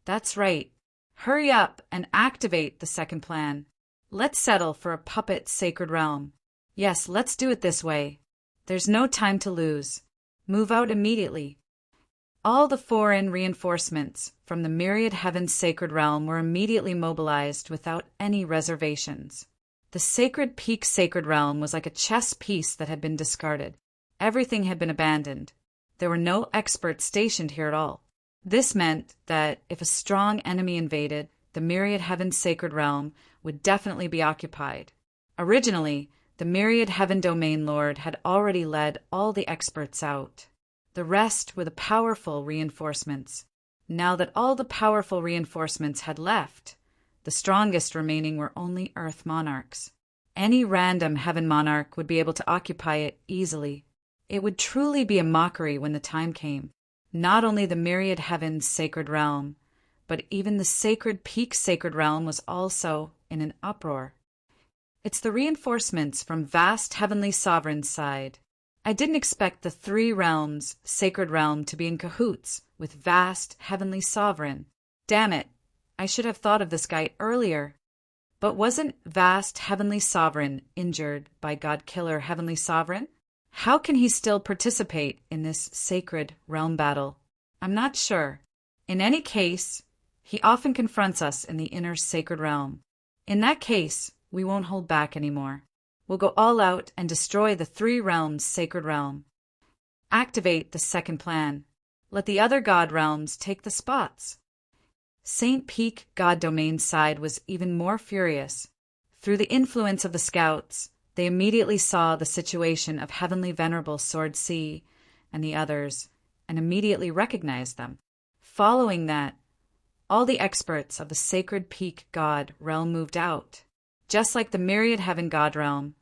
Speaker 1: That's right. Hurry up and activate the second plan. Let's settle for a puppet sacred realm. Yes, let's do it this way. There's no time to lose. Move out immediately. All the foreign reinforcements from the myriad heavens sacred realm were immediately mobilized without any reservations. The sacred peak sacred realm was like a chess piece that had been discarded. Everything had been abandoned. There were no experts stationed here at all. This meant that if a strong enemy invaded, the myriad heavens sacred realm would definitely be occupied. Originally, the myriad heaven domain lord had already led all the experts out. The rest were the powerful reinforcements. Now that all the powerful reinforcements had left, the strongest remaining were only Earth monarchs. Any random heaven monarch would be able to occupy it easily. It would truly be a mockery when the time came. Not only the myriad heavens sacred realm, but even the sacred peak sacred realm was also in an uproar. It's the reinforcements from vast heavenly sovereign's side. I didn't expect the 3 realms sacred realm to be in cahoots with vast heavenly sovereign. Damn it, I should have thought of this guy earlier. But wasn't vast heavenly sovereign injured by God Killer heavenly sovereign? How can he still participate in this sacred realm battle? I'm not sure. In any case, he often confronts us in the inner sacred realm. In that case, we won't hold back anymore. We'll go all out and destroy the 3 realms sacred realm. Activate the second plan. Let the other god realms take the spots. Saint Peak God Domain's side was even more furious. Through the influence of the scouts, they immediately saw the situation of Heavenly Venerable Sword C and the others, and immediately recognized them. Following that, all the experts of the Sacred Peak God realm moved out. Just like the Myriad Heaven God realm,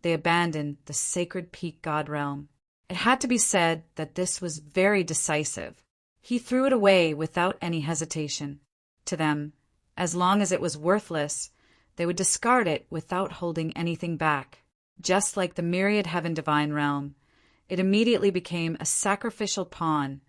Speaker 1: they abandoned the Sacred Peak God realm. It had to be said that this was very decisive. He threw it away without any hesitation. To them, as long as it was worthless, they would discard it without holding anything back. Just like the Myriad Heaven Divine Realm, it immediately became a sacrificial pawn,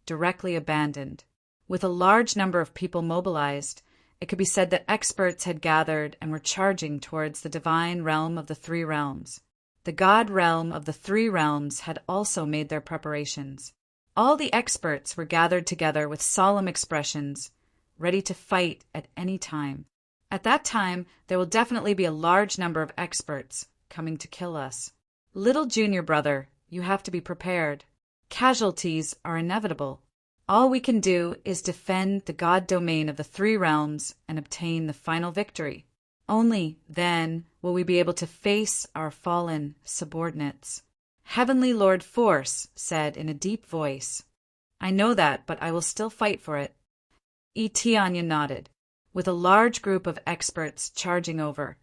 Speaker 1: directly abandoned. With a large number of people mobilized, it could be said that experts had gathered and were charging towards the divine realm of the 3 realms. The God realm of the 3 realms had also made their preparations. All the experts were gathered together with solemn expressions, ready to fight at any time. At that time, there will definitely be a large number of experts coming to kill us. Little junior brother, you have to be prepared. Casualties are inevitable. All we can do is defend the God domain of the 3 realms and obtain the final victory. Only then will we be able to face our fallen subordinates. Heavenly Lord Force said in a deep voice, I know that, but I will still fight for it. Anya nodded. With a large group of experts charging over,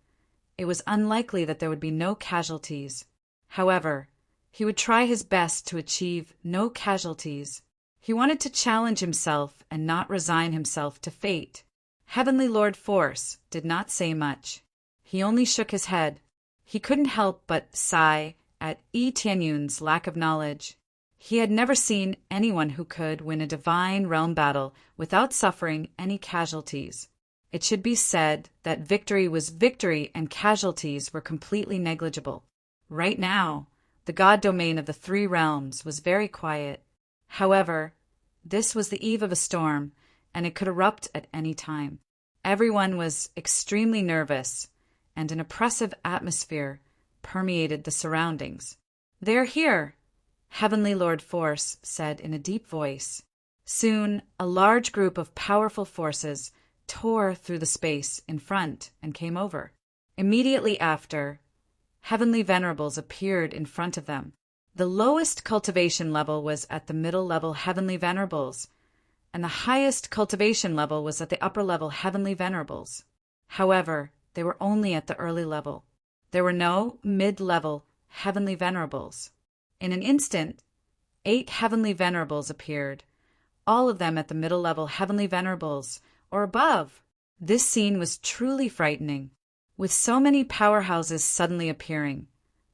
Speaker 1: it was unlikely that there would be no casualties. However, he would try his best to achieve no casualties. He wanted to challenge himself and not resign himself to fate. Heavenly Lord Force did not say much. He only shook his head. He couldn't help but sigh at Tianyun's lack of knowledge. He had never seen anyone who could win a divine realm battle without suffering any casualties. It should be said that victory was victory and casualties were completely negligible. Right now, the God domain of the 3 realms was very quiet. However, this was the eve of a storm, and it could erupt at any time. Everyone was extremely nervous, and an oppressive atmosphere permeated the surroundings. They're here! Heavenly Lord Force said in a deep voice. Soon, a large group of powerful forces tore through the space in front and came over. Immediately after, Heavenly Venerables appeared in front of them. The lowest cultivation level was at the middle level Heavenly Venerables, and the highest cultivation level was at the upper level Heavenly Venerables. However, they were only at the early level. There were no mid-level Heavenly Venerables. In an instant, 8 Heavenly Venerables appeared, all of them at the middle level Heavenly Venerables, or above. This scene was truly frightening. With so many powerhouses suddenly appearing,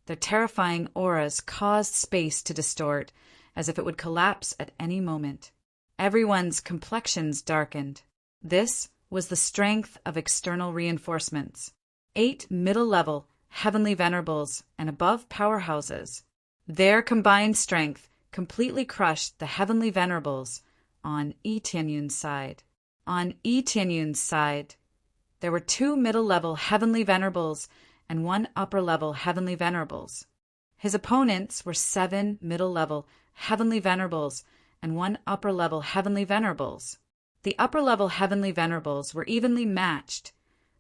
Speaker 1: their terrifying auras caused space to distort as if it would collapse at any moment. Everyone's complexions darkened. This was the strength of external reinforcements. 8 middle-level Heavenly Venerables and above powerhouses. Their combined strength completely crushed the Heavenly Venerables on Yi Tianyun's side. On Yi Tianyun's side, there were 2 middle-level Heavenly Venerables and 1 upper-level Heavenly Venerables. His opponents were 7 middle-level Heavenly Venerables and 1 upper-level Heavenly Venerables. The upper-level Heavenly Venerables were evenly matched,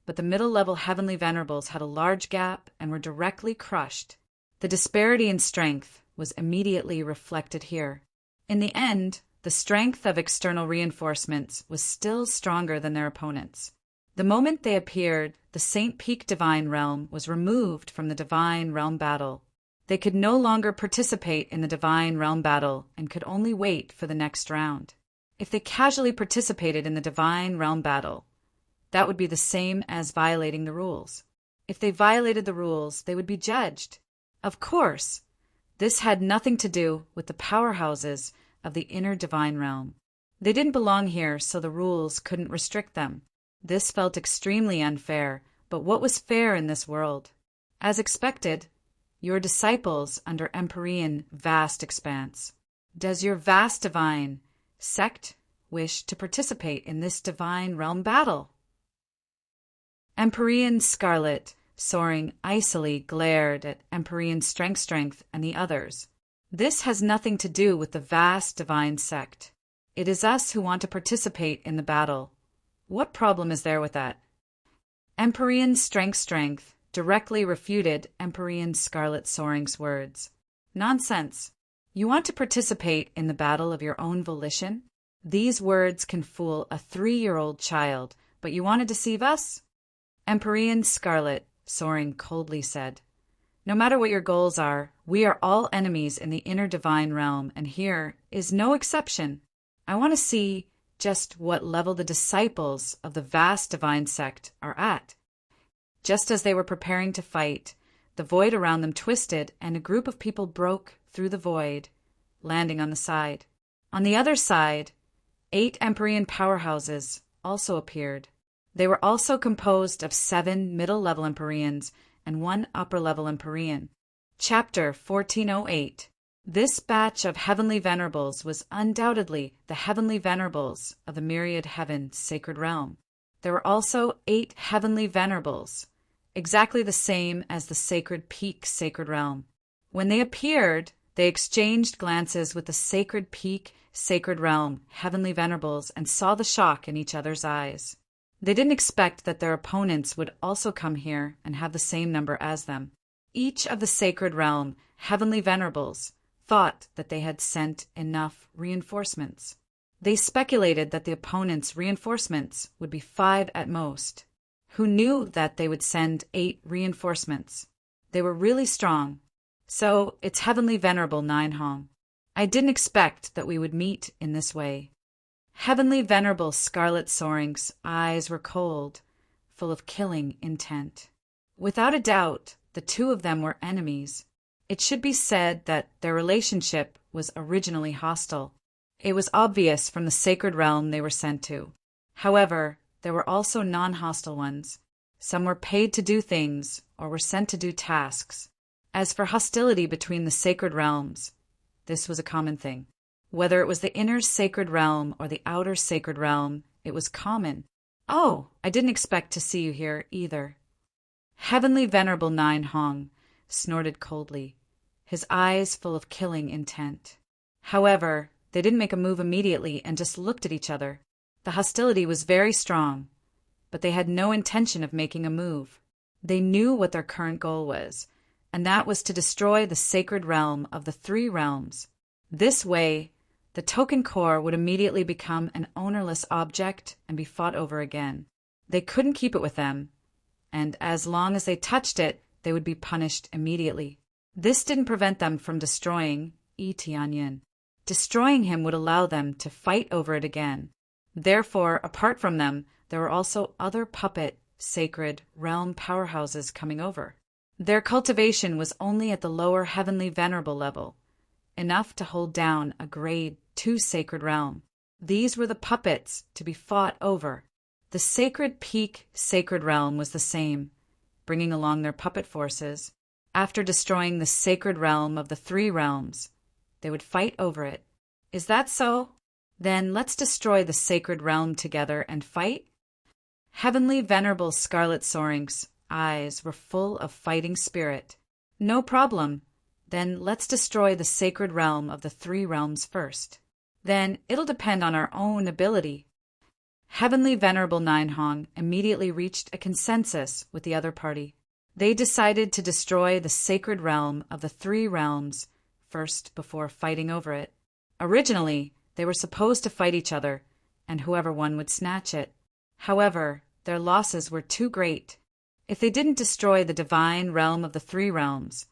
Speaker 1: but the middle-level Heavenly Venerables had a large gap and were directly crushed. The disparity in strength was immediately reflected here. In the end, the strength of external reinforcements was still stronger than their opponents. The moment they appeared, the Saint Peak Divine Realm was removed from the Divine Realm battle. They could no longer participate in the Divine Realm battle and could only wait for the next round. If they casually participated in the Divine Realm battle, that would be the same as violating the rules. If they violated the rules, they would be judged. Of course, this had nothing to do with the powerhouses of the inner Divine Realm. They didn't belong here, so the rules couldn't restrict them. This felt extremely unfair, but what was fair in this world? As expected, your disciples under Empyrean Vast Expanse. Does your vast divine sect wish to participate in this Divine Realm battle? Empyrean Scarlet, soaring icily, glared at Empyrean Strength and the others. This has nothing to do with the vast divine sect. It is us who want to participate in the battle. What problem is there with that? Empyrean Strength directly refuted Empyrean Scarlet Soaring's words. Nonsense. You want to participate in the battle of your own volition? These words can fool a 3-year-old child, but you want to deceive us? Empyrean Scarlet Soaring coldly said. No matter what your goals are, we are all enemies in the inner divine realm, and here is no exception. I want to see just what level the disciples of the vast divine sect are at. Just as they were preparing to fight, the void around them twisted and a group of people broke through the void, landing on the side. On the other side, 8 Empyrean powerhouses also appeared. They were also composed of 7 middle-level Empyreans and 1 upper-level Empyrean. Chapter 1408. This batch of Heavenly Venerables was undoubtedly the Heavenly Venerables of the Myriad Heaven Sacred Realm. There were also 8 Heavenly Venerables, exactly the same as the Sacred Peak Sacred Realm. When they appeared, they exchanged glances with the Sacred Peak Sacred Realm Heavenly Venerables and saw the shock in each other's eyes. They didn't expect that their opponents would also come here and have the same number as them. Each of the Sacred Realm Heavenly Venerables thought that they had sent enough reinforcements. They speculated that the opponents' reinforcements would be 5 at most. Who knew that they would send 8 reinforcements? They were really strong. So it's Heavenly Venerable Nine Hong. I didn't expect that we would meet in this way. Heavenly Venerable Scarlet Soaring's eyes were cold, full of killing intent. Without a doubt, the 2 of them were enemies. It should be said that their relationship was originally hostile. It was obvious from the sacred realm they were sent to. However, there were also non-hostile ones. Some were paid to do things or were sent to do tasks. As for hostility between the sacred realms, this was a common thing. Whether it was the inner sacred realm or the outer sacred realm, it was common. Oh, I didn't expect to see you here either. Heavenly Venerable Nine Hong snorted coldly. his eyes full of killing intent. However, they didn't make a move immediately and just looked at each other. The hostility was very strong, but they had no intention of making a move. They knew what their current goal was, and that was to destroy the sacred realm of the three realms. This way, the token core would immediately become an ownerless object and be fought over again. They couldn't keep it with them, and as long as they touched it, they would be punished immediately. This didn't prevent them from destroying Tianyin. Destroying him would allow them to fight over it again. Therefore, apart from them, there were also other puppet, sacred, realm powerhouses coming over. Their cultivation was only at the lower heavenly venerable level, enough to hold down a grade 2 sacred realm. These were the puppets to be fought over. The sacred peak sacred realm was the same, bringing along their puppet forces. After destroying the sacred realm of the three realms, they would fight over it. Is that so? Then let's destroy the sacred realm together and fight? Heavenly Venerable Scarlet Soaring's eyes were full of fighting spirit. No problem. Then let's destroy the sacred realm of the three realms first. Then it'll depend on our own ability. Heavenly Venerable Ninehong immediately reached a consensus with the other party. They decided to destroy the sacred realm of the three realms first before fighting over it. Originally, they were supposed to fight each other, and whoever won would snatch it. However, their losses were too great. If they didn't destroy the divine realm of the three realms,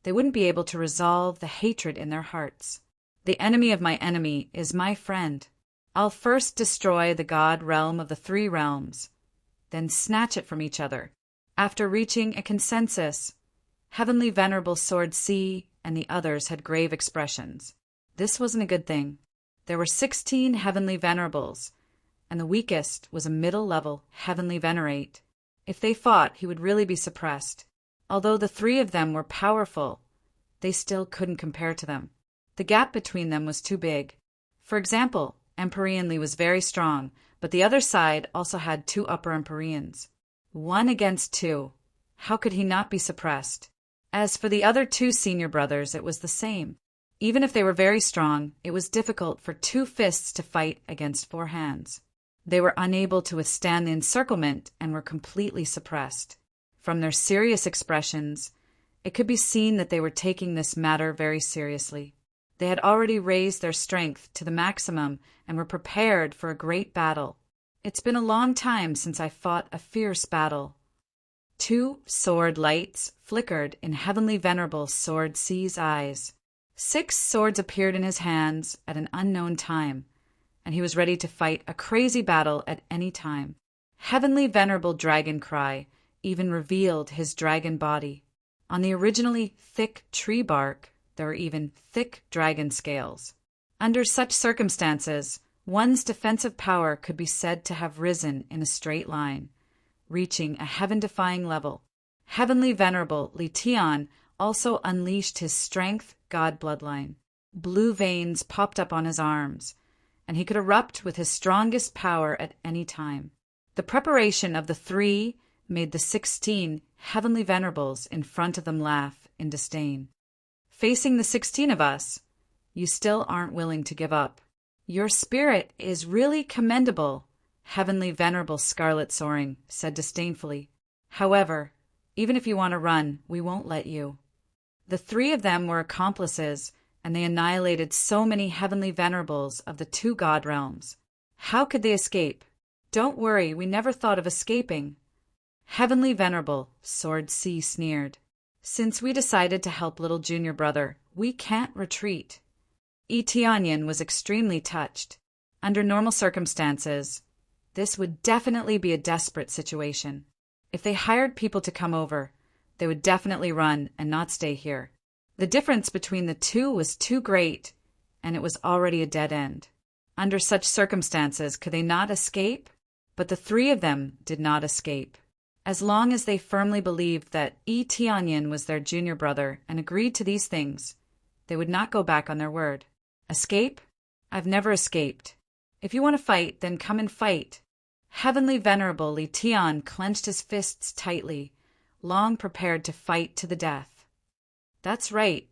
Speaker 1: they wouldn't be able to resolve the hatred in their hearts. The enemy of my enemy is my friend. I'll first destroy the god realm of the three realms, then snatch it from each other. After reaching a consensus, Heavenly Venerable Sword C and the others had grave expressions. This wasn't a good thing. There were 16 Heavenly Venerables, and the weakest was a middle-level Heavenly Venerate. If they fought, he would really be suppressed. Although the three of them were powerful, they still couldn't compare to them. The gap between them was too big. For example, Empyrean Li was very strong, but the other side also had two upper Empyreans. 1 against 2. How could he not be suppressed? As for the other two senior brothers, it was the same. Even if they were very strong, it was difficult for 2 fists to fight against 4 hands. They were unable to withstand the encirclement and were completely suppressed. From their serious expressions, it could be seen that they were taking this matter very seriously. They had already raised their strength to the maximum and were prepared for a great battle. It's been a long time since I fought a fierce battle. 2 sword lights flickered in Heavenly Venerable Sword C's eyes. 6 swords appeared in his hands at an unknown time, and he was ready to fight a crazy battle at any time. Heavenly Venerable Dragon Cry even revealed his dragon body. On the originally thick tree bark, there were even thick dragon scales. Under such circumstances, one's defensive power could be said to have risen in a straight line, reaching a heaven-defying level. Heavenly Venerable Li Tian also unleashed his strength god bloodline. Blue veins popped up on his arms, and he could erupt with his strongest power at any time. The preparation of the 3 made the 16 Heavenly Venerables in front of them laugh in disdain. Facing the 16 of us, you still aren't willing to give up. Your spirit is really commendable, Heavenly Venerable Scarlet Soaring said disdainfully. However, even if you want to run, we won't let you. The 3 of them were accomplices, and they annihilated so many Heavenly Venerables of the 2 God realms. How could they escape? Don't worry, we never thought of escaping. Heavenly Venerable Sword C sneered. Since we decided to help little junior brother, we can't retreat. Tianyin was extremely touched. Under normal circumstances, this would definitely be a desperate situation. If they hired people to come over, they would definitely run and not stay here. The difference between the 2 was too great, and it was already a dead end. Under such circumstances, could they not escape? But the 3 of them did not escape. As long as they firmly believed that Tianyin was their junior brother and agreed to these things, they would not go back on their word. Escape? I've never escaped. If you want to fight, then come and fight. Heavenly Venerable Li Tian clenched his fists tightly, long prepared to fight to the death. That's right.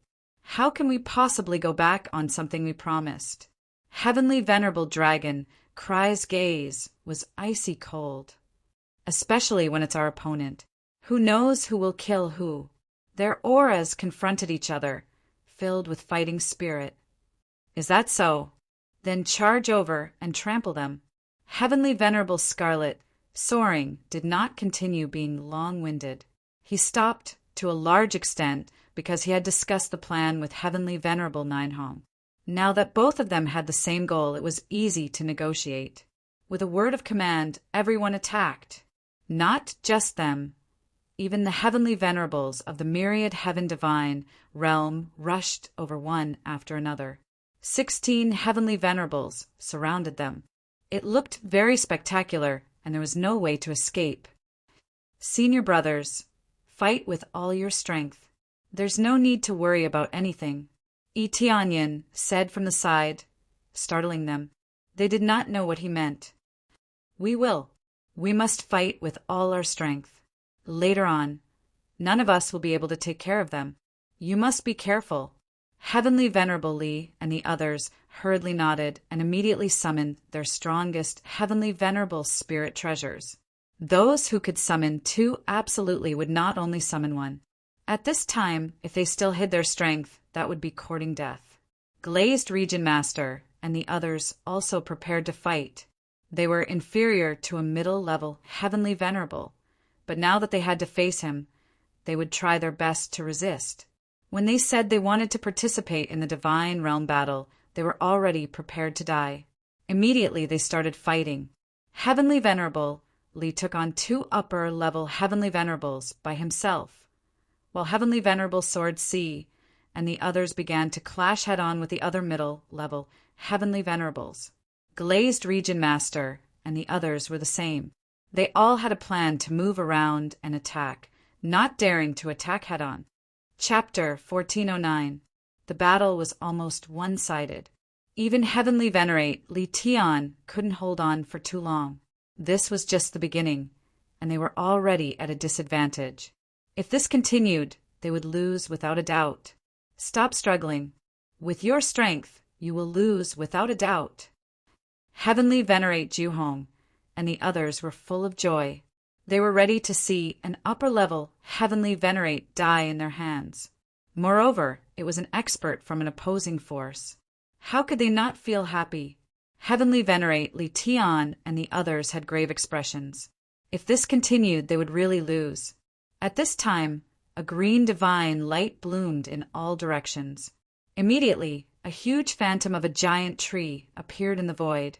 Speaker 1: How can we possibly go back on something we promised? Heavenly Venerable Dragon Cry's gaze was icy cold, especially when it's our opponent. Who knows who will kill who? Their auras confronted each other, filled with fighting spirit. Is that so? Then charge over and trample them. Heavenly Venerable Scarlet, soaring, did not continue being long-winded. He stopped to a large extent because he had discussed the plan with Heavenly Venerable Ninehong. Now that both of them had the same goal, it was easy to negotiate. With a word of command, everyone attacked. Not just them. Even the Heavenly Venerables of the myriad Heaven Divine realm rushed over one after another. 16 Heavenly Venerables surrounded them. It looked very spectacular, and there was no way to escape. Senior brothers, fight with all your strength. There's no need to worry about anything, Tianyin said from the side, startling them. They did not know what he meant. We will. We must fight with all our strength. Later on, none of us will be able to take care of them. You must be careful. Heavenly Venerable Li and the others hurriedly nodded and immediately summoned their strongest Heavenly Venerable spirit treasures. Those who could summon two absolutely would not only summon one. At this time, if they still hid their strength, that would be courting death. Glazed Region Master and the others also prepared to fight. They were inferior to a middle-level Heavenly Venerable, but now that they had to face him, they would try their best to resist. When they said they wanted to participate in the Divine Realm battle, they were already prepared to die. Immediately they started fighting. Heavenly Venerable Li took on two upper-level Heavenly Venerables by himself, while Heavenly Venerable Sword C and the others began to clash head-on with the other middle-level Heavenly Venerables. Glazed Region Master and the others were the same. They all had a plan to move around and attack, not daring to attack head-on. Chapter 1409. The battle was almost one-sided. Even Heavenly Venerate Li Tian couldn't hold on for too long. This was just the beginning, and they were already at a disadvantage. If this continued, they would lose without a doubt. Stop struggling. With your strength, you will lose without a doubt. Heavenly Venerate Juhong and the others were full of joy. They were ready to see an upper-level Heavenly Venerate die in their hands. Moreover, it was an expert from an opposing force. How could they not feel happy? Heavenly Venerate Li Tian and the others had grave expressions. If this continued, they would really lose. At this time, a green divine light bloomed in all directions. Immediately, a huge phantom of a giant tree appeared in the void,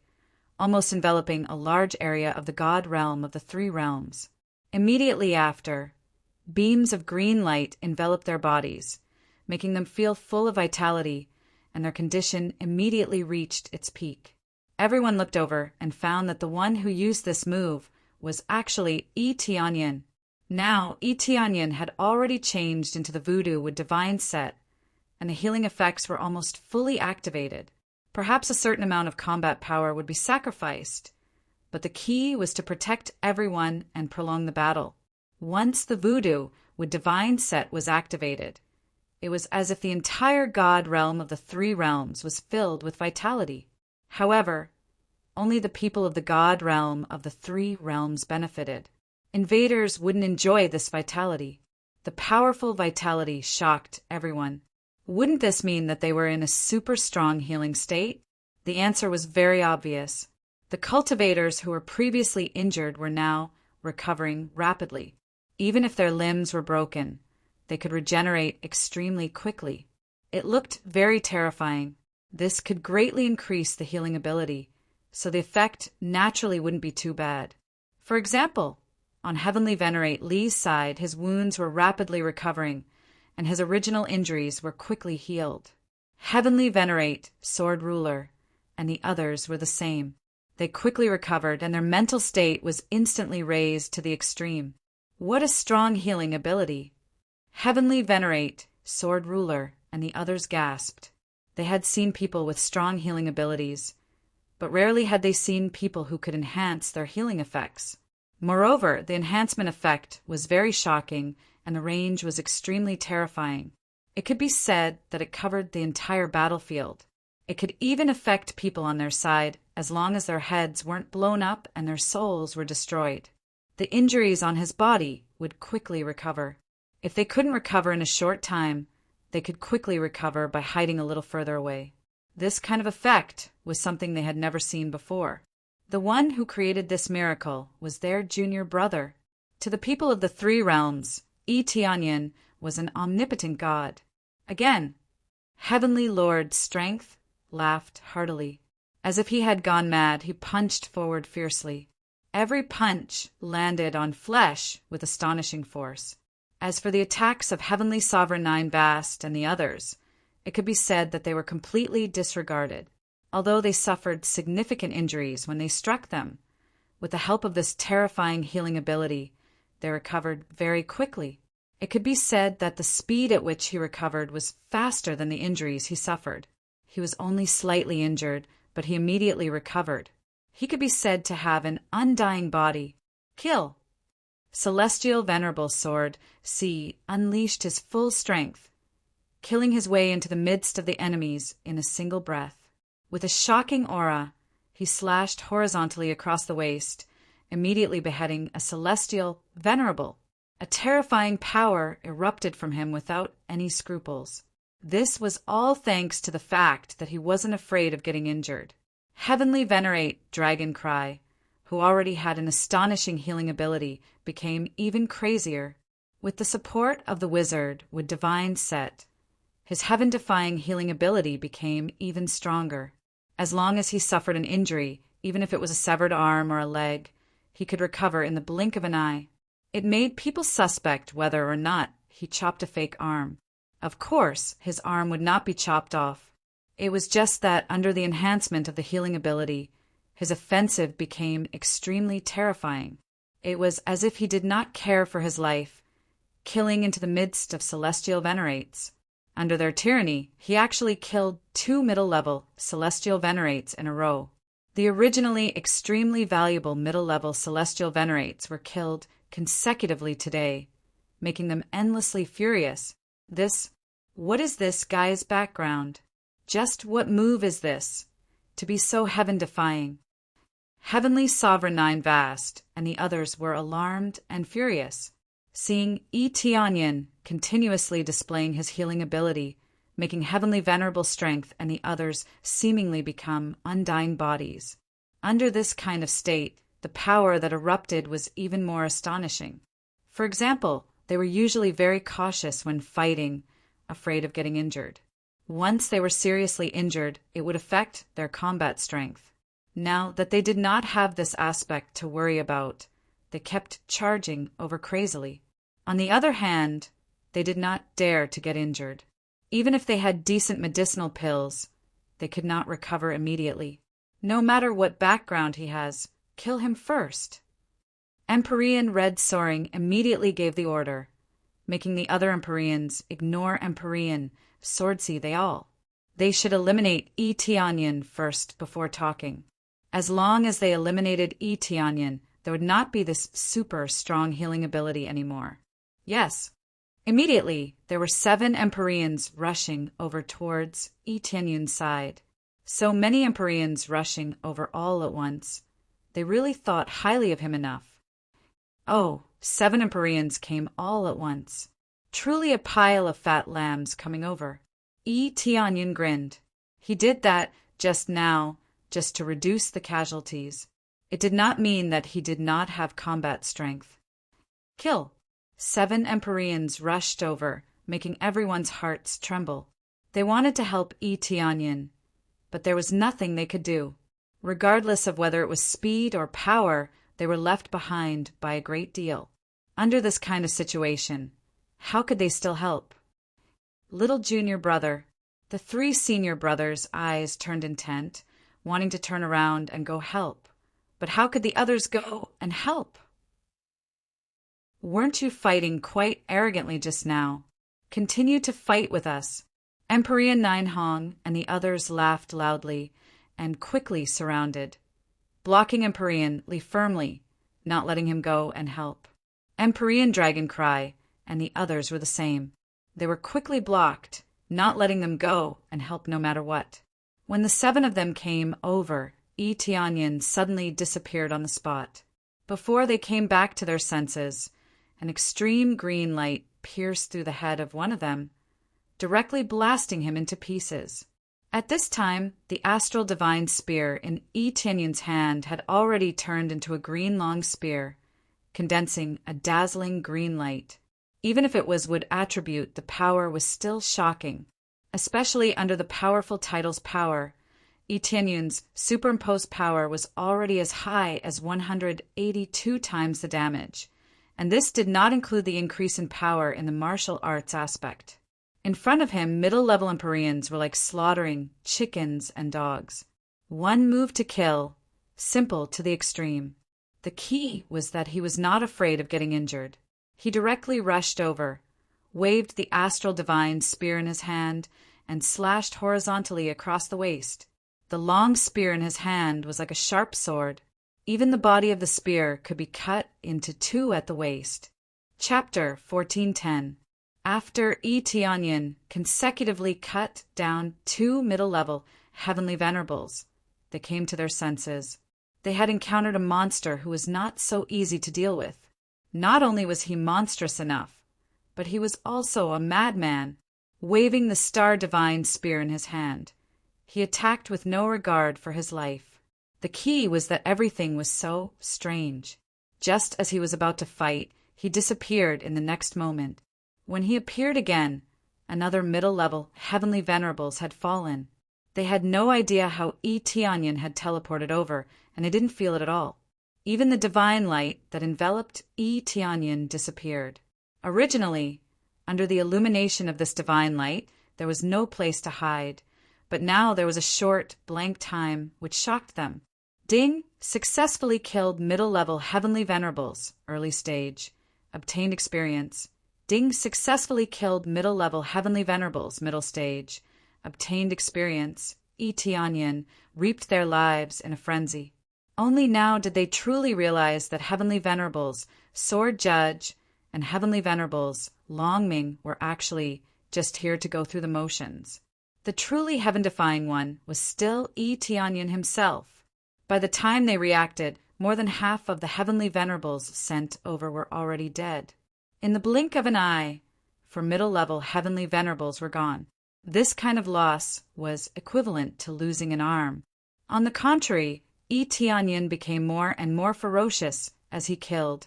Speaker 1: almost enveloping a large area of the god realm of the three realms. Immediately after, beams of green light enveloped their bodies, making them feel full of vitality, and their condition immediately reached its peak. Everyone looked over and found that the one who used this move was actually Tianyin. Now, Tianyin had already changed into the voodoo with divine set, and the healing effects were almost fully activated. Perhaps a certain amount of combat power would be sacrificed, but the key was to protect everyone and prolong the battle. Once the voodoo with divine set was activated, it was as if the entire god realm of the three realms was filled with vitality. However, only the people of the god realm of the three realms benefited. Invaders wouldn't enjoy this vitality. The powerful vitality shocked everyone. Wouldn't this mean that they were in a super strong healing state? The answer was very obvious. The cultivators who were previously injured were now recovering rapidly. Even if their limbs were broken, they could regenerate extremely quickly. It looked very terrifying. This could greatly increase the healing ability, so the effect naturally wouldn't be too bad. For example, on Heavenly Venerate Li's side, his wounds were rapidly recovering, and his original injuries were quickly healed. Heavenly Venerate, Sword Ruler, and the others were the same. They quickly recovered, and their mental state was instantly raised to the extreme. What a strong healing ability! Heavenly Venerate, Sword Ruler, and the others gasped. They had seen people with strong healing abilities, but rarely had they seen people who could enhance their healing effects. Moreover, the enhancement effect was very shocking, and the range was extremely terrifying. It could be said that it covered the entire battlefield. It could even affect people on their side as long as their heads weren't blown up and their souls were destroyed. The injuries on his body would quickly recover. If they couldn't recover in a short time, they could quickly recover by hiding a little further away. This kind of effect was something they had never seen before. The one who created this miracle was their junior brother. To the people of the three realms, Tianyin was an omnipotent god. Again, Heavenly Lord Strength laughed heartily. As if he had gone mad, he punched forward fiercely. Every punch landed on flesh with astonishing force. As for the attacks of Heavenly Sovereign Nine Vast and the others, it could be said that they were completely disregarded, although they suffered significant injuries when they struck them. With the help of this terrifying healing ability, they recovered very quickly. It could be said that the speed at which he recovered was faster than the injuries he suffered. He was only slightly injured, but he immediately recovered. He could be said to have an undying body. Kill. Celestial Venerable Sword C unleashed his full strength, killing his way into the midst of the enemies in a single breath. With a shocking aura, he slashed horizontally across the waist, immediately beheading a Celestial Venerable. A terrifying power erupted from him without any scruples. This was all thanks to the fact that he wasn't afraid of getting injured. Heavenly Venerate Dragon Cry, who already had an astonishing healing ability, became even crazier. With the support of the wizard with Divine Set, his heaven-defying healing ability became even stronger. As long as he suffered an injury, even if it was a severed arm or a leg, he could recover in the blink of an eye. It made people suspect whether or not he chopped a fake arm. Of course, his arm would not be chopped off. It was just that under the enhancement of the healing ability, his offensive became extremely terrifying. It was as if he did not care for his life, killing into the midst of Celestial Venerates. Under their tyranny, he actually killed 2 middle-level Celestial Venerates in a row. The originally extremely valuable middle-level Celestial Venerates were killed consecutively today, making them endlessly furious. What is this guy's background? Just what move is this, to be so heaven-defying? Heavenly Sovereign Nine Vast and the others were alarmed and furious, seeing Tianyin continuously displaying his healing ability, making Heavenly Venerable Strength and the others seemingly become undying bodies. Under this kind of state, the power that erupted was even more astonishing. For example, they were usually very cautious when fighting, afraid of getting injured. Once they were seriously injured, it would affect their combat strength. Now that they did not have this aspect to worry about, they kept charging over crazily. On the other hand, they did not dare to get injured. Even if they had decent medicinal pills, they could not recover immediately. No matter what background he has, kill him first. Empyrean Red Soaring immediately gave the order, making the other Empyreans ignore Empyrean Swordsea they all. They should eliminate Tianyin first before talking. As long as they eliminated Tianyin, there would not be this super strong healing ability anymore. Yes. Immediately, there were 7 Empyreans rushing over towards Tianyin's side. So many Empyreans rushing over all at once. They really thought highly of him enough. Oh, 7 Empyreans came all at once. Truly a pile of fat lambs coming over. Tianyin grinned. He did that just now, just to reduce the casualties. It did not mean that he did not have combat strength. Kill. 7 Empyreans rushed over, making everyone's hearts tremble. They wanted to help Tianyin, but there was nothing they could do. Regardless of whether it was speed or power, they were left behind by a great deal. Under this kind of situation, how could they still help? Little junior brother. The 3 senior brothers' eyes turned intent, wanting to turn around and go help. But how could the others go and help? Weren't you fighting quite arrogantly just now? Continue to fight with us. Empyrean Nine Hong and the others laughed loudly and quickly surrounded, blocking Empyrean Li firmly, not letting him go and help. Empyrean Dragon Cry and the others were the same. They were quickly blocked, not letting them go and help no matter what. When the 7 of them came over, Tianyin suddenly disappeared on the spot. Before they came back to their senses, an extreme green light pierced through the head of one of them, directly blasting him into pieces. At this time, the astral divine spear in Tianyin's hand had already turned into a green long spear, condensing a dazzling green light. Even if it would attribute, the power was still shocking, especially under the powerful title's power. Tianyin's superimposed power was already as high as 182 times the damage, and this did not include the increase in power in the martial arts aspect. In front of him, middle-level Empyreans were like slaughtering chickens and dogs. One move to kill, simple to the extreme. The key was that he was not afraid of getting injured. He directly rushed over, waved the astral divine spear in his hand, and slashed horizontally across the waist. The long spear in his hand was like a sharp sword. Even the body of the spear could be cut into 2 at the waist. Chapter 1410. After Tianyin consecutively cut down 2 middle-level heavenly venerables, they came to their senses. They had encountered a monster who was not so easy to deal with. Not only was he monstrous enough, but he was also a madman. Waving the star divine spear in his hand, he attacked with no regard for his life. The key was that everything was so strange. Just as he was about to fight, he disappeared in the next moment. When he appeared again, another middle-level heavenly venerables had fallen. They had no idea how Tianyin had teleported over, and they didn't feel it at all. Even the divine light that enveloped Tianyin disappeared. Originally, under the illumination of this divine light, there was no place to hide, but now there was a short, blank time which shocked them. Ding successfully killed middle-level heavenly venerables, early stage, obtained experience. Ding successfully killed middle-level heavenly venerables, middle stage, obtained experience. Tianyin reaped their lives in a frenzy. Only now did they truly realize that heavenly venerables, Sword Judge, and heavenly venerables, Longming, were actually just here to go through the motions. The truly heaven-defying one was still Tianyin himself. By the time they reacted, more than half of the heavenly venerables sent over were already dead. In the blink of an eye, for middle-level heavenly venerables were gone. This kind of loss was equivalent to losing an arm. On the contrary, Tianyin became more and more ferocious as he killed,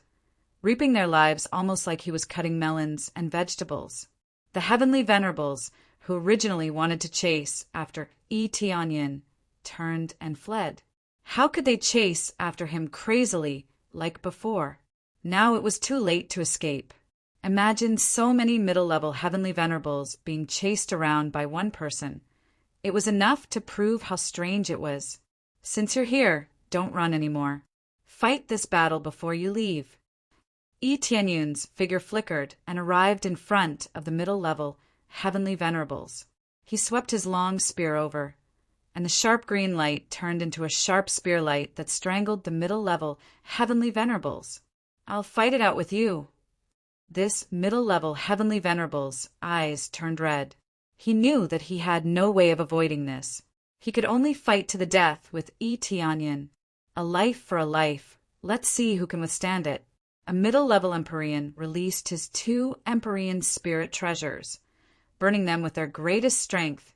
Speaker 1: reaping their lives almost like he was cutting melons and vegetables. The heavenly venerables, who originally wanted to chase after Tianyin, turned and fled. How could they chase after him crazily like before? Now it was too late to escape. Imagine so many middle-level heavenly venerables being chased around by one person. It was enough to prove how strange it was. Since you're here, don't run anymore. Fight this battle before you leave. Tianyin's figure flickered and arrived in front of the middle-level heavenly venerables. He swept his long spear over, and the sharp green light turned into a sharp spear light that strangled the middle-level heavenly venerables. I'll fight it out with you. This middle-level heavenly venerable's eyes turned red. He knew that he had no way of avoiding this. He could only fight to the death with Tianyin. A life for a life. Let's see who can withstand it. A middle-level Empyrean released his 2 Empyrean spirit treasures, burning them with their greatest strength,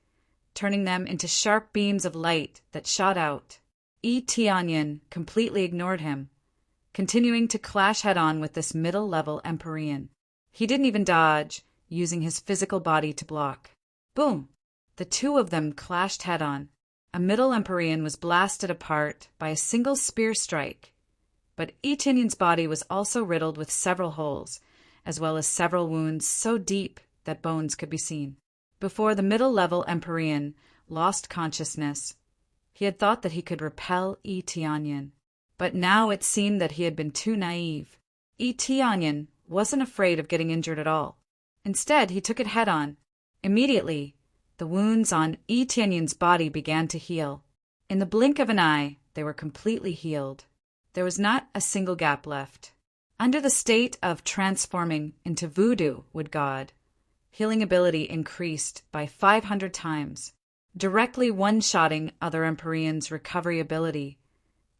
Speaker 1: turning them into sharp beams of light that shot out. Tianyin completely ignored him, continuing to clash head-on with this middle-level Empyrean. He didn't even dodge, using his physical body to block. Boom! The 2 of them clashed head-on. A middle Empyrean was blasted apart by a single spear strike, but Tianyin's body was also riddled with several holes, as well as several wounds so deep that bones could be seen. Before the middle-level Empyrean lost consciousness, he had thought that he could repel Tianyin, but now it seemed that he had been too naive. Tianyin wasn't afraid of getting injured at all. Instead, he took it head-on. Immediately, the wounds on Tianyin's body began to heal. In the blink of an eye, they were completely healed. There was not a single gap left. Under the state of transforming into voodoo wood god, healing ability increased by 500 times, directly one-shotting other Empyreans' recovery ability.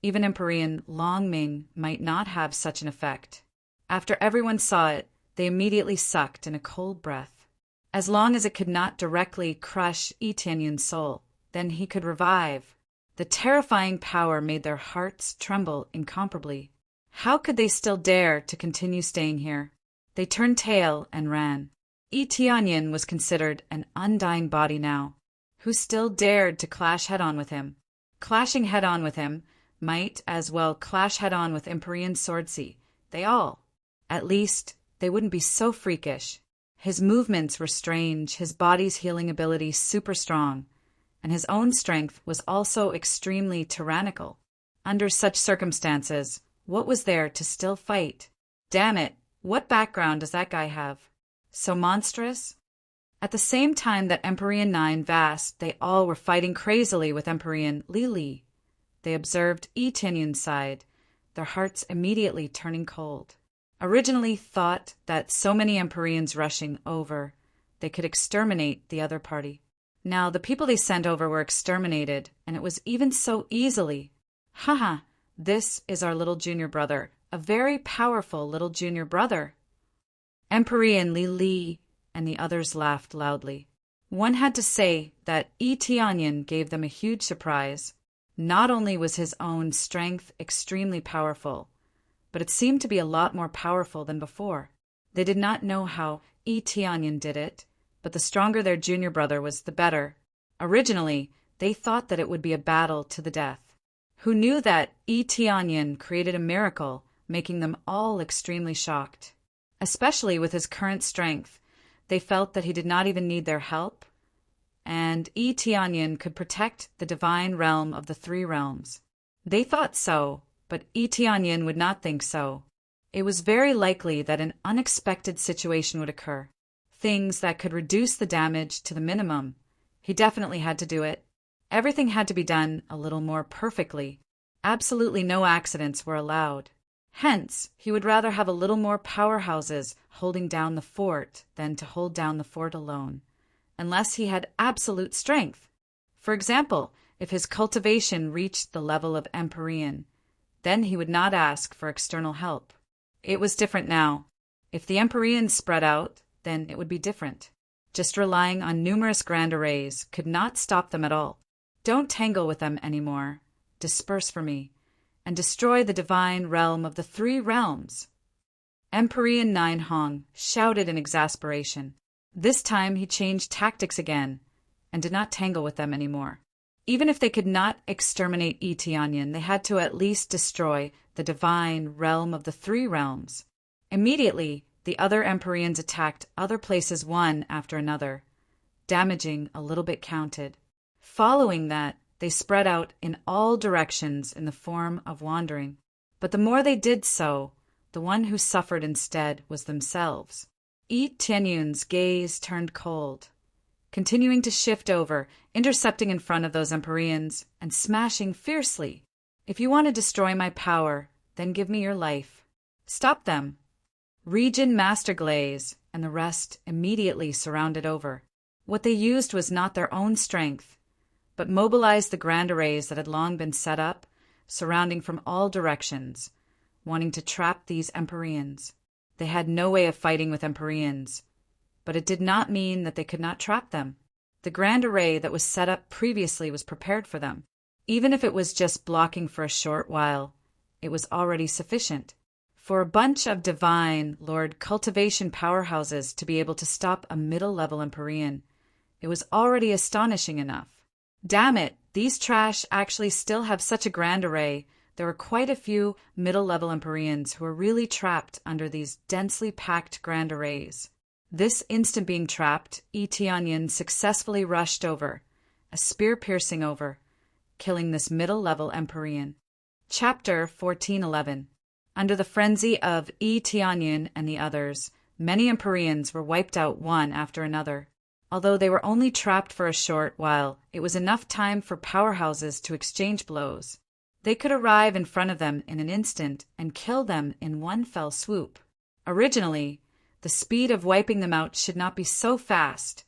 Speaker 1: Even Empyrean Longming might not have such an effect. After everyone saw it, they immediately sucked in a cold breath. As long as it could not directly crush Etanion's soul, then he could revive. The terrifying power made their hearts tremble incomparably. How could they still dare to continue staying here? They turned tail and ran. Etanion was considered an undying body now. Who still dared to clash head-on with him? Clashing head-on with him might as well clash head-on with Empyrean Swordsea. At least, they wouldn't be so freakish. His movements were strange, his body's healing ability super strong, and his own strength was also extremely tyrannical. Under such circumstances, what was there to still fight? Damn it, what background does that guy have? So monstrous? At the same time that Empyrean 9 vast, they all were fighting crazily with Empyrean Lili. They observed Etanion's side, their hearts immediately turning cold. Originally thought that so many Empyreans rushing over, they could exterminate the other party. Now the people they sent over were exterminated, and it was even so easily. Haha, this is our little junior brother, a very powerful little junior brother. Empyrean Lili and the others laughed loudly. One had to say that Etanion gave them a huge surprise. Not only was his own strength extremely powerful, but it seemed to be a lot more powerful than before. They did not know how Etanion did it, but the stronger their junior brother was, the better. Originally, they thought that it would be a battle to the death. Who knew that Etanion created a miracle, making them all extremely shocked. Especially with his current strength, they felt that he did not even need their help, and Etanion could protect the divine realm of the three realms. They thought so, but Etanion would not think so. It was very likely that an unexpected situation would occur. Things that could reduce the damage to the minimum. He definitely had to do it. Everything had to be done a little more perfectly. Absolutely no accidents were allowed. Hence, he would rather have a little more powerhouses holding down the fort than to hold down the fort alone, unless he had absolute strength. For example, if his cultivation reached the level of Empyrean, then he would not ask for external help. It was different now. If the Empyreans spread out, then it would be different. Just relying on numerous grand arrays could not stop them at all. Don't tangle with them anymore. Disperse for me, and destroy the divine realm of the three realms. Empyrean 9 Hong shouted in exasperation. This time he changed tactics again, and did not tangle with them anymore. Even if they could not exterminate Etanion, they had to at least destroy the divine realm of the three realms. Immediately, the other Empyreans attacked other places one after another. Damaging a little bit counted. Following that, they spread out in all directions in the form of wandering. But the more they did so, the one who suffered instead was themselves. Etanion's gaze turned cold, continuing to shift over, intercepting in front of those Empyreans, and smashing fiercely. If you want to destroy my power, then give me your life. Stop them. Region Master Glaze and the rest immediately surrounded over. What they used was not their own strength, but mobilized the grand arrays that had long been set up, surrounding from all directions, wanting to trap these Empyreans. They had no way of fighting with Empyreans, but it did not mean that they could not trap them. The grand array that was set up previously was prepared for them. Even if it was just blocking for a short while, it was already sufficient. For a bunch of divine Lord cultivation powerhouses to be able to stop a middle-level Empyrean, it was already astonishing enough. Damn it, these trash actually still have such a grand array. There were quite a few middle-level Empyreans who were really trapped under these densely packed grand arrays. This instant being trapped, Etanion successfully rushed over, a spear piercing over, killing this middle-level Empyrean. Chapter 1411. Under the frenzy of Etanion and the others, many Empyreans were wiped out one after another. Although they were only trapped for a short while, it was enough time for powerhouses to exchange blows. They could arrive in front of them in an instant and kill them in one fell swoop. Originally, The speed of wiping them out should not be so fast,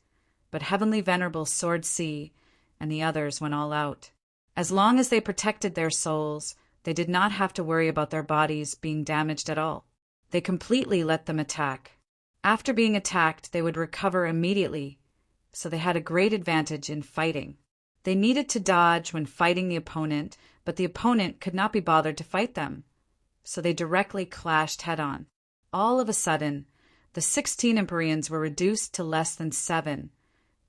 Speaker 1: but Heavenly Venerable Sword C and the others went all out. As long as they protected their souls, they did not have to worry about their bodies being damaged at all. They completely let them attack. After being attacked, they would recover immediately, so they had a great advantage in fighting. They needed to dodge when fighting the opponent, but the opponent could not be bothered to fight them, so they directly clashed head-on. All of a sudden, the 16 Empyreans were reduced to less than 7,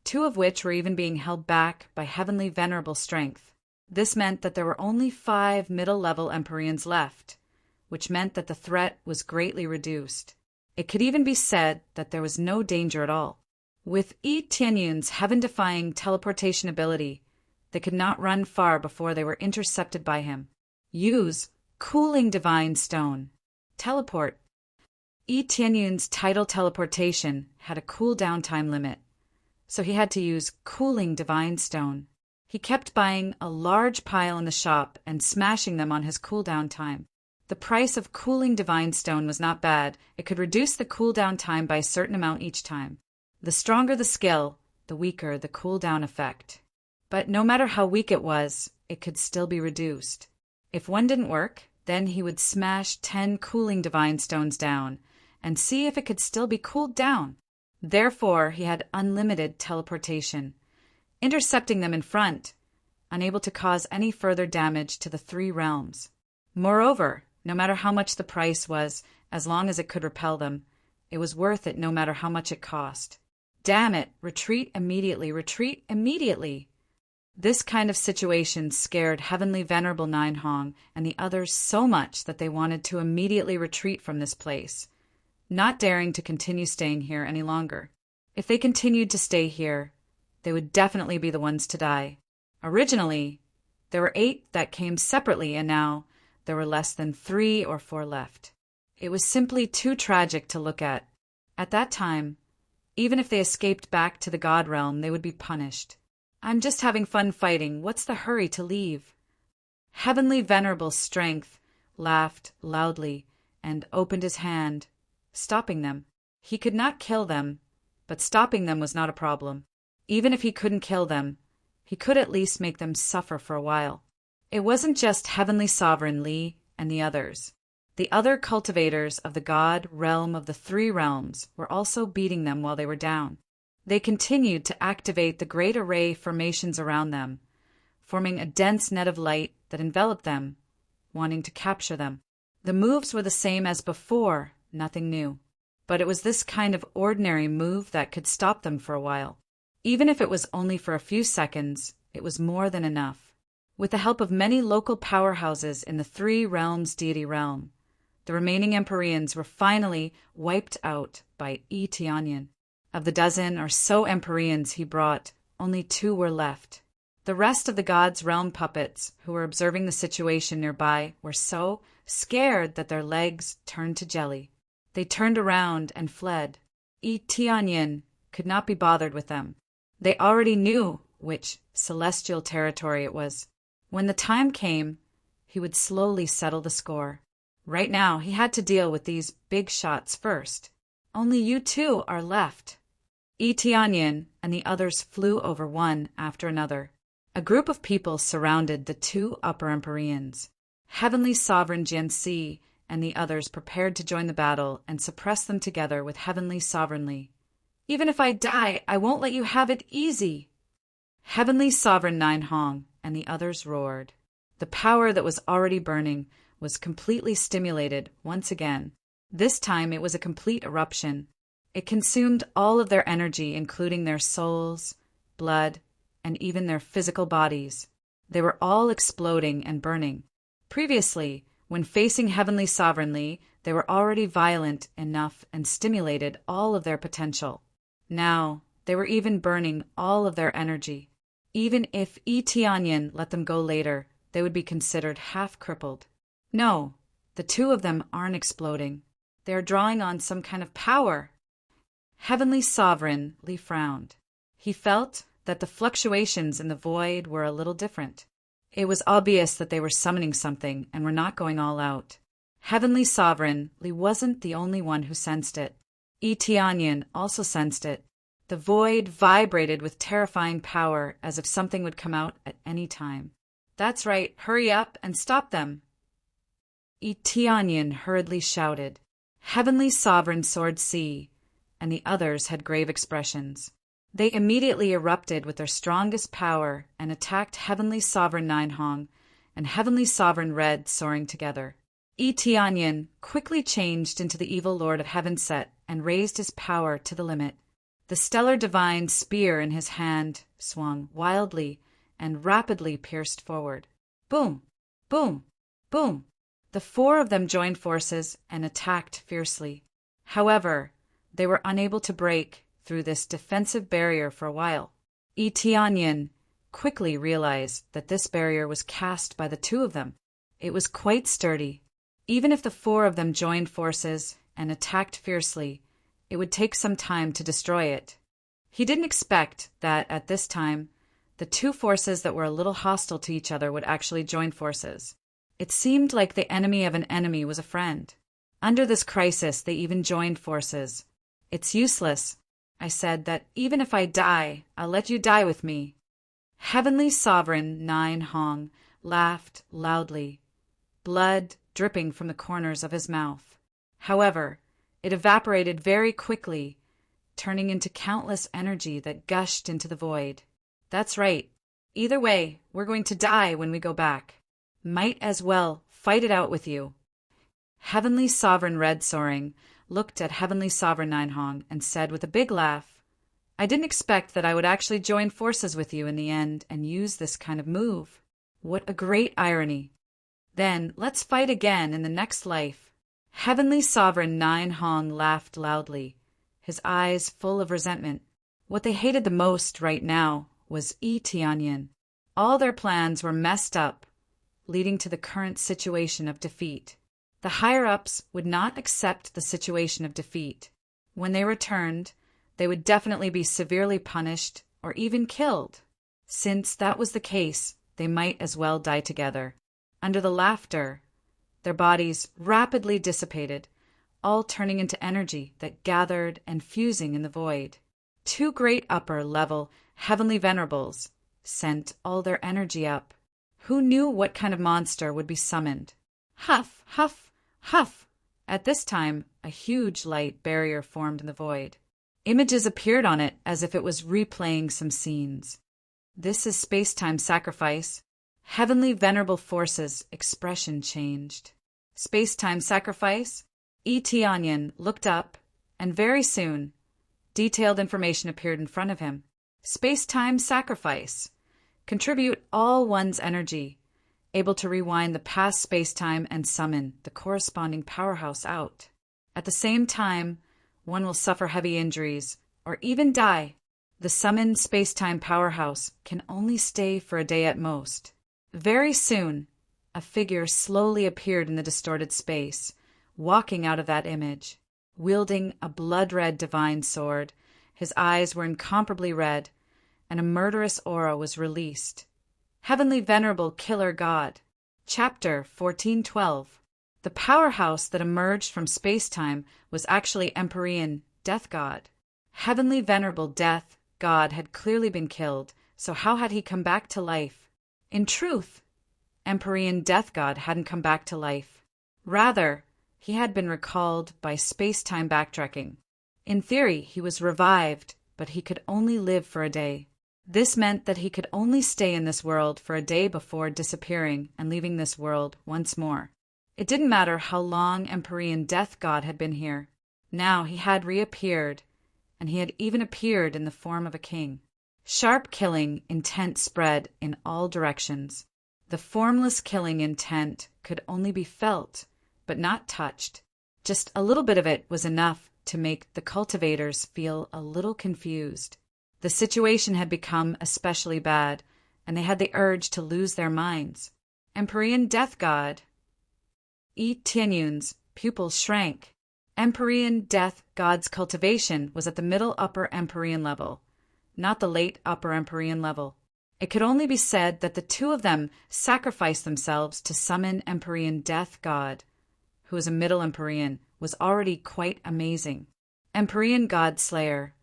Speaker 1: 2 of which were even being held back by Heavenly Venerable Strength. This meant that there were only 5 middle-level Empyreans left, which meant that the threat was greatly reduced. It could even be said that there was no danger at all. With Yi Tianyun's heaven-defying teleportation ability, they could not run far before they were intercepted by him. Use Cooling Divine Stone. Teleport. Yi Tianyun's tidal teleportation had a cool-down time limit, so he had to use Cooling Divine Stone. He kept buying a large pile in the shop and smashing them on his cooldown time. The price of Cooling Divine Stone was not bad. It could reduce the cooldown time by a certain amount each time. The stronger the skill, the weaker the cooldown effect. But no matter how weak it was, it could still be reduced. If one didn't work, then he would smash 10 Cooling Divine Stones down and see if it could still be cooled down. Therefore, he had unlimited teleportation, intercepting them in front, unable to cause any further damage to the 3 realms. Moreover, no matter how much the price was, as long as it could repel them, it was worth it no matter how much it cost. Damn it, retreat immediately, retreat immediately! This kind of situation scared Heavenly Venerable Ninehong and the others so much that they wanted to immediately retreat from this place, not daring to continue staying here any longer. If they continued to stay here, they would definitely be the ones to die. Originally, there were 8 that came separately, and now there were less than 3 or 4 left. It was simply too tragic to look at. At that time, even if they escaped back to the God realm, they would be punished. I'm just having fun fighting. What's the hurry to leave? Heavenly Venerable Strength laughed loudly and opened his hand, stopping them. He could not kill them, but stopping them was not a problem. Even if he couldn't kill them, he could at least make them suffer for a while. It wasn't just Heavenly Sovereign Li and the others. The other cultivators of the God realm of the 3 realms were also beating them while they were down. They continued to activate the great array formations around them, forming a dense net of light that enveloped them, wanting to capture them. The moves were the same as before, nothing new. But it was this kind of ordinary move that could stop them for a while. Even if it was only for a few seconds, it was more than enough. With the help of many local powerhouses in the 3 realms deity realm, the remaining Empyreans were finally wiped out by Yi Tianyun. Of the dozen or so Empyreans he brought, only 2 were left. The rest of the God's realm puppets who were observing the situation nearby were so scared that their legs turned to jelly. They turned around and fled. Yi Tianyun could not be bothered with them. They already knew which celestial territory it was. When the time came, he would slowly settle the score. Right now, he had to deal with these big shots first. Only you 2 are left. Yi Tianyun and the others flew over one after another. A group of people surrounded the 2 upper Empyreans. Heavenly Sovereign Jianxi and the others prepared to join the battle and suppress them together with Heavenly Sovereign Li. Even if I die, I won't let you have it easy. Heavenly Sovereign Ninehong and the others roared. The power that was already burning was completely stimulated once again. This time it was a complete eruption. It consumed all of their energy, including their souls, blood, and even their physical bodies. They were all exploding and burning. Previously, when facing Heavenly Sovereign Li, they were already violent enough and stimulated all of their potential. Now, they were even burning all of their energy. Even if Yi Tianyun let them go later, they would be considered half-crippled. No, the 2 of them aren't exploding. They are drawing on some kind of power. Heavenly Sovereign Li frowned. He felt that the fluctuations in the void were a little different. It was obvious that they were summoning something and were not going all out. Heavenly Sovereign Li wasn't the only one who sensed it. Tianyin also sensed it. The void vibrated with terrifying power, as if something would come out at any time. "That's right, hurry up and stop them," Tianyin hurriedly shouted. Heavenly Sovereign Sword C, and the others had grave expressions. They immediately erupted with their strongest power and attacked Heavenly Sovereign Ninehong and Heavenly Sovereign Red soaring together. Tianyin quickly changed into the evil Lord of Heaven Set and raised his power to the limit. The stellar divine spear in his hand swung wildly and rapidly pierced forward. Boom! Boom! Boom! The four of them joined forces and attacked fiercely. However, they were unable to break through this defensive barrier for a while. Tianyin quickly realized that this barrier was cast by the two of them. It was quite sturdy. Even if the four of them joined forces and attacked fiercely, it would take some time to destroy it. He didn't expect that, at this time, the two forces that were a little hostile to each other would actually join forces. It seemed like the enemy of an enemy was a friend. Under this crisis, they even joined forces. "It's useless," I said, "that even if I die, I'll let you die with me." Heavenly Sovereign Ninehong laughed loudly, blood dripping from the corners of his mouth. However, it evaporated very quickly, turning into countless energy that gushed into the void. "That's right. Either way, we're going to die when we go back. Might as well fight it out with you." Heavenly Sovereign Red Soaring looked at Heavenly Sovereign Ninehong and said with a big laugh, "I didn't expect that I would actually join forces with you in the end and use this kind of move. What a great irony. Then let's fight again in the next life." Heavenly Sovereign Ninehong laughed loudly, his eyes full of resentment. What they hated the most right now was Tianyin. All their plans were messed up, leading to the current situation of defeat. The higher-ups would not accept the situation of defeat. When they returned, they would definitely be severely punished or even killed. Since that was the case, they might as well die together. Under the laughter, their bodies rapidly dissipated, all turning into energy that gathered and fusing in the void. Two great upper-level heavenly venerables sent all their energy up. Who knew what kind of monster would be summoned? Huff, huff, huff! At this time, a huge light barrier formed in the void. Images appeared on it as if it was replaying some scenes. "This is space-time sacrifice." Heavenly Venerable Force's expression changed. "Space-time sacrifice?" Tianyin looked up, and very soon, detailed information appeared in front of him. "Space-time sacrifice. Contribute all one's energy, able to rewind the past space-time and summon the corresponding powerhouse out. At the same time, one will suffer heavy injuries, or even die. The summoned space-time powerhouse can only stay for a day at most." Very soon, a figure slowly appeared in the distorted space, walking out of that image. Wielding a blood-red divine sword, his eyes were incomparably red, and a murderous aura was released. Heavenly Venerable Killer God. Chapter 1412. The powerhouse that emerged from space-time was actually Empyrean Death God. Heavenly Venerable Death God had clearly been killed, so how had he come back to life? In truth, Empyrean Death God hadn't come back to life. Rather, he had been recalled by space-time backtracking. In theory, he was revived, but he could only live for a day. This meant that he could only stay in this world for a day before disappearing and leaving this world once more. It didn't matter how long Empyrean Death God had been here. Now he had reappeared, and he had even appeared in the form of a king. Sharp killing intent spread in all directions. The formless killing intent could only be felt, but not touched. Just a little bit of it was enough to make the cultivators feel a little confused. The situation had become especially bad, and they had the urge to lose their minds. Empyrean Death God. Tianyun's pupils shrank. Empyrean Death God's cultivation was at the middle upper Empyrean level, not the late upper Empyrean level. It could only be said that the two of them sacrificed themselves to summon Empyrean Death God, who was a middle Empyrean, was already quite amazing. Empyrean God Slayer.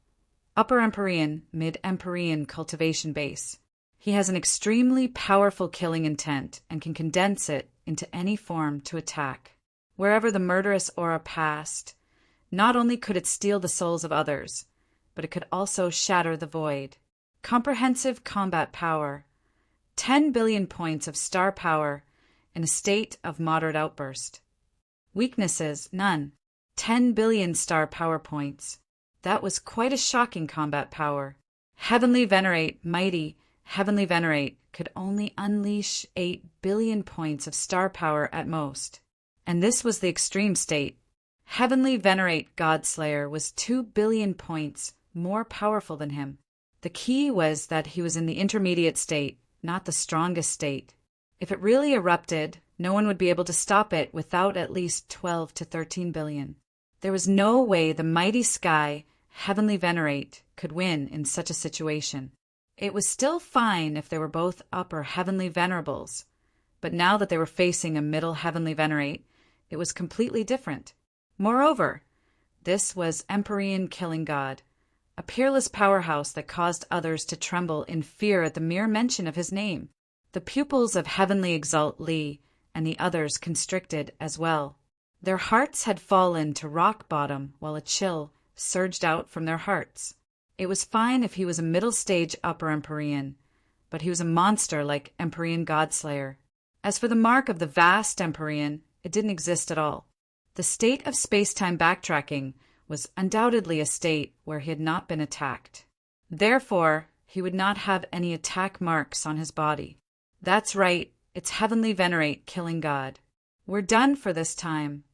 Speaker 1: Upper Empyrean, Mid-Empyrean cultivation base. He has an extremely powerful killing intent and can condense it into any form to attack. Wherever the murderous aura passed, not only could it steal the souls of others, but it could also shatter the void. Comprehensive combat power. 10 billion points of star power in a state of moderate outburst. Weaknesses, none. 10 billion star power points. That was quite a shocking combat power. Heavenly Venerate, mighty Heavenly Venerate could only unleash 8 billion points of star power at most. And this was the extreme state. Heavenly Venerate Godslayer was 2 billion points more powerful than him. The key was that he was in the intermediate state, not the strongest state. If it really erupted, no one would be able to stop it without at least 12 to 13 billion. There was no way the mighty sky, Heavenly Venerate, could win in such a situation. It was still fine if they were both upper Heavenly Venerables, but now that they were facing a middle Heavenly Venerate, it was completely different. Moreover, this was Empyrean Killing God, a peerless powerhouse that caused others to tremble in fear at the mere mention of his name. The pupils of Heavenly Exalt Li and the others constricted as well. Their hearts had fallen to rock bottom while a chill surged out from their hearts. It was fine if he was a middle-stage upper Empyrean, but he was a monster like Empyrean Godslayer. As for the mark of the vast Empyrean, it didn't exist at all. The state of space-time backtracking was undoubtedly a state where he had not been attacked. Therefore, he would not have any attack marks on his body. That's right, it's Heavenly Venerate Killing God. We're done for this time.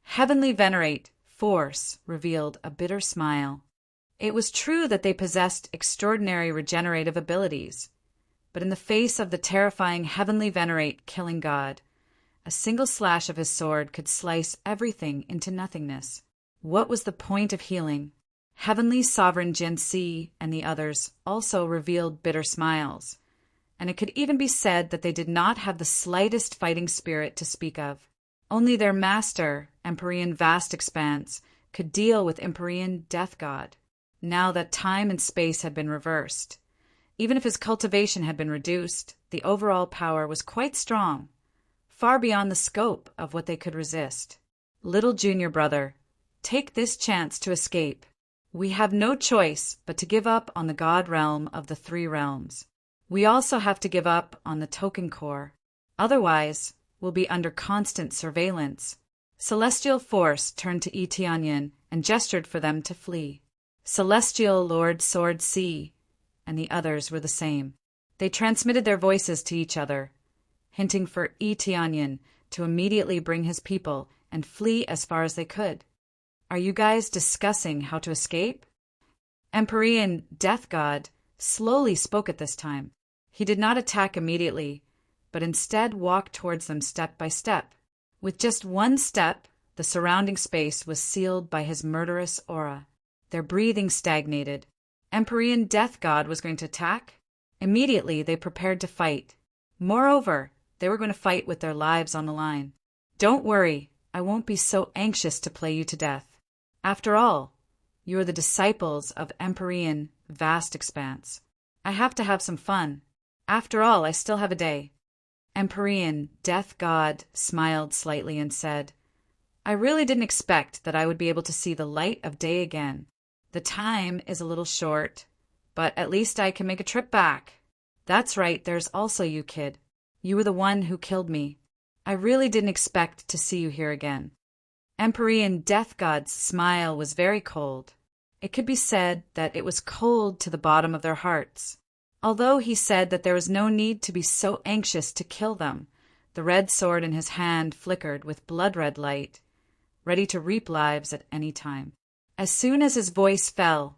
Speaker 1: Heavenly Venerate Force revealed a bitter smile. It was true that they possessed extraordinary regenerative abilities, but in the face of the terrifying Heavenly Venerate Killing God, a single slash of his sword could slice everything into nothingness. What was the point of healing? Heavenly Sovereign Jin Si and the others also revealed bitter smiles, and it could even be said that they did not have the slightest fighting spirit to speak of. Only their master, Empyrean Vast Expanse, could deal with Empyrean Death God. Now that time and space had been reversed, even if his cultivation had been reduced, the overall power was quite strong, far beyond the scope of what they could resist. Little junior brother, take this chance to escape. We have no choice but to give up on the God realm of the three realms. We also have to give up on the token core. Otherwise, we'll be under constant surveillance. Celestial Force turned to Etianyan and gestured for them to flee. Celestial Lord Sword C and the others were the same. They transmitted their voices to each other, hinting for Etianyan to immediately bring his people and flee as far as they could. Are you guys discussing how to escape? Empyrean Death God slowly spoke at this time. He did not attack immediately, but instead walked towards them step by step. With just one step, the surrounding space was sealed by his murderous aura. Their breathing stagnated. Empyrean Death God was going to attack? Immediately, they prepared to fight. Moreover, they were going to fight with their lives on the line. Don't worry, I won't be so anxious to play you to death. After all, you are the disciples of Empyrean Vast Expanse. I have to have some fun. After all, I still have a day. Empyrean Death God smiled slightly and said, I really didn't expect that I would be able to see the light of day again. The time is a little short, but at least I can make a trip back. That's right, there's also you, kid. You were the one who killed me. I really didn't expect to see you here again. Empyrean Death God's smile was very cold. It could be said that it was cold to the bottom of their hearts. Although he said that there was no need to be so anxious to kill them, the red sword in his hand flickered with blood-red light, ready to reap lives at any time. As soon as his voice fell,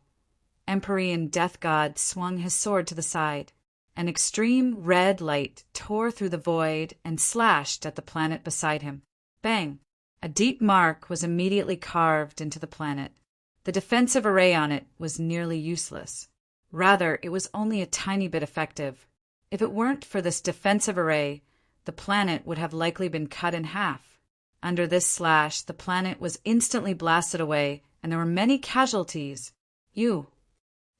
Speaker 1: Empyrean Death God swung his sword to the side. An extreme red light tore through the void and slashed at the planet beside him. Bang! A deep mark was immediately carved into the planet. The defensive array on it was nearly useless. Rather, it was only a tiny bit effective. If it weren't for this defensive array, the planet would have likely been cut in half. Under this slash, the planet was instantly blasted away and there were many casualties. You.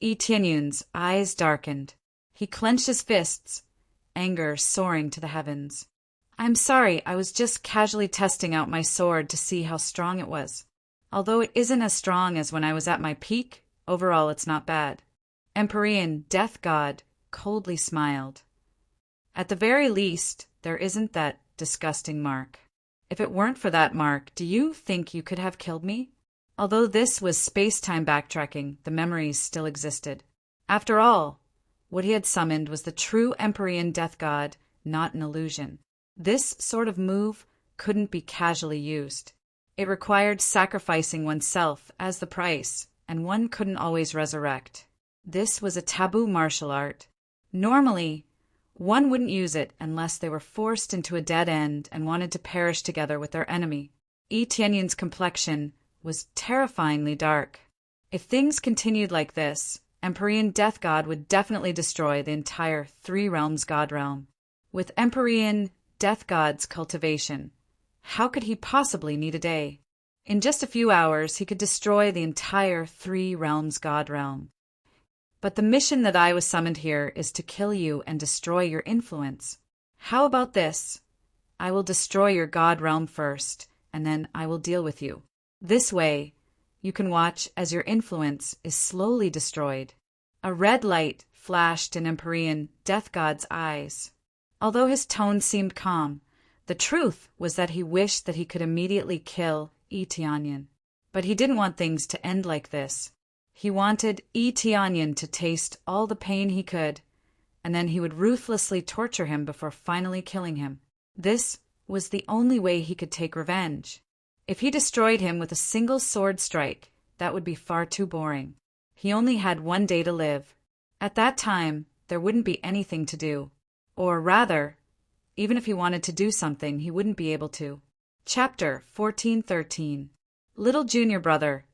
Speaker 1: Yi Tianyun's eyes darkened. He clenched his fists, anger soaring to the heavens. I'm sorry, I was just casually testing out my sword to see how strong it was. Although it isn't as strong as when I was at my peak, overall it's not bad. Empyrean Death God coldly smiled. At the very least, there isn't that disgusting mark. If it weren't for that mark, do you think you could have killed me? Although this was space-time backtracking, the memories still existed. After all, what he had summoned was the true Empyrean Death God, not an illusion. This sort of move couldn't be casually used. It required sacrificing oneself as the price, and one couldn't always resurrect. This was a taboo martial art. Normally, one wouldn't use it unless they were forced into a dead end and wanted to perish together with their enemy. Yi Tianyun's complexion was terrifyingly dark. If things continued like this, Empyrean Death God would definitely destroy the entire Three Realms God Realm. With Empyrean Death God's cultivation, how could he possibly need a day? In just a few hours, he could destroy the entire Three Realms God Realm. But the mission that I was summoned here is to kill you and destroy your influence. How about this? I will destroy your God Realm first, and then I will deal with you. This way, you can watch as your influence is slowly destroyed. A red light flashed in Empyrean Death God's eyes. Although his tone seemed calm, the truth was that he wished that he could immediately kill Yi Tianyun. But he didn't want things to end like this. He wanted Yi Tianyun to taste all the pain he could, and then he would ruthlessly torture him before finally killing him. This was the only way he could take revenge. If he destroyed him with a single sword strike, that would be far too boring. He only had one day to live. At that time, there wouldn't be anything to do. Or rather, even if he wanted to do something, he wouldn't be able to. Chapter 1413. Little Junior Brother,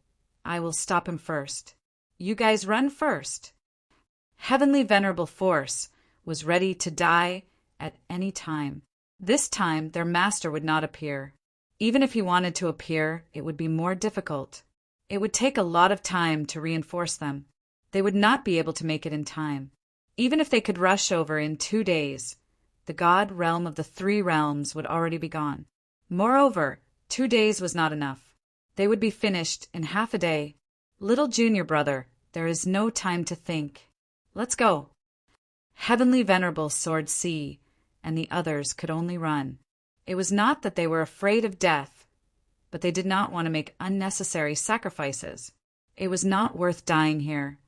Speaker 1: I will stop him first. You guys run first. Heavenly Venerable Force was ready to die at any time. This time, their master would not appear. Even if he wanted to appear, it would be more difficult. It would take a lot of time to reinforce them. They would not be able to make it in time. Even if they could rush over in 2 days, the God realm of the Three Realms would already be gone. Moreover, 2 days was not enough. They would be finished in half a day. Little Junior Brother, there is no time to think. Let's go. Heavenly Venerable Sword C, and the others could only run. It was not that they were afraid of death, but they did not want to make unnecessary sacrifices. It was not worth dying here,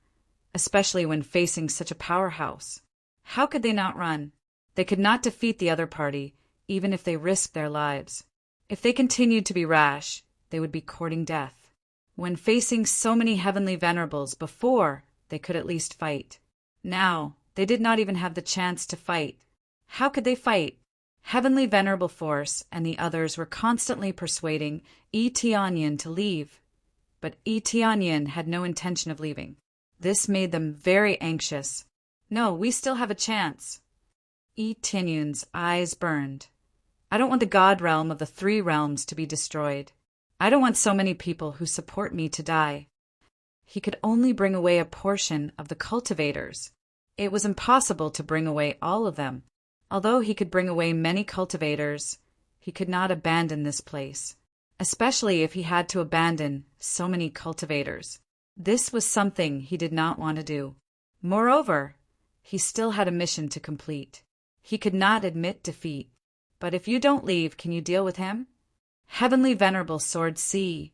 Speaker 1: especially when facing such a powerhouse. How could they not run? They could not defeat the other party, even if they risked their lives. If they continued to be rash, they would be courting death. When facing so many heavenly venerables before, they could at least fight. Now, they did not even have the chance to fight. How could they fight? Heavenly Venerable Force and the others were constantly persuading Yi Tianyun to leave, but Yi Tianyun had no intention of leaving. This made them very anxious. No, we still have a chance. Yi Tianyun's eyes burned. I don't want the God realm of the Three Realms to be destroyed. I don't want so many people who support me to die. He could only bring away a portion of the cultivators. It was impossible to bring away all of them. Although he could bring away many cultivators, he could not abandon this place, especially if he had to abandon so many cultivators. This was something he did not want to do. Moreover, he still had a mission to complete. He could not admit defeat. But if you don't leave, can you deal with him? Heavenly Venerable Sword C,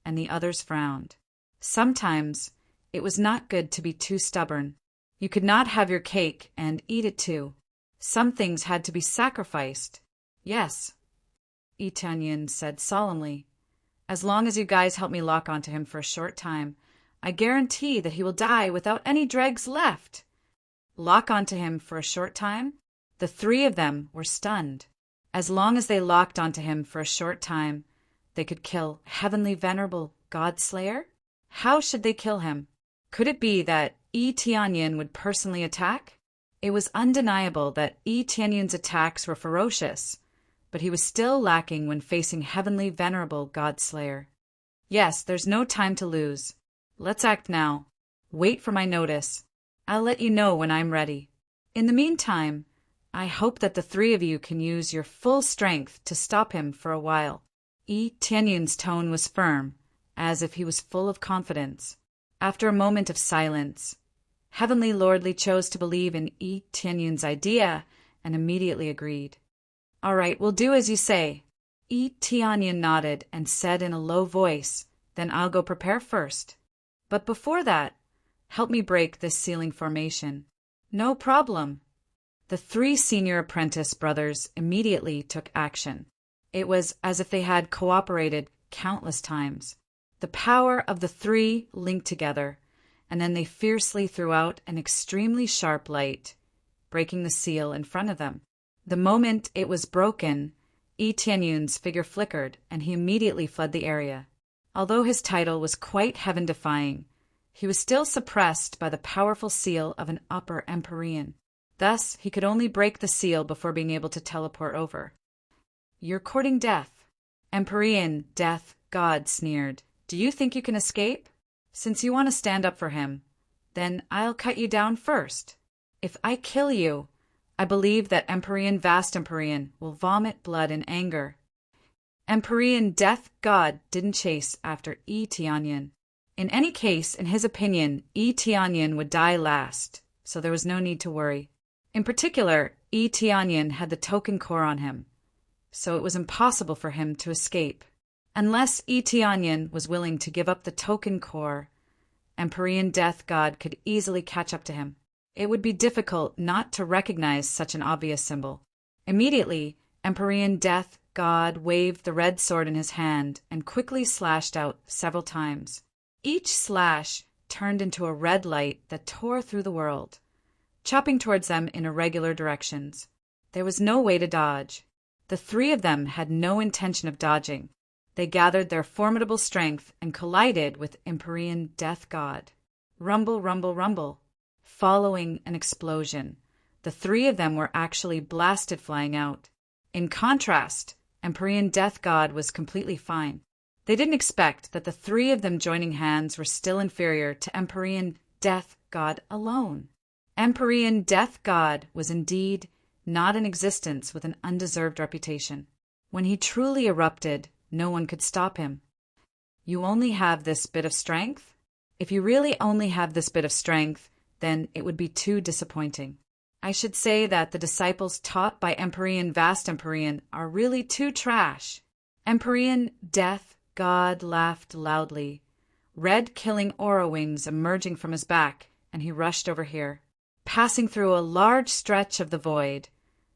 Speaker 1: and the others frowned. Sometimes it was not good to be too stubborn. You could not have your cake and eat it too. Some things had to be sacrificed. Yes, Yi Tianyun said solemnly. As long as you guys help me lock onto him for a short time, I guarantee that he will die without any dregs left. Lock onto him for a short time? The three of them were stunned. As long as they locked onto him for a short time, they could kill Heavenly Venerable Godslayer? How should they kill him? Could it be that Yi Tianyun would personally attack? It was undeniable that Yi Tianyun's attacks were ferocious, but he was still lacking when facing Heavenly Venerable Godslayer. Yes, there's no time to lose. Let's act now. Wait for my notice. I'll let you know when I'm ready. In the meantime, I hope that the three of you can use your full strength to stop him for a while. Yi Tianyun's tone was firm, as if he was full of confidence. After a moment of silence, Heavenly Lord Li chose to believe in Yi Tianyun's idea and immediately agreed. All right, we'll do as you say. Yi Tianyun nodded and said in a low voice, Then I'll go prepare first. But before that, help me break this sealing formation. No problem. The three senior apprentice brothers immediately took action. It was as if they had cooperated countless times. The power of the three linked together, and then they fiercely threw out an extremely sharp light, breaking the seal in front of them. The moment it was broken, Yi Tianyun's figure flickered, and he immediately fled the area. Although his title was quite heaven-defying, he was still suppressed by the powerful seal of an upper Empyrean. Thus, he could only break the seal before being able to teleport over. You're courting death. Empyrean, death, God sneered. Do you think you can escape? Since you want to stand up for him, then I'll cut you down first. If I kill you, I believe that Empyrean Vast Empyrean will vomit blood in anger. Empyrean Death God didn't chase after Yi Tianyun. In any case, in his opinion, Yi Tianyun would die last, so there was no need to worry. In particular, Yi Tianyun had the token core on him, so it was impossible for him to escape. Unless Yi Tianyun was willing to give up the token core, Empyrean Death God could easily catch up to him. It would be difficult not to recognize such an obvious symbol. Immediately, Empyrean Death God waved the red sword in his hand and quickly slashed out several times. Each slash turned into a red light that tore through the world, chopping towards them in irregular directions. There was no way to dodge. The three of them had no intention of dodging. They gathered their formidable strength and collided with Empyrean Death God. Rumble, rumble, rumble. Following an explosion, the three of them were actually blasted flying out. In contrast, Empyrean Death God was completely fine. They didn't expect that the three of them joining hands were still inferior to Empyrean Death God alone. Empyrean Death God was indeed not in existence with an undeserved reputation. When he truly erupted, no one could stop him. You only have this bit of strength? If you really only have this bit of strength, then it would be too disappointing. I should say that the disciples taught by Empyrean Vast Empyrean are really too trash. Empyrean Death God laughed loudly, red killing aura wings emerging from his back, and he rushed over here. Passing through a large stretch of the void,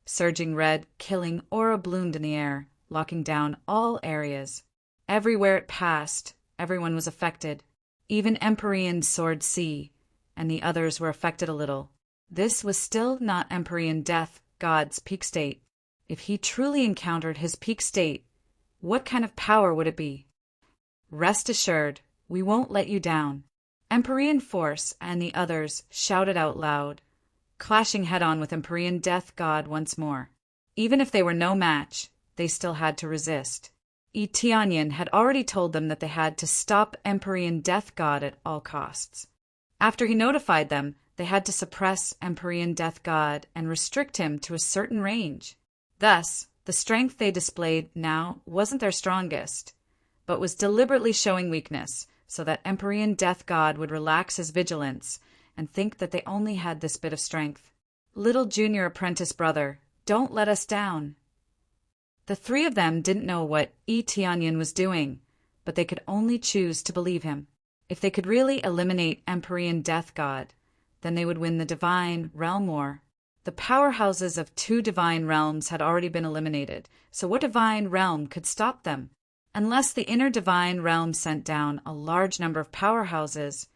Speaker 1: surging red killing aura bloomed in the air, locking down all areas. Everywhere it passed, everyone was affected. Even Empyrean Sword C, and the others were affected a little. This was still not Empyrean Death God's peak state. If he truly encountered his peak state, what kind of power would it be? Rest assured, we won't let you down. Empyrean Force and the others shouted out loud, clashing head-on with Empyrean Death God once more. Even if they were no match, they still had to resist. Yi Tianyun had already told them that they had to stop Empyrean Death God at all costs. After he notified them, they had to suppress Empyrean Death God and restrict him to a certain range. Thus, the strength they displayed now wasn't their strongest, but was deliberately showing weakness so that Empyrean Death God would relax his vigilance and think that they only had this bit of strength. Little junior apprentice brother, don't let us down. The three of them didn't know what Yi Tianyun was doing, but they could only choose to believe him. If they could really eliminate Empyrean Death God, then they would win the Divine Realm War. The powerhouses of 2 divine realms had already been eliminated, so what divine realm could stop them? Unless the inner divine realm sent down a large number of powerhouses,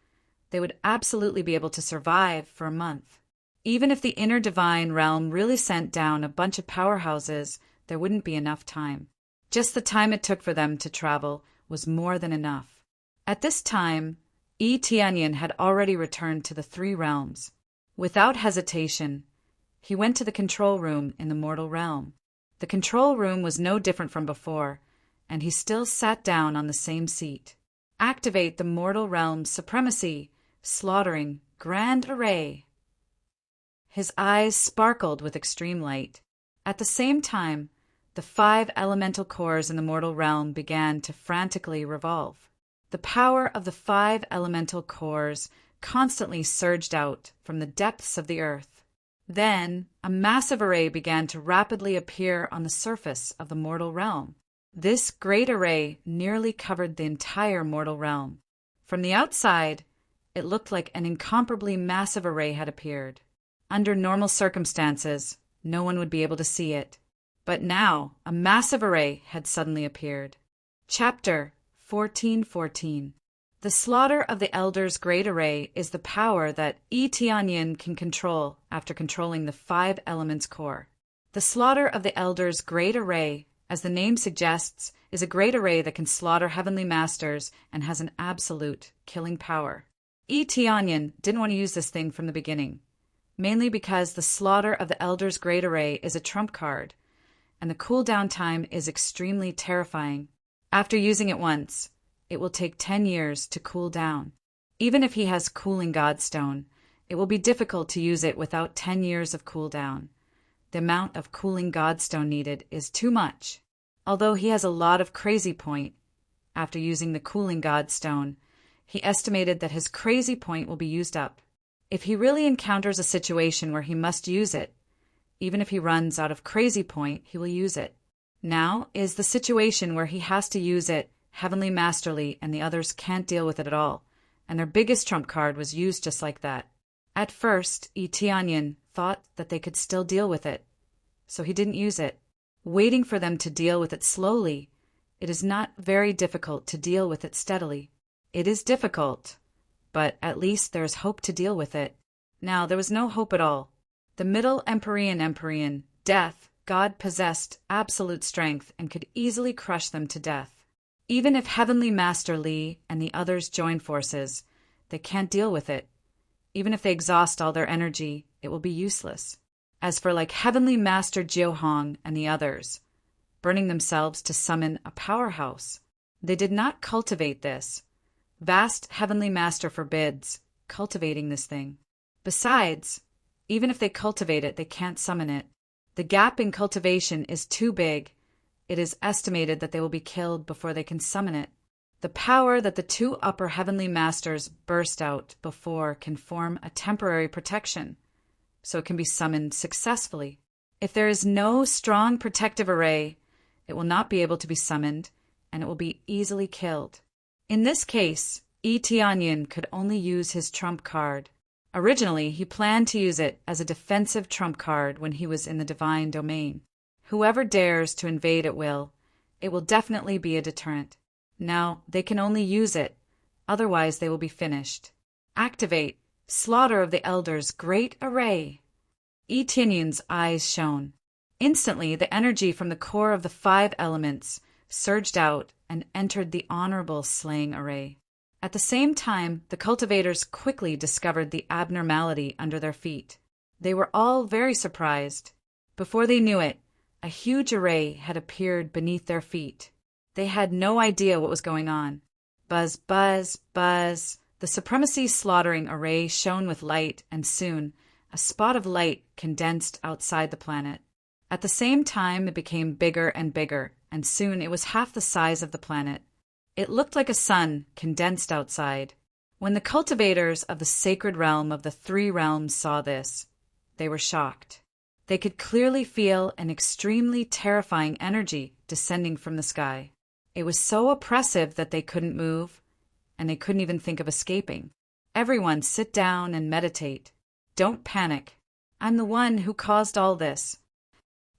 Speaker 1: they would absolutely be able to survive for a month. Even if the inner divine realm really sent down a bunch of powerhouses, there wouldn't be enough time. Just the time it took for them to travel was more than enough. At this time, Yi Tianyun had already returned to the 3 realms. Without hesitation, he went to the control room in the mortal realm. The control room was no different from before, and he still sat down on the same seat. Activate the mortal realm's supremacy, slaughtering grand array. His eyes sparkled with extreme light. At the same time, the 5 elemental cores in the mortal realm began to frantically revolve. The power of the 5 elemental cores constantly surged out from the depths of the earth. Then, a massive array began to rapidly appear on the surface of the mortal realm. This great array nearly covered the entire mortal realm. From the outside, it looked like an incomparably massive array had appeared. Under normal circumstances, no one would be able to see it. But now, a massive array had suddenly appeared. Chapter 14:14. The slaughter of the Elder's great array is the power that Tianyin can control after controlling the 5 elements core. The slaughter of the Elder's great array, as the name suggests, is a great array that can slaughter heavenly masters and has an absolute killing power. Tianyin didn't want to use this thing from the beginning, mainly because the slaughter of the Elder's great array is a trump card, and the cooldown time is extremely terrifying. After using it once, it will take 10 years to cool down. Even if he has Cooling Godstone, it will be difficult to use it without 10 years of cooldown. The amount of Cooling Godstone needed is too much. Although he has a lot of Crazy Point, after using the Cooling Godstone, he estimated that his Crazy Point will be used up. If he really encounters a situation where he must use it, even if he runs out of Crazy Point, he will use it. Now is the situation where he has to use it heavenly masterly and the others can't deal with it at all, and their biggest trump card was used just like that. At first, Tianyin thought that they could still deal with it, so he didn't use it. Waiting for them to deal with it slowly, it is not very difficult to deal with it steadily. It is difficult, but at least there is hope to deal with it. Now there was no hope at all. The middle Empyrean, Death, God possessed absolute strength and could easily crush them to death. Even if Heavenly Master Li and the others join forces, they can't deal with it. Even if they exhaust all their energy, it will be useless. As for Heavenly Master Jiuhong and the others, burning themselves to summon a powerhouse, they did not cultivate this. Vast Heavenly Master forbids cultivating this thing. Besides, even if they cultivate it, they can't summon it. The gap in cultivation is too big. It is estimated that they will be killed before they can summon it. The power that the 2 upper heavenly masters burst out before can form a temporary protection, so it can be summoned successfully. If there is no strong protective array, it will not be able to be summoned, and it will be easily killed. In this case, Tianyin could only use his trump card. Originally, he planned to use it as a defensive trump card when he was in the divine domain. Whoever dares to invade at will, it will definitely be a deterrent. Now, they can only use it, otherwise they will be finished. Activate Slaughter of the Elder's great array. Tianyin's eyes shone. Instantly, the energy from the core of the 5 elements surged out and entered the honorable slaying array. At the same time, the cultivators quickly discovered the abnormality under their feet. They were all very surprised. Before they knew it, a huge array had appeared beneath their feet. They had no idea what was going on. Buzz, buzz, buzz. The supremacy slaughtering array shone with light, and soon a spot of light condensed outside the planet. At the same time, it became bigger, and soon it was half the size of the planet. It looked like a sun condensed outside. When the cultivators of the sacred realm of the 3 realms saw this, they were shocked. They could clearly feel an extremely terrifying energy descending from the sky. It was so oppressive that they couldn't move, and they couldn't even think of escaping. Everyone sit down and meditate. Don't panic. I'm the one who caused all this.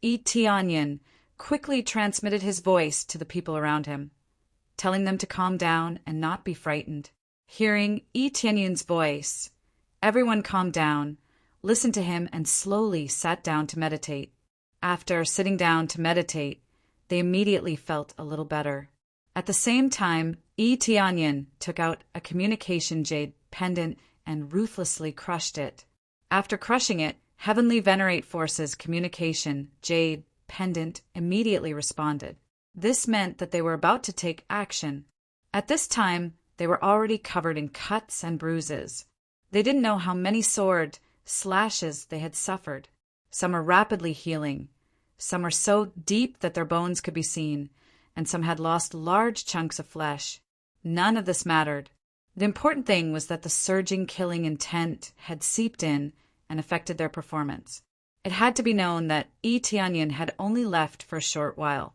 Speaker 1: Tianyin quickly transmitted his voice to the people around him, telling them to calm down and not be frightened. Hearing Tianyin's voice, everyone calmed down, listened to him, and slowly sat down to meditate. After sitting down to meditate, they immediately felt a little better. At the same time, Tianyin took out a communication jade pendant and ruthlessly crushed it. After crushing it, Heavenly Venerate Force's communication jade pendant immediately responded. This meant that they were about to take action. At this time, they were already covered in cuts and bruises. They didn't know how many sword slashes they had suffered. Some were rapidly healing. Some were so deep that their bones could be seen, and some had lost large chunks of flesh. None of this mattered. The important thing was that the surging killing intent had seeped in and affected their performance. It had to be known that Tianyin had only left for a short while,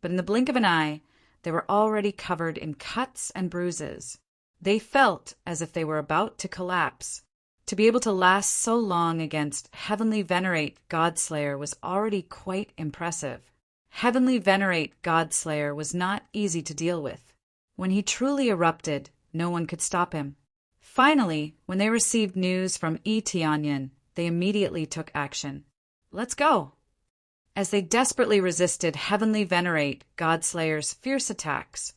Speaker 1: but in the blink of an eye, they were already covered in cuts and bruises. They felt as if they were about to collapse. To be able to last so long against Heavenly Venerate Godslayer was already quite impressive. Heavenly Venerate Godslayer was not easy to deal with. When he truly erupted, no one could stop him. Finally, when they received news from Tianyin, they immediately took action. Let's go! As they desperately resisted Heavenly Venerate Godslayer's fierce attacks,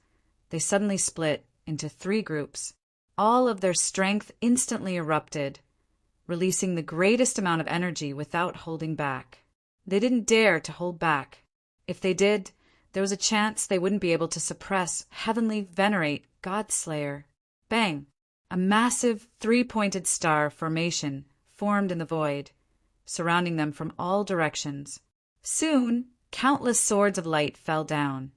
Speaker 1: they suddenly split into 3 groups. All of their strength instantly erupted, releasing the greatest amount of energy without holding back. They didn't dare to hold back. If they did, there was a chance they wouldn't be able to suppress Heavenly Venerate Godslayer. Bang! A massive 3-pointed star formation formed in the void, surrounding them from all directions. Soon, countless swords of light fell down,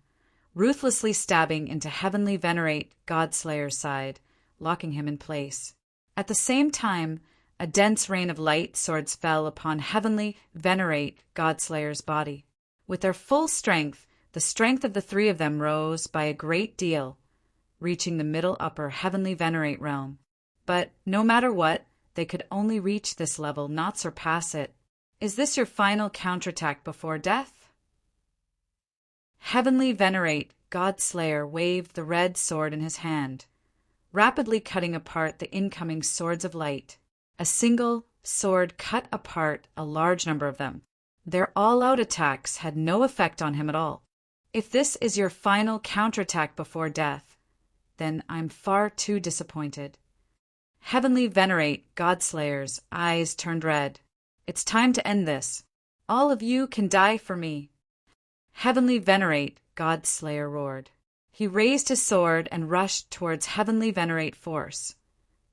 Speaker 1: ruthlessly stabbing into Heavenly Venerate Godslayer's side, locking him in place. At the same time, a dense rain of light swords fell upon Heavenly Venerate Godslayer's body. With their full strength, the strength of the 3 of them rose by a great deal, reaching the middle upper Heavenly Venerate realm. But no matter what, they could only reach this level, not surpass it. Is this your final counterattack before death? Heavenly Venerate Godslayer waved the red sword in his hand, rapidly cutting apart the incoming swords of light. A single sword cut apart a large number of them. Their all-out attacks had no effect on him at all. If this is your final counterattack before death, then I'm far too disappointed. Heavenly Venerate Godslayer's eyes turned red. It's time to end this. All of you can die for me. Heavenly Venerate Godslayer roared. He raised his sword and rushed towards Heavenly Venerate Force,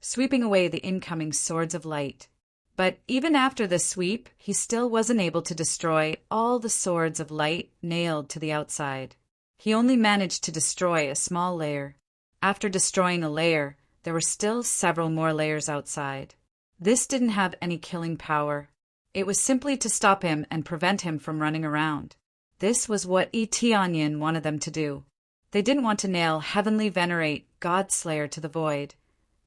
Speaker 1: sweeping away the incoming swords of light. But even after this sweep, he still wasn't able to destroy all the swords of light nailed to the outside. He only managed to destroy a small layer. After destroying a layer, there were still several more layers outside. This didn't have any killing power. It was simply to stop him and prevent him from running around. This was what Tianyin wanted them to do. They didn't want to nail Heavenly Venerate Godslayer to the void,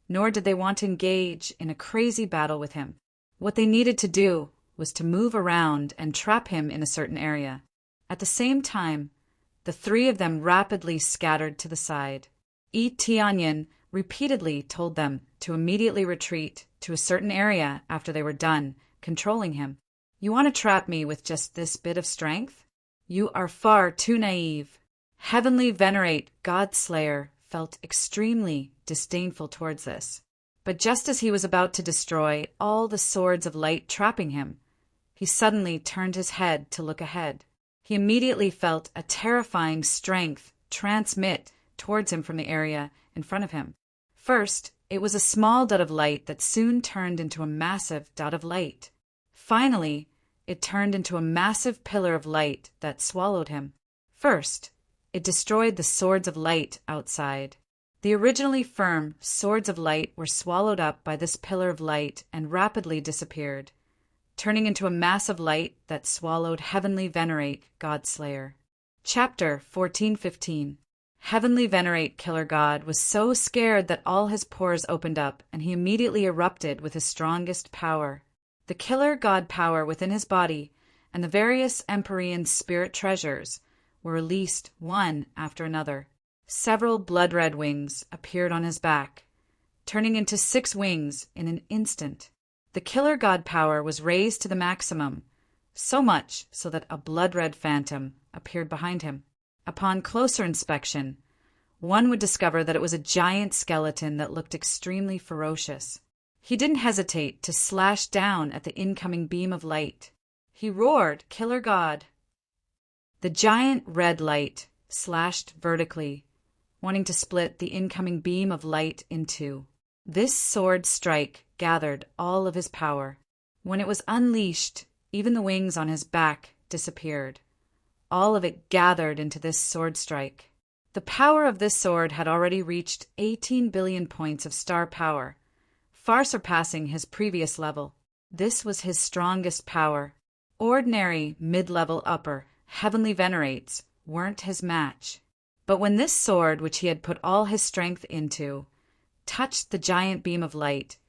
Speaker 1: nor did they want to engage in a crazy battle with him. What they needed to do was to move around and trap him in a certain area. At the same time, the 3 of them rapidly scattered to the side. Tianyin repeatedly told them to immediately retreat to a certain area after they were done controlling him. You want to trap me with just this bit of strength? You are far too naive. Heavenly Venerate Godslayer felt extremely disdainful towards this. But just as he was about to destroy all the swords of light trapping him, he suddenly turned his head to look ahead. He immediately felt a terrifying strength transmit towards him from the area in front of him. First, it was a small dot of light that soon turned into a massive dot of light. Finally, it turned into a massive pillar of light that swallowed him. First, it destroyed the swords of light outside. The originally firm swords of light were swallowed up by this pillar of light and rapidly disappeared, turning into a mass of light that swallowed Heavenly Venerate Godslayer. Chapter 14:15. Heavenly Venerate Killer God was so scared that all his pores opened up and he immediately erupted with his strongest power. The killer god power within his body and the various Empyrean spirit treasures were released one after another. Several blood-red wings appeared on his back, turning into 6 wings in an instant. The killer god power was raised to the maximum, so much so that a blood-red phantom appeared behind him. Upon closer inspection, one would discover that it was a giant skeleton that looked extremely ferocious. He didn't hesitate to slash down at the incoming beam of light. He roared, "Killer God!" The giant red light slashed vertically, wanting to split the incoming beam of light in two. This sword strike gathered all of his power. When it was unleashed, even the wings on his back disappeared. All of it gathered into this sword strike. The power of this sword had already reached 18 billion points of star power, far surpassing his previous level. This was his strongest power. Ordinary mid-level upper heavenly venerates weren't his match. But when this sword, which he had put all his strength into, touched the giant beam of light,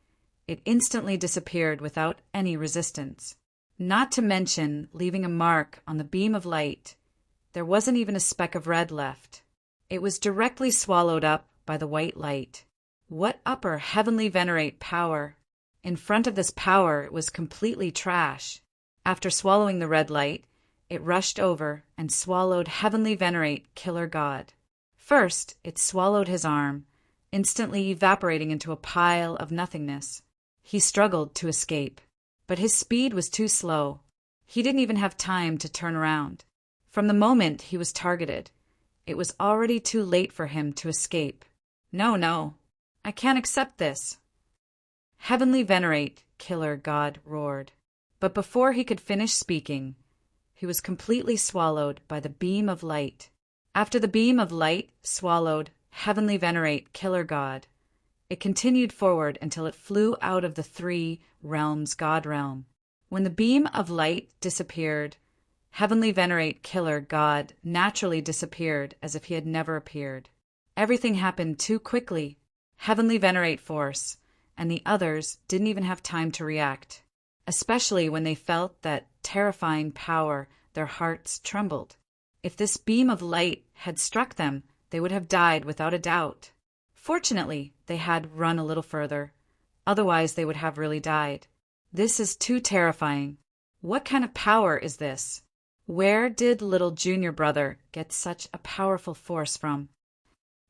Speaker 1: it instantly disappeared without any resistance. Not to mention leaving a mark on the beam of light. There wasn't even a speck of red left. It was directly swallowed up by the white light. What upper heavenly venerate power! In front of this power, it was completely trash. After swallowing the red light, it rushed over and swallowed heavenly venerate killer god. First, it swallowed his arm, instantly evaporating into a pile of nothingness. He struggled to escape, but his speed was too slow. He didn't even have time to turn around. From the moment he was targeted, it was already too late for him to escape. No, I can't accept this. Heavenly venerate, killer god roared. But before he could finish speaking, he was completely swallowed by the beam of light. After the beam of light swallowed heavenly venerate, killer god, it continued forward until it flew out of the three realms god realm. When the beam of light disappeared, heavenly venerate, killer god naturally disappeared as if he had never appeared. Everything happened too quickly. Heavenly venerate force and the others didn't even have time to react. Especially when they felt that terrifying power, their hearts trembled. If this beam of light had struck them, they would have died without a doubt. Fortunately, they had run a little further. Otherwise, they would have really died. This is too terrifying. What kind of power is this? Where did little junior brother get such a powerful force from?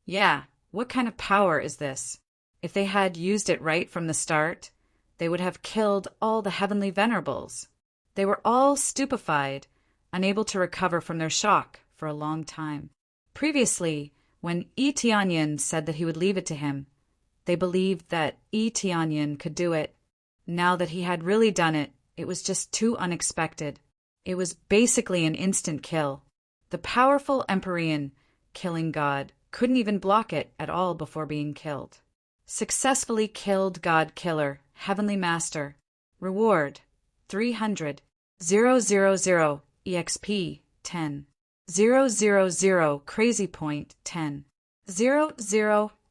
Speaker 1: Yeah, what kind of power is this? If they had used it right from the start, they would have killed all the heavenly venerables. They were all stupefied, unable to recover from their shock for a long time. Previously, when Yi Tianyin said that he would leave it to him, they believed that Yi Tianyin could do it. Now that he had really done it, it was just too unexpected. It was basically an instant kill. The powerful Empyrean killing god couldn't even block it at all before being killed. Successfully killed god killer, heavenly master. Reward 300. 000 EXP 10. 000 crazy point 10. 000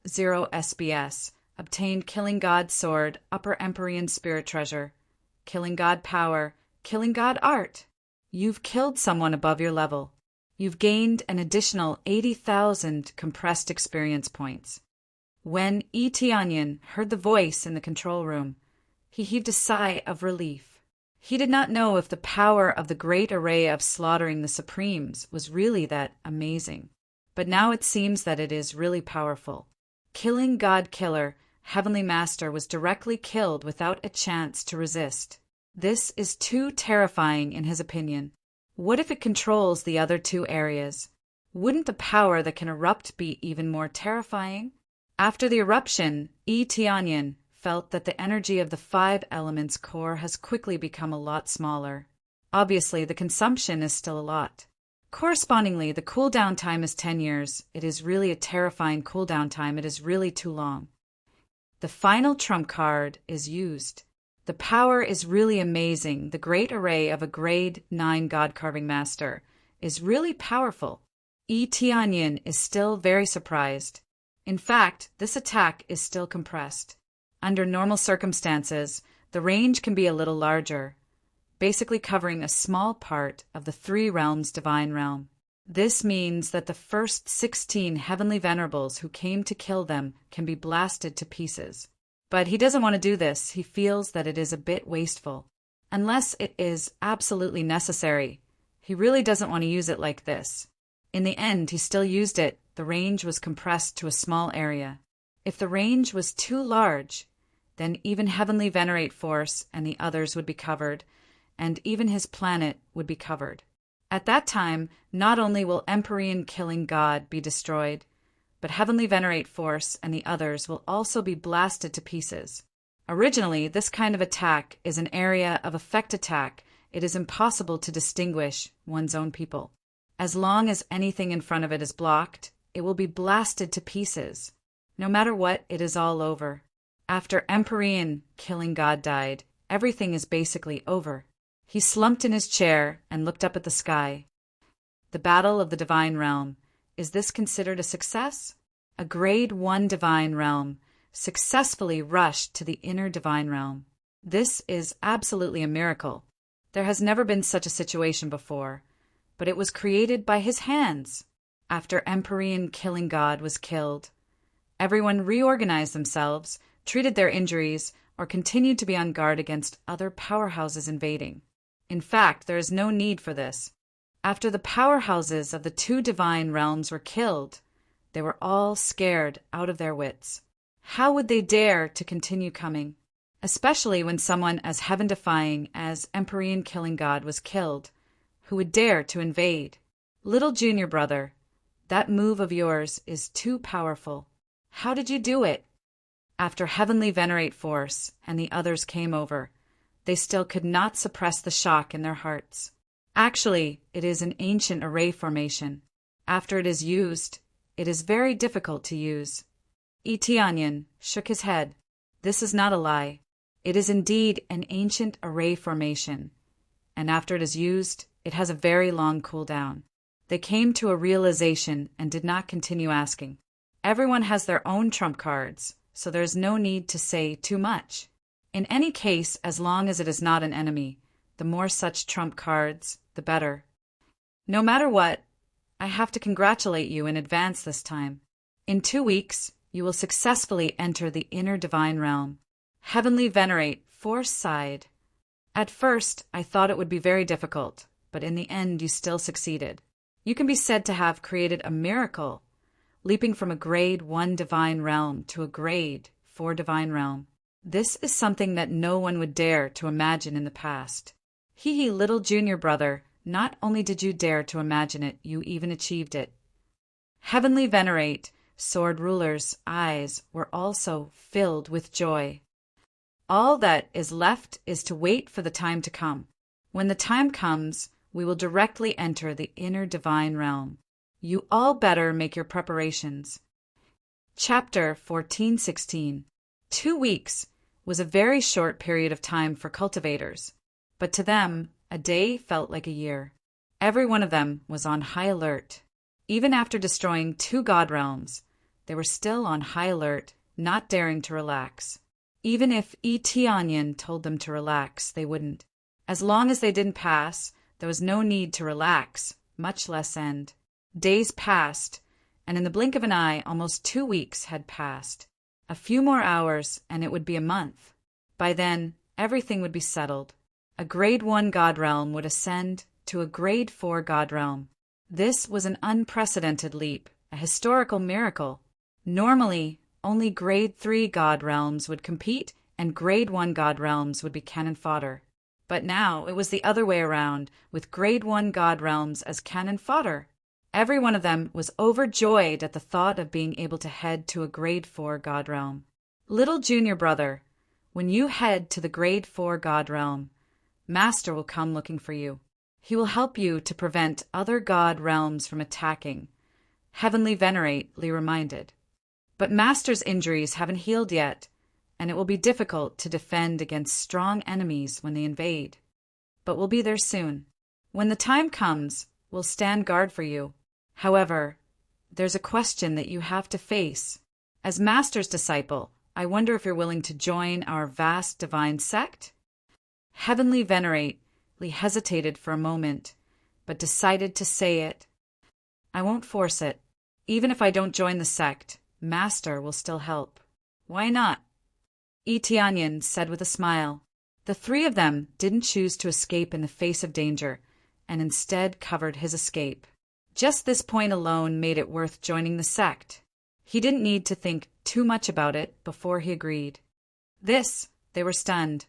Speaker 1: SBS. Obtained killing god sword, upper Empyrean spirit treasure. Killing god power, killing god art. You've killed someone above your level. You've gained an additional 80,000 compressed experience points. When Yi Tianyin heard the voice in the control room, he heaved a sigh of relief. He did not know if the power of the great array of slaughtering the Supremes was really that amazing. But now it seems that it is really powerful. Killing God Killer, Heavenly Master was directly killed without a chance to resist. This is too terrifying in his opinion. What if it controls the other two areas? Wouldn't the power that can erupt be even more terrifying? After the eruption, Yi Tianyin felt that the energy of the 5 elements core has quickly become a lot smaller. Obviously, the consumption is still a lot. Correspondingly, the cooldown time is 10 years. It is really a terrifying cooldown time. It is really too long. The final trump card is used. The power is really amazing. The great array of a grade 9 god carving master is really powerful. Yi Tianyin is still very surprised. In fact, this attack is still compressed. Under normal circumstances, the range can be a little larger, basically covering a small part of the 3 realms divine realm. This means that the first 16 heavenly venerables who came to kill them can be blasted to pieces. But he doesn't want to do this. He feels that it is a bit wasteful. Unless it is absolutely necessary, he really doesn't want to use it like this. In the end, he still used it. The range was compressed to a small area. If the range was too large, then even Heavenly Venerate Force and the others would be covered, and even his planet would be covered. At that time, not only will Empyrean Killing God be destroyed, but Heavenly Venerate Force and the others will also be blasted to pieces. Originally, this kind of attack is an area of effect attack. It is impossible to distinguish one's own people. As long as anything in front of it is blocked, it will be blasted to pieces. No matter what, it is all over. After Empyrean killing God died, everything is basically over. He slumped in his chair and looked up at the sky. The Battle of the Divine Realm. Is this considered a success? A Grade 1 Divine Realm successfully rushed to the inner Divine Realm. This is absolutely a miracle. There has never been such a situation before, but it was created by his hands. After Empyrean killing God was killed, everyone reorganized themselves, treated their injuries, or continued to be on guard against other powerhouses invading. In fact, there is no need for this. After the powerhouses of the two divine realms were killed, they were all scared out of their wits. How would they dare to continue coming? Especially when someone as heaven-defying as Empyrean killing God was killed, who would dare to invade? Little junior brother, that move of yours is too powerful. How did you do it? After Heavenly Venerate Force and the others came over, they still could not suppress the shock in their hearts. Actually, it is an ancient array formation. After it is used, it is very difficult to use. Itianyan shook his head. This is not a lie. It is indeed an ancient array formation, and after it is used, it has a very long cooldown. They came to a realization and did not continue asking. Everyone has their own trump cards, so there is no need to say too much. In any case, as long as it is not an enemy, the more such trump cards, the better. No matter what, I have to congratulate you in advance this time. In 2 weeks, you will successfully enter the inner divine realm. Heavenly Venerate Force sighed. At first, I thought it would be very difficult, but in the end you still succeeded. You can be said to have created a miracle, leaping from a Grade 1 divine realm to a Grade 4 divine realm. This is something that no one would dare to imagine in the past. Hee, little junior brother, not only did you dare to imagine it, you even achieved it. Heavenly Venerate Sword Ruler's eyes were also filled with joy. All that is left is to wait for the time to come. When the time comes, we will directly enter the inner divine realm. You all better make your preparations. Chapter 14:16. 2 weeks was a very short period of time for cultivators, but to them, a day felt like a year. Every one of them was on high alert. Even after destroying 2 god realms, they were still on high alert, not daring to relax. Even if Itianyan told them to relax, they wouldn't. As long as they didn't pass, there was no need to relax, much less end. Days passed, and in the blink of an eye, almost 2 weeks had passed. A few more hours, and it would be a month. By then, everything would be settled. A Grade 1 god realm would ascend to a Grade 4 god realm. This was an unprecedented leap, a historical miracle. Normally, only Grade 3 god realms would compete, and Grade 1 god realms would be cannon fodder. But now it was the other way around, with Grade 1 god realms as cannon fodder. Every one of them was overjoyed at the thought of being able to head to a Grade 4 god realm. Little junior brother, when you head to the Grade 4 god realm, Master will come looking for you. He will help you to prevent other god realms from attacking. Heavenly Venerate reminded. But Master's injuries haven't healed yet, and it will be difficult to defend against strong enemies when they invade. But we'll be there soon. When the time comes, we'll stand guard for you. However, there's a question that you have to face. As Master's disciple, I wonder if you're willing to join our vast divine sect? Heavenly Venerate hesitated for a moment, but decided to say it. I won't force it. Even if I don't join the sect, Master will still help. Why not? Itianyan said with a smile. The 3 of them didn't choose to escape in the face of danger, and instead covered his escape. Just this point alone made it worth joining the sect. He didn't need to think too much about it before he agreed. They were stunned,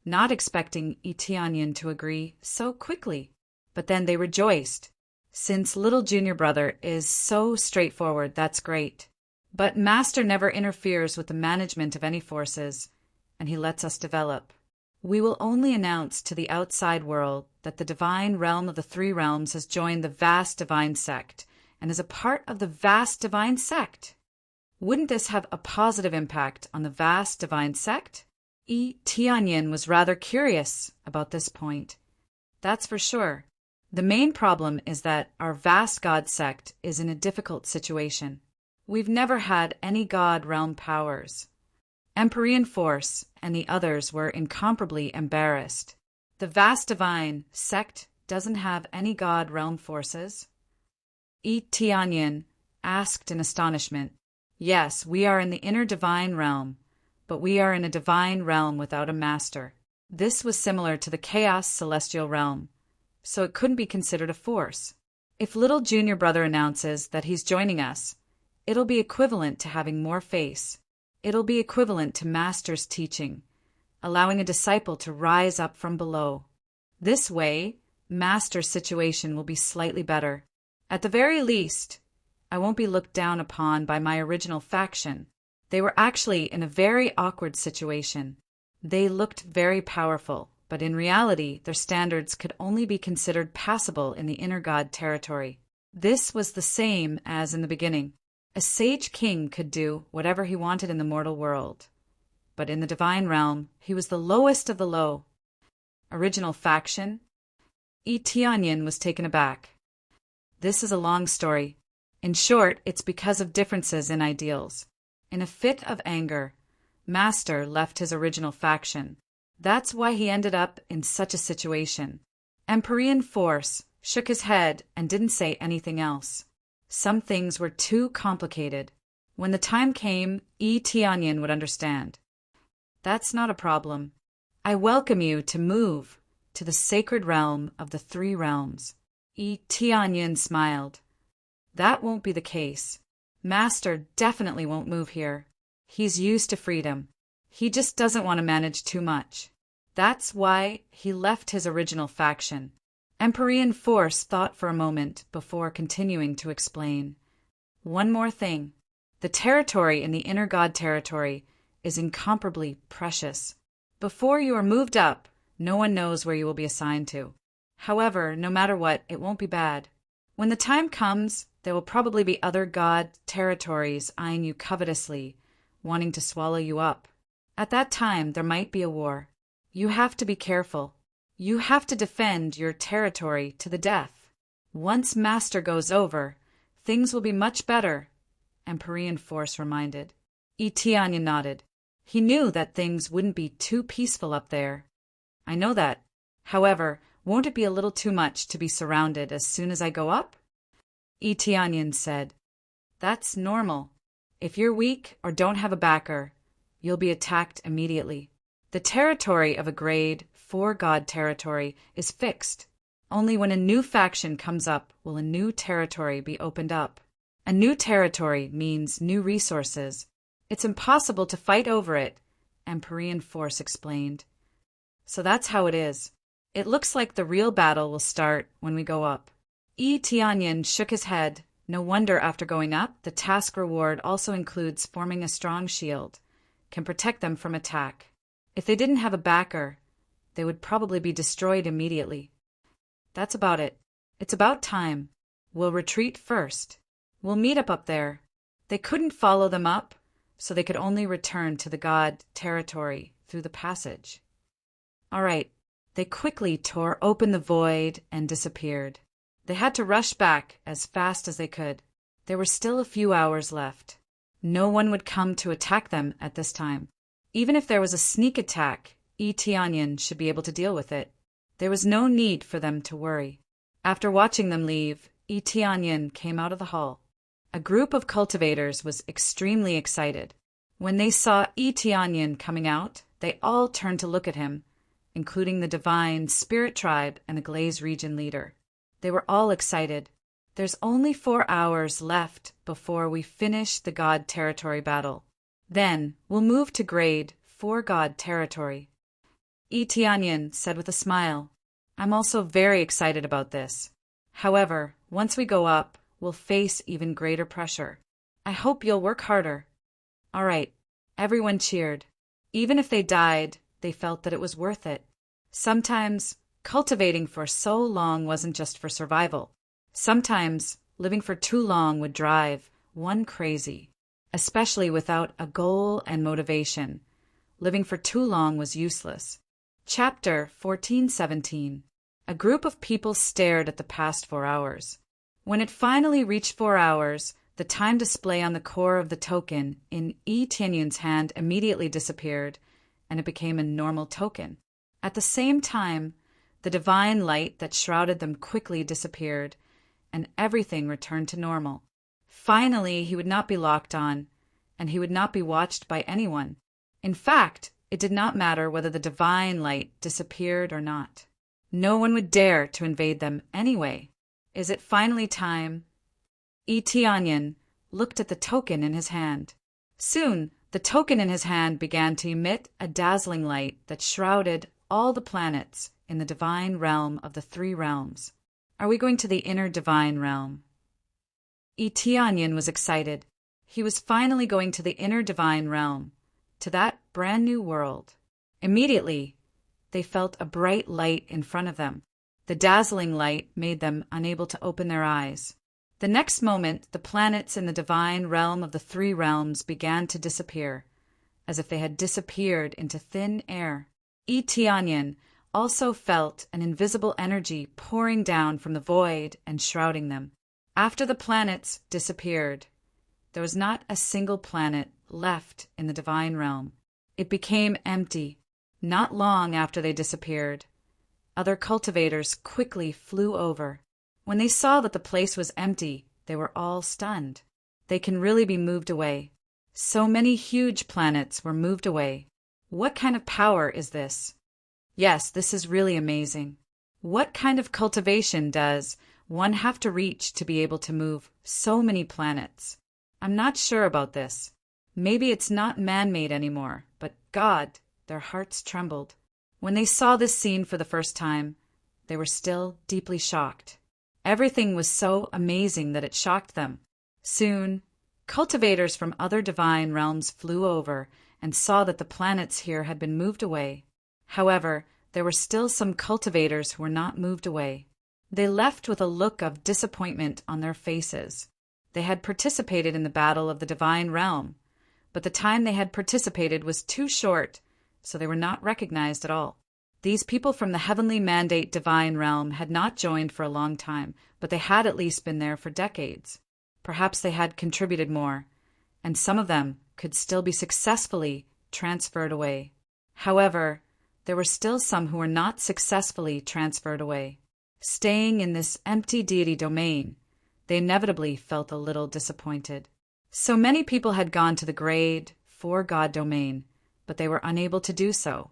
Speaker 1: not expecting Itianyan to agree so quickly. But then they rejoiced. Since little junior brother is so straightforward, that's great. But Master never interferes with the management of any forces, and he lets us develop. We will only announce to the outside world that the divine realm of the three realms has joined the vast divine sect and is a part of the vast divine sect. Wouldn't this have a positive impact on the vast divine sect? Tianyin was rather curious about this point. That's for sure. The main problem is that our vast god sect is in a difficult situation. We've never had any god realm powers. Empyrean Force and the others were incomparably embarrassed. The vast divine sect doesn't have any god realm forces? Tianyin asked in astonishment. Yes, we are in the inner divine realm, but we are in a divine realm without a master. This was similar to the chaos celestial realm, so it couldn't be considered a force. If little junior brother announces that he's joining us, it'll be equivalent to having more face. It'll be equivalent to Master's teaching, allowing a disciple to rise up from below. This way, Master's situation will be slightly better. At the very least, I won't be looked down upon by my original faction. They were actually in a very awkward situation. They looked very powerful, but in reality, their standards could only be considered passable in the inner god territory. This was the same as in the beginning. A sage king could do whatever he wanted in the mortal world, but in the divine realm, he was the lowest of the low. Original faction? Tianyin was taken aback. This is a long story. In short, it's because of differences in ideals. In a fit of anger, Master left his original faction. That's why he ended up in such a situation. Empyrean Force shook his head and didn't say anything else. Some things were too complicated. When the time came, Tianyin would understand. That's not a problem. I welcome you to move to the sacred realm of the three realms. Tianyin smiled. That won't be the case. Master definitely won't move here. He's used to freedom. He just doesn't want to manage too much. That's why he left his original faction. Empyrean Force thought for a moment before continuing to explain. One more thing. The territory in the inner god territory is incomparably precious. Before you are moved up, no one knows where you will be assigned to. However, no matter what, it won't be bad. When the time comes, there will probably be other god territories eyeing you covetously, wanting to swallow you up. At that time, there might be a war. You have to be careful. You have to defend your territory to the death. Once Master goes over, things will be much better, Empyrean Force reminded. Tianyin nodded. He knew that things wouldn't be too peaceful up there. I know that. However, won't it be a little too much to be surrounded as soon as I go up? Tianyin said. That's normal. If you're weak or don't have a backer, you'll be attacked immediately. The territory of a grade 4 god territory is fixed. Only when a new faction comes up will a new territory be opened up. A new territory means new resources. It's impossible to fight over it, Empyrean Force explained. So that's how it is. It looks like the real battle will start when we go up. Tianyin shook his head. No wonder after going up, the task reward also includes forming a strong shield, can protect them from attack. If they didn't have a backer, they would probably be destroyed immediately. That's about it. It's about time. We'll retreat first. We'll meet up there. They couldn't follow them up, so they could only return to the god territory through the passage. All right. They quickly tore open the void and disappeared. They had to rush back as fast as they could. There were still a few hours left. No one would come to attack them at this time. Even if there was a sneak attack, Tianyin should be able to deal with it. There was no need for them to worry. After watching them leave, Tianyin came out of the hall. A group of cultivators was extremely excited. When they saw Tianyin coming out, they all turned to look at him, including the divine spirit tribe and the Glaze region leader. They were all excited. There's only 4 hours left before we finish the god territory battle. Then we'll move to grade 4 god territory. Tianyin said with a smile. I'm also very excited about this. However, once we go up, we'll face even greater pressure. I hope you'll work harder." All right. Everyone cheered. Even if they died, they felt that it was worth it. Sometimes, cultivating for so long wasn't just for survival. Sometimes, living for too long would drive one crazy, especially without a goal and motivation. Living for too long was useless. Chapter 14:17. A group of people stared at the past 4 hours. When it finally reached 4 hours, the time display on the core of the token in Yi Tianyun's hand immediately disappeared, and it became a normal token. At the same time, the divine light that shrouded them quickly disappeared, and everything returned to normal. Finally, he would not be locked on, and he would not be watched by anyone. In fact, it did not matter whether the divine light disappeared or not. No one would dare to invade them anyway. Is it finally time? Yi Tianyun looked at the token in his hand. Soon, the token in his hand began to emit a dazzling light that shrouded all the planets in the divine realm of the 3 realms. Are we going to the inner divine realm? Yi Tianyun was excited. He was finally going to the inner divine realm, to that brand new world. Immediately, they felt a bright light in front of them. The dazzling light made them unable to open their eyes. The next moment, the planets in the divine realm of the 3 realms began to disappear, as if they had disappeared into thin air. Yi Tianyun also felt an invisible energy pouring down from the void and shrouding them. After the planets disappeared, there was not a single planet left in the divine realm. It became empty. Not long after they disappeared, other cultivators quickly flew over. When they saw that the place was empty, they were all stunned. They can really be moved away. So many huge planets were moved away. What kind of power is this? Yes, this is really amazing. What kind of cultivation does one have to reach to be able to move so many planets? I'm not sure about this. Maybe it's not man-made anymore, but God, their hearts trembled. When they saw this scene for the first time, they were still deeply shocked. Everything was so amazing that it shocked them. Soon, cultivators from other divine realms flew over and saw that the planets here had been moved away. However, there were still some cultivators who were not moved away. They left with a look of disappointment on their faces. They had participated in the battle of the divine realm, but the time they had participated was too short, so they were not recognized at all. These people from the heavenly mandate divine realm had not joined for a long time, but they had at least been there for decades. Perhaps they had contributed more, and some of them could still be successfully transferred away. However, there were still some who were not successfully transferred away. Staying in this empty deity domain, they inevitably felt a little disappointed. So many people had gone to the grade 4 God domain, but they were unable to do so.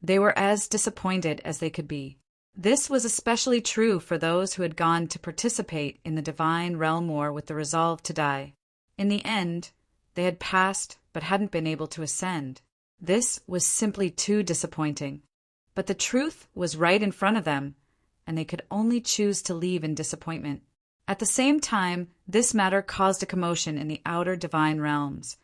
Speaker 1: They were as disappointed as they could be. This was especially true for those who had gone to participate in the divine realm war with the resolve to die. In the end, they had passed but hadn't been able to ascend. This was simply too disappointing. But the truth was right in front of them, and they could only choose to leave in disappointment. At the same time, this matter caused a commotion in the outer divine realms,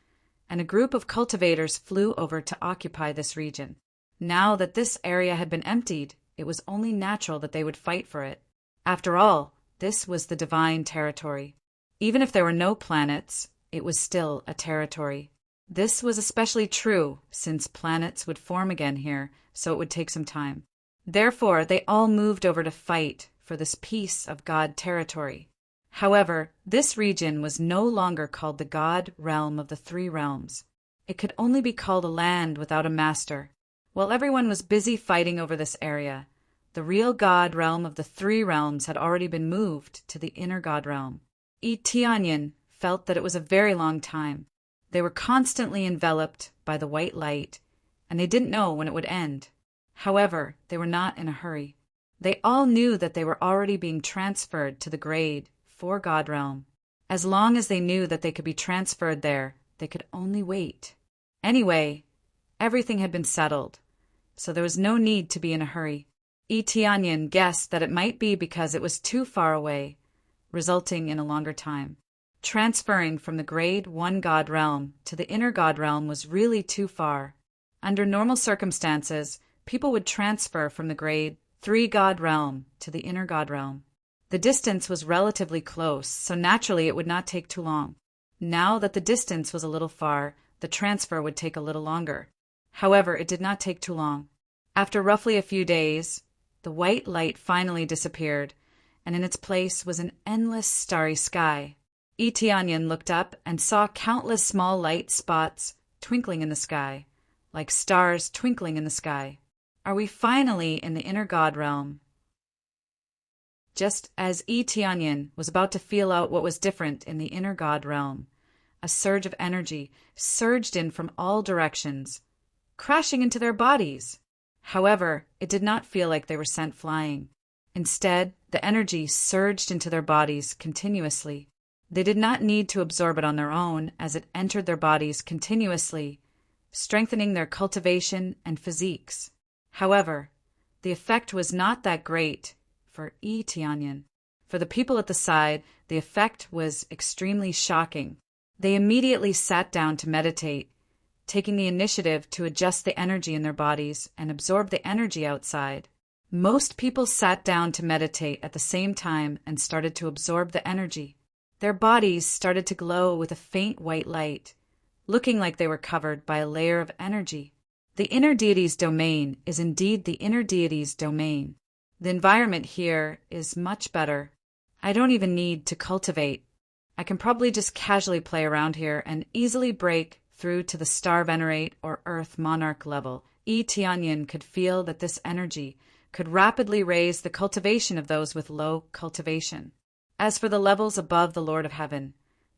Speaker 1: and a group of cultivators flew over to occupy this region. Now that this area had been emptied, it was only natural that they would fight for it. After all, this was the divine territory. Even if there were no planets, it was still a territory. This was especially true since planets would form again here, so it would take some time. Therefore, they all moved over to fight for this piece of God territory. However, this region was no longer called the God realm of the 3 realms. It could only be called a land without a master. While everyone was busy fighting over this area, the real God realm of the 3 realms had already been moved to the inner God realm. Yi Tianyun felt that it was a very long time. They were constantly enveloped by the white light, and they didn't know when it would end. However, they were not in a hurry. They all knew that they were already being transferred to the grade 4 God realm. As long as they knew that they could be transferred there, they could only wait. Anyway, everything had been settled, so there was no need to be in a hurry. Yi Tianyun guessed that it might be because it was too far away, resulting in a longer time. Transferring from the grade 1 God realm to the inner God realm was really too far. Under normal circumstances, people would transfer from the grade 3 God realm to the inner God realm. The distance was relatively close, so naturally it would not take too long. Now that the distance was a little far, the transfer would take a little longer. However, it did not take too long. After roughly a few days, the white light finally disappeared, and in its place was an endless starry sky. Itianyan looked up and saw countless small light spots twinkling in the sky, like stars twinkling in the sky. Are we finally in the inner God realm? Just as Itianyan was about to feel out what was different in the inner God realm, a surge of energy surged in from all directions, crashing into their bodies. However, it did not feel like they were sent flying. Instead, the energy surged into their bodies continuously. They did not need to absorb it on their own as it entered their bodies continuously, strengthening their cultivation and physiques. However, the effect was not that great for Itianyan. For the people at the side, the effect was extremely shocking. They immediately sat down to meditate, taking the initiative to adjust the energy in their bodies and absorb the energy outside. Most people sat down to meditate at the same time and started to absorb the energy. Their bodies started to glow with a faint white light, looking like they were covered by a layer of energy. The inner deity's domain is indeed the inner deity's domain. The environment here is much better. I don't even need to cultivate. I can probably just casually play around here and easily break through to the Star Venerate or Earth Monarch level. Itianyan could feel that this energy could rapidly raise the cultivation of those with low cultivation. As for the levels above the Lord of Heaven,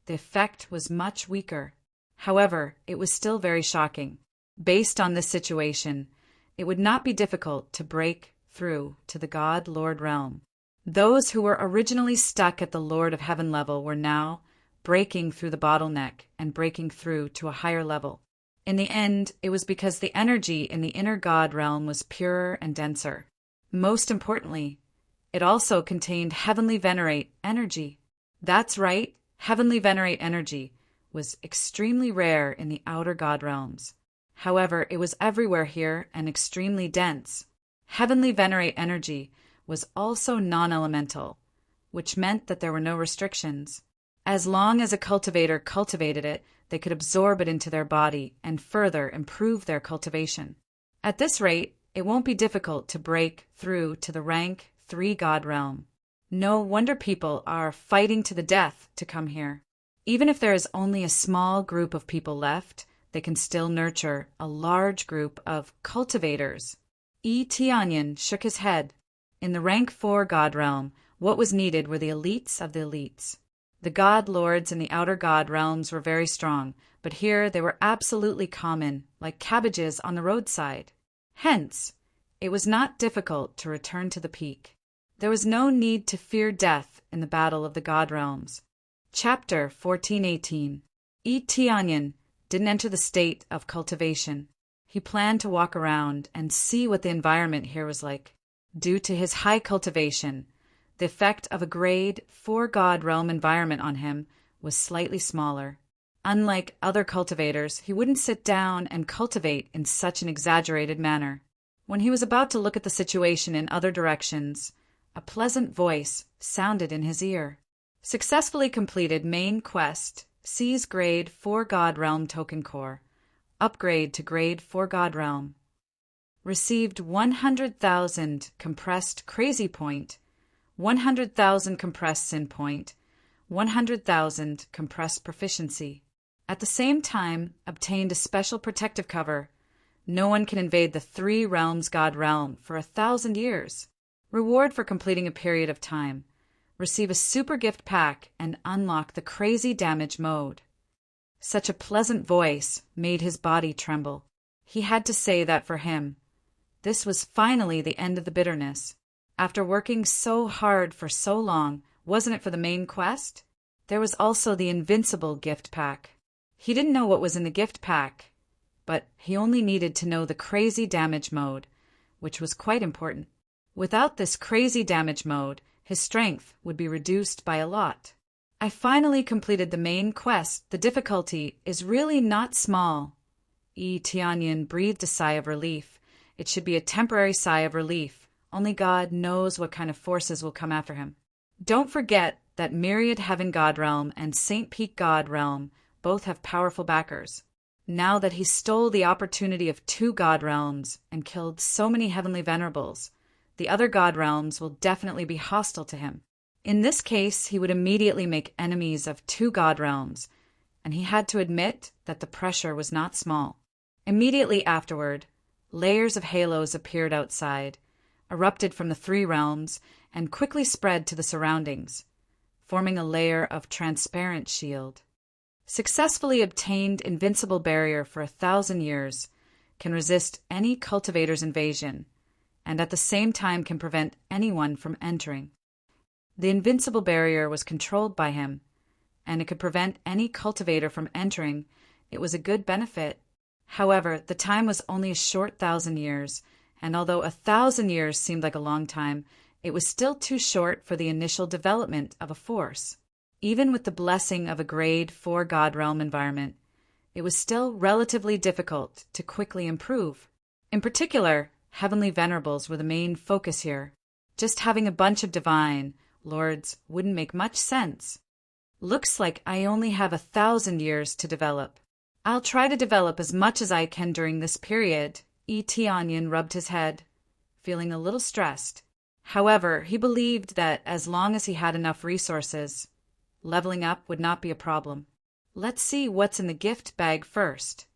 Speaker 1: the effect was much weaker. However, it was still very shocking. Based on this situation, it would not be difficult to break through to the God Lord realm. Those who were originally stuck at the Lord of Heaven level were now breaking through the bottleneck and breaking through to a higher level. In the end, it was because the energy in the inner God realm was purer and denser. Most importantly, it also contained Heavenly Venerate energy. That's right, Heavenly Venerate energy was extremely rare in the outer God realms. However, it was everywhere here and extremely dense. Heavenly Venerate energy was also non-elemental, which meant that there were no restrictions. As long as a cultivator cultivated it, they could absorb it into their body and further improve their cultivation. At this rate, it won't be difficult to break through to the rank 3 God realm. No wonder people are fighting to the death to come here. Even if there is only a small group of people left, they can still nurture a large group of cultivators. Tianyan shook his head. In the rank 4 God realm, what was needed were the elites of the elites. The God lords in the outer God realms were very strong, but here they were absolutely common, like cabbages on the roadside. Hence, it was not difficult to return to the peak. There was no need to fear death in the battle of the God realms. Chapter 14:18. Tianyan didn't enter the state of cultivation. He planned to walk around and see what the environment here was like. Due to his high cultivation, the effect of a grade 4 God realm environment on him was slightly smaller. Unlike other cultivators, he wouldn't sit down and cultivate in such an exaggerated manner. When he was about to look at the situation in other directions, a pleasant voice sounded in his ear. Successfully completed main quest, seize grade 4 God realm token core. Upgrade to grade 4 God realm. Received 100,000 compressed crazy point, 100,000 compressed sin point, 100,000 compressed proficiency. At the same time, obtained a special protective cover. No one can invade the 3 realms God realm for 1,000 years. Reward for completing a period of time. Receive a super gift pack and unlock the crazy damage mode. Such a pleasant voice made his body tremble. He had to say that for him. This was finally the end of the bitterness. After working so hard for so long, wasn't it for the main quest? There was also the invincible gift pack. He didn't know what was in the gift pack, but he only needed to know the crazy damage mode, which was quite important. Without this crazy damage mode, his strength would be reduced by a lot. I finally completed the main quest. The difficulty is really not small. Tianyin breathed a sigh of relief. It should be a temporary sigh of relief. Only God knows what kind of forces will come after him. Don't forget that Myriad Heaven God Realm and St. Peak God Realm both have powerful backers. Now that he stole the opportunity of 2 God Realms and killed so many heavenly venerables, the other God Realms will definitely be hostile to him. In this case, he would immediately make enemies of 2 God Realms, and he had to admit that the pressure was not small. Immediately afterward, layers of halos appeared outside, erupted from the 3 realms, and quickly spread to the surroundings, forming a layer of transparent shield. Successfully obtained invincible barrier for 1,000 years, can resist any cultivator's invasion, and at the same time can prevent anyone from entering. The invincible barrier was controlled by him, and it could prevent any cultivator from entering. It was a good benefit. However, the time was only a short 1,000 years, and although 1,000 years seemed like a long time, it was still too short for the initial development of a force. Even with the blessing of a grade 4 God Realm environment, it was still relatively difficult to quickly improve. In particular, heavenly venerables were the main focus here. Just having a bunch of divine lords wouldn't make much sense. Looks like I only have 1,000 years to develop. I'll try to develop as much as I can during this period. Tianyin rubbed his head, feeling a little stressed. However, he believed that as long as he had enough resources, leveling up would not be a problem. Let's see what's in the gift bag first.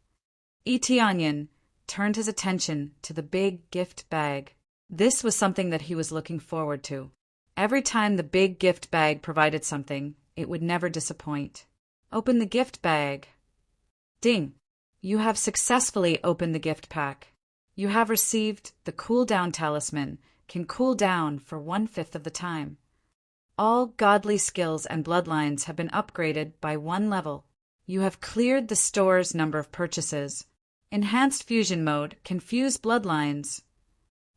Speaker 1: Tianyin turned his attention to the big gift bag. This was something that he was looking forward to. Every time the big gift bag provided something, it would never disappoint. Open the gift bag. Ding! You have successfully opened the gift pack. You have received the cooldown talisman, can cool down for 1/5 of the time. All godly skills and bloodlines have been upgraded by 1 level. You have cleared the store's number of purchases. Enhanced fusion mode can fuse bloodlines.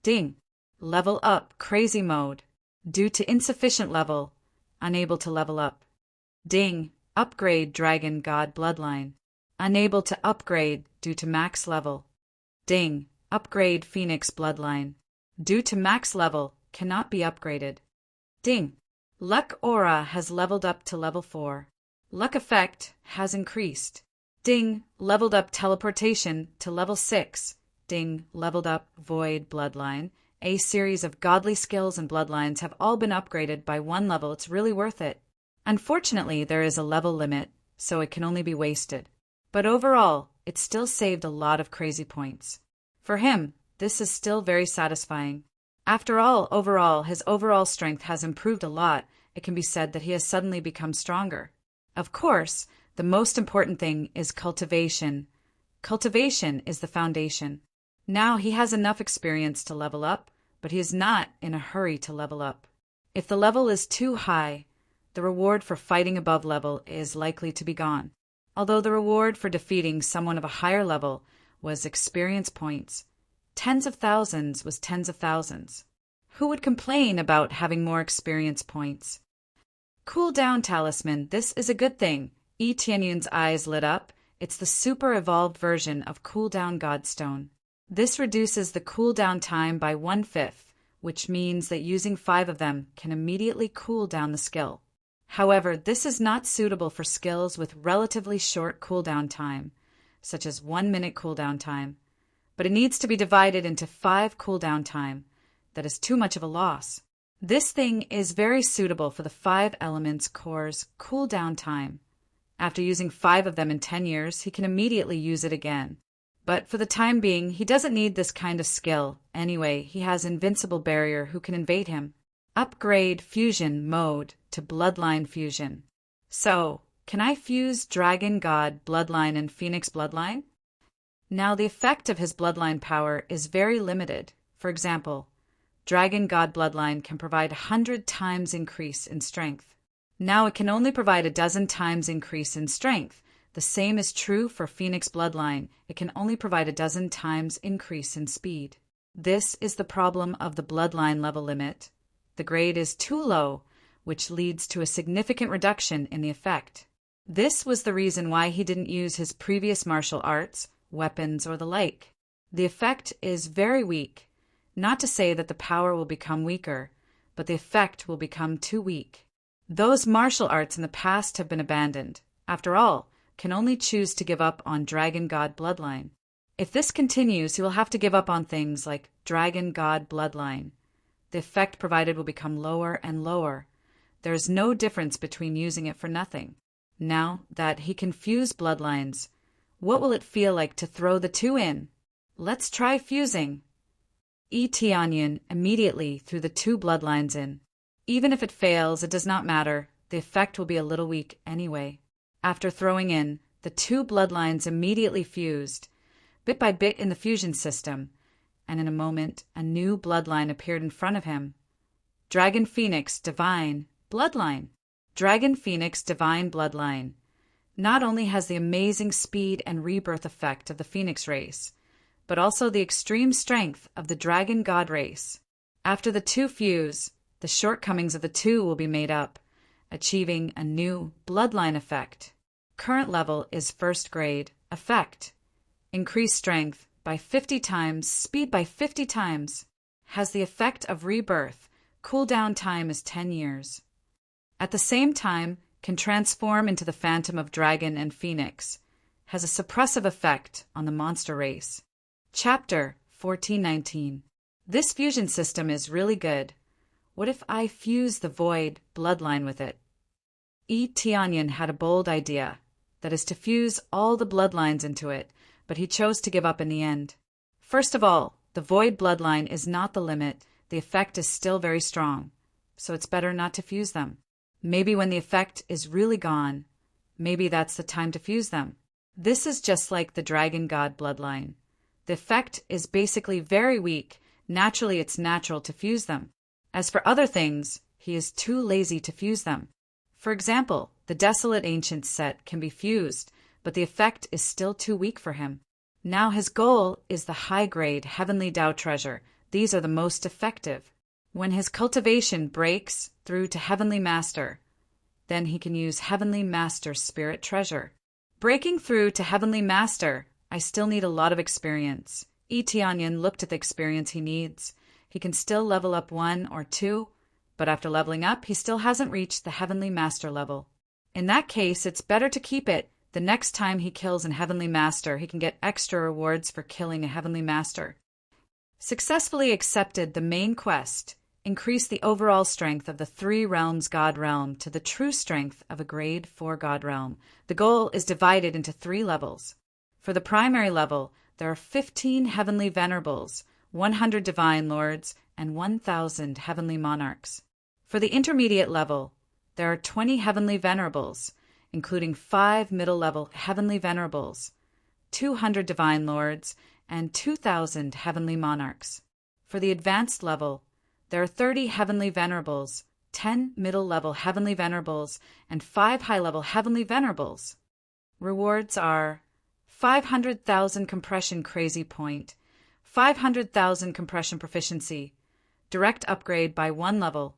Speaker 1: Ding! Level up crazy mode. Due to insufficient level, unable to level up. Ding! Upgrade dragon god bloodline. Unable to upgrade due to max level. Ding! Upgrade phoenix bloodline. Due to max level, cannot be upgraded. Ding! Luck aura has leveled up to level 4. Luck effect has increased. Ding! Leveled up teleportation to level 6. Ding! Leveled up void bloodline. A series of godly skills and bloodlines have all been upgraded by 1 level. It's really worth it. Unfortunately, there is a level limit, so it can only be wasted. But overall, it still saved a lot of crazy points. For him, this is still very satisfying. After all, overall, his overall strength has improved a lot. It can be said that he has suddenly become stronger. Of course, the most important thing is cultivation. Cultivation is the foundation. Now he has enough experience to level up, but he is not in a hurry to level up. If the level is too high, the reward for fighting above level is likely to be gone. Although the reward for defeating someone of a higher level was experience points, tens of thousands was tens of thousands. Who would complain about having more experience points? Cooldown talisman, this is a good thing. Tianyun's eyes lit up. It's the super evolved version of cooldown godstone. This reduces the cooldown time by 1/5, which means that using 5 of them can immediately cool down the skill. However, this is not suitable for skills with relatively short cooldown time, such as 1 minute cooldown time, but it needs to be divided into 5 cooldown time. That is too much of a loss. This thing is very suitable for the 5 elements core's cooldown time. After using 5 of them in 10 years, he can immediately use it again. But for the time being, he doesn't need this kind of skill. Anyway, he has invincible barrier who can invade him. Upgrade fusion mode to bloodline fusion. So, can I fuse dragon god bloodline and phoenix bloodline? Now the effect of his bloodline power is very limited. For example, dragon god bloodline can provide 100 times increase in strength. Now it can only provide a 12 times increase in strength. The same is true for Phoenix Bloodline. It can only provide a 12 times increase in speed. This is the problem of the Bloodline level limit. The grade is too low, which leads to a significant reduction in the effect. This was the reason why he didn't use his previous martial arts, weapons, or the like. The effect is very weak. Not to say that the power will become weaker, but the effect will become too weak. Those martial arts in the past have been abandoned. After all, can only choose to give up on Dragon God Bloodline. If this continues, he will have to give up on things like Dragon God Bloodline. The effect provided will become lower and lower. There is no difference between using it for nothing. Now that he can fuse bloodlines, what will it feel like to throw the two in? Let's try fusing. Tianyan immediately threw the two bloodlines in. Even if it fails, it does not matter. The effect will be a little weak anyway. After throwing in, the two bloodlines immediately fused, bit by bit in the fusion system, and in a moment, a new bloodline appeared in front of him. Dragon Phoenix Divine Bloodline. Dragon Phoenix Divine Bloodline. Not only has the amazing speed and rebirth effect of the Phoenix race, but also the extreme strength of the Dragon God race. After the two fuse, the shortcomings of the two will be made up, achieving a new bloodline effect. Current level is first grade. Effect. Increased strength by 50 times, speed by 50 times. Has the effect of rebirth. Cooldown time is 10 years. At the same time, can transform into the Phantom of Dragon and Phoenix. Has a suppressive effect on the monster race. Chapter 1419. This fusion system is really good. What if I fuse the Void bloodline with it? Tianyan had a bold idea, that is to fuse all the bloodlines into it, but he chose to give up in the end. First of all, the Void bloodline is not the limit. The effect is still very strong, so it's better not to fuse them. Maybe when the effect is really gone, maybe that's the time to fuse them. This is just like the Dragon God bloodline. The effect is basically very weak. Naturally, it's natural to fuse them. As for other things, he is too lazy to fuse them. For example, the Desolate Ancient set can be fused, but the effect is still too weak for him. Now his goal is the high-grade Heavenly Tao Treasure. These are the most effective. When his cultivation breaks through to Heavenly Master, then he can use Heavenly Master Spirit Treasure. Breaking through to Heavenly Master, I still need a lot of experience. Tianyan looked at the experience he needs. He can still level up 1 or 2, but after leveling up, he still hasn't reached the Heavenly Master level. In that case, it's better to keep it. The next time he kills a Heavenly Master, he can get extra rewards for killing a Heavenly Master. Successfully accepted the main quest. Increase the overall strength of the 3 realms God realm to the true strength of a grade 4 God realm. The goal is divided into 3 levels. For the primary level, there are 15 Heavenly Venerables, 100 Divine Lords, and 1,000 Heavenly Monarchs. For the intermediate level, there are 20 Heavenly Venerables, including 5 middle-level Heavenly Venerables, 200 Divine Lords, and 2,000 Heavenly Monarchs. For the advanced level, there are 30 Heavenly Venerables, 10 middle-level Heavenly Venerables, and 5 high-level Heavenly Venerables. Rewards are 500,000 Compression Crazy Point, 500,000 Compression Proficiency, Direct Upgrade by 1 level,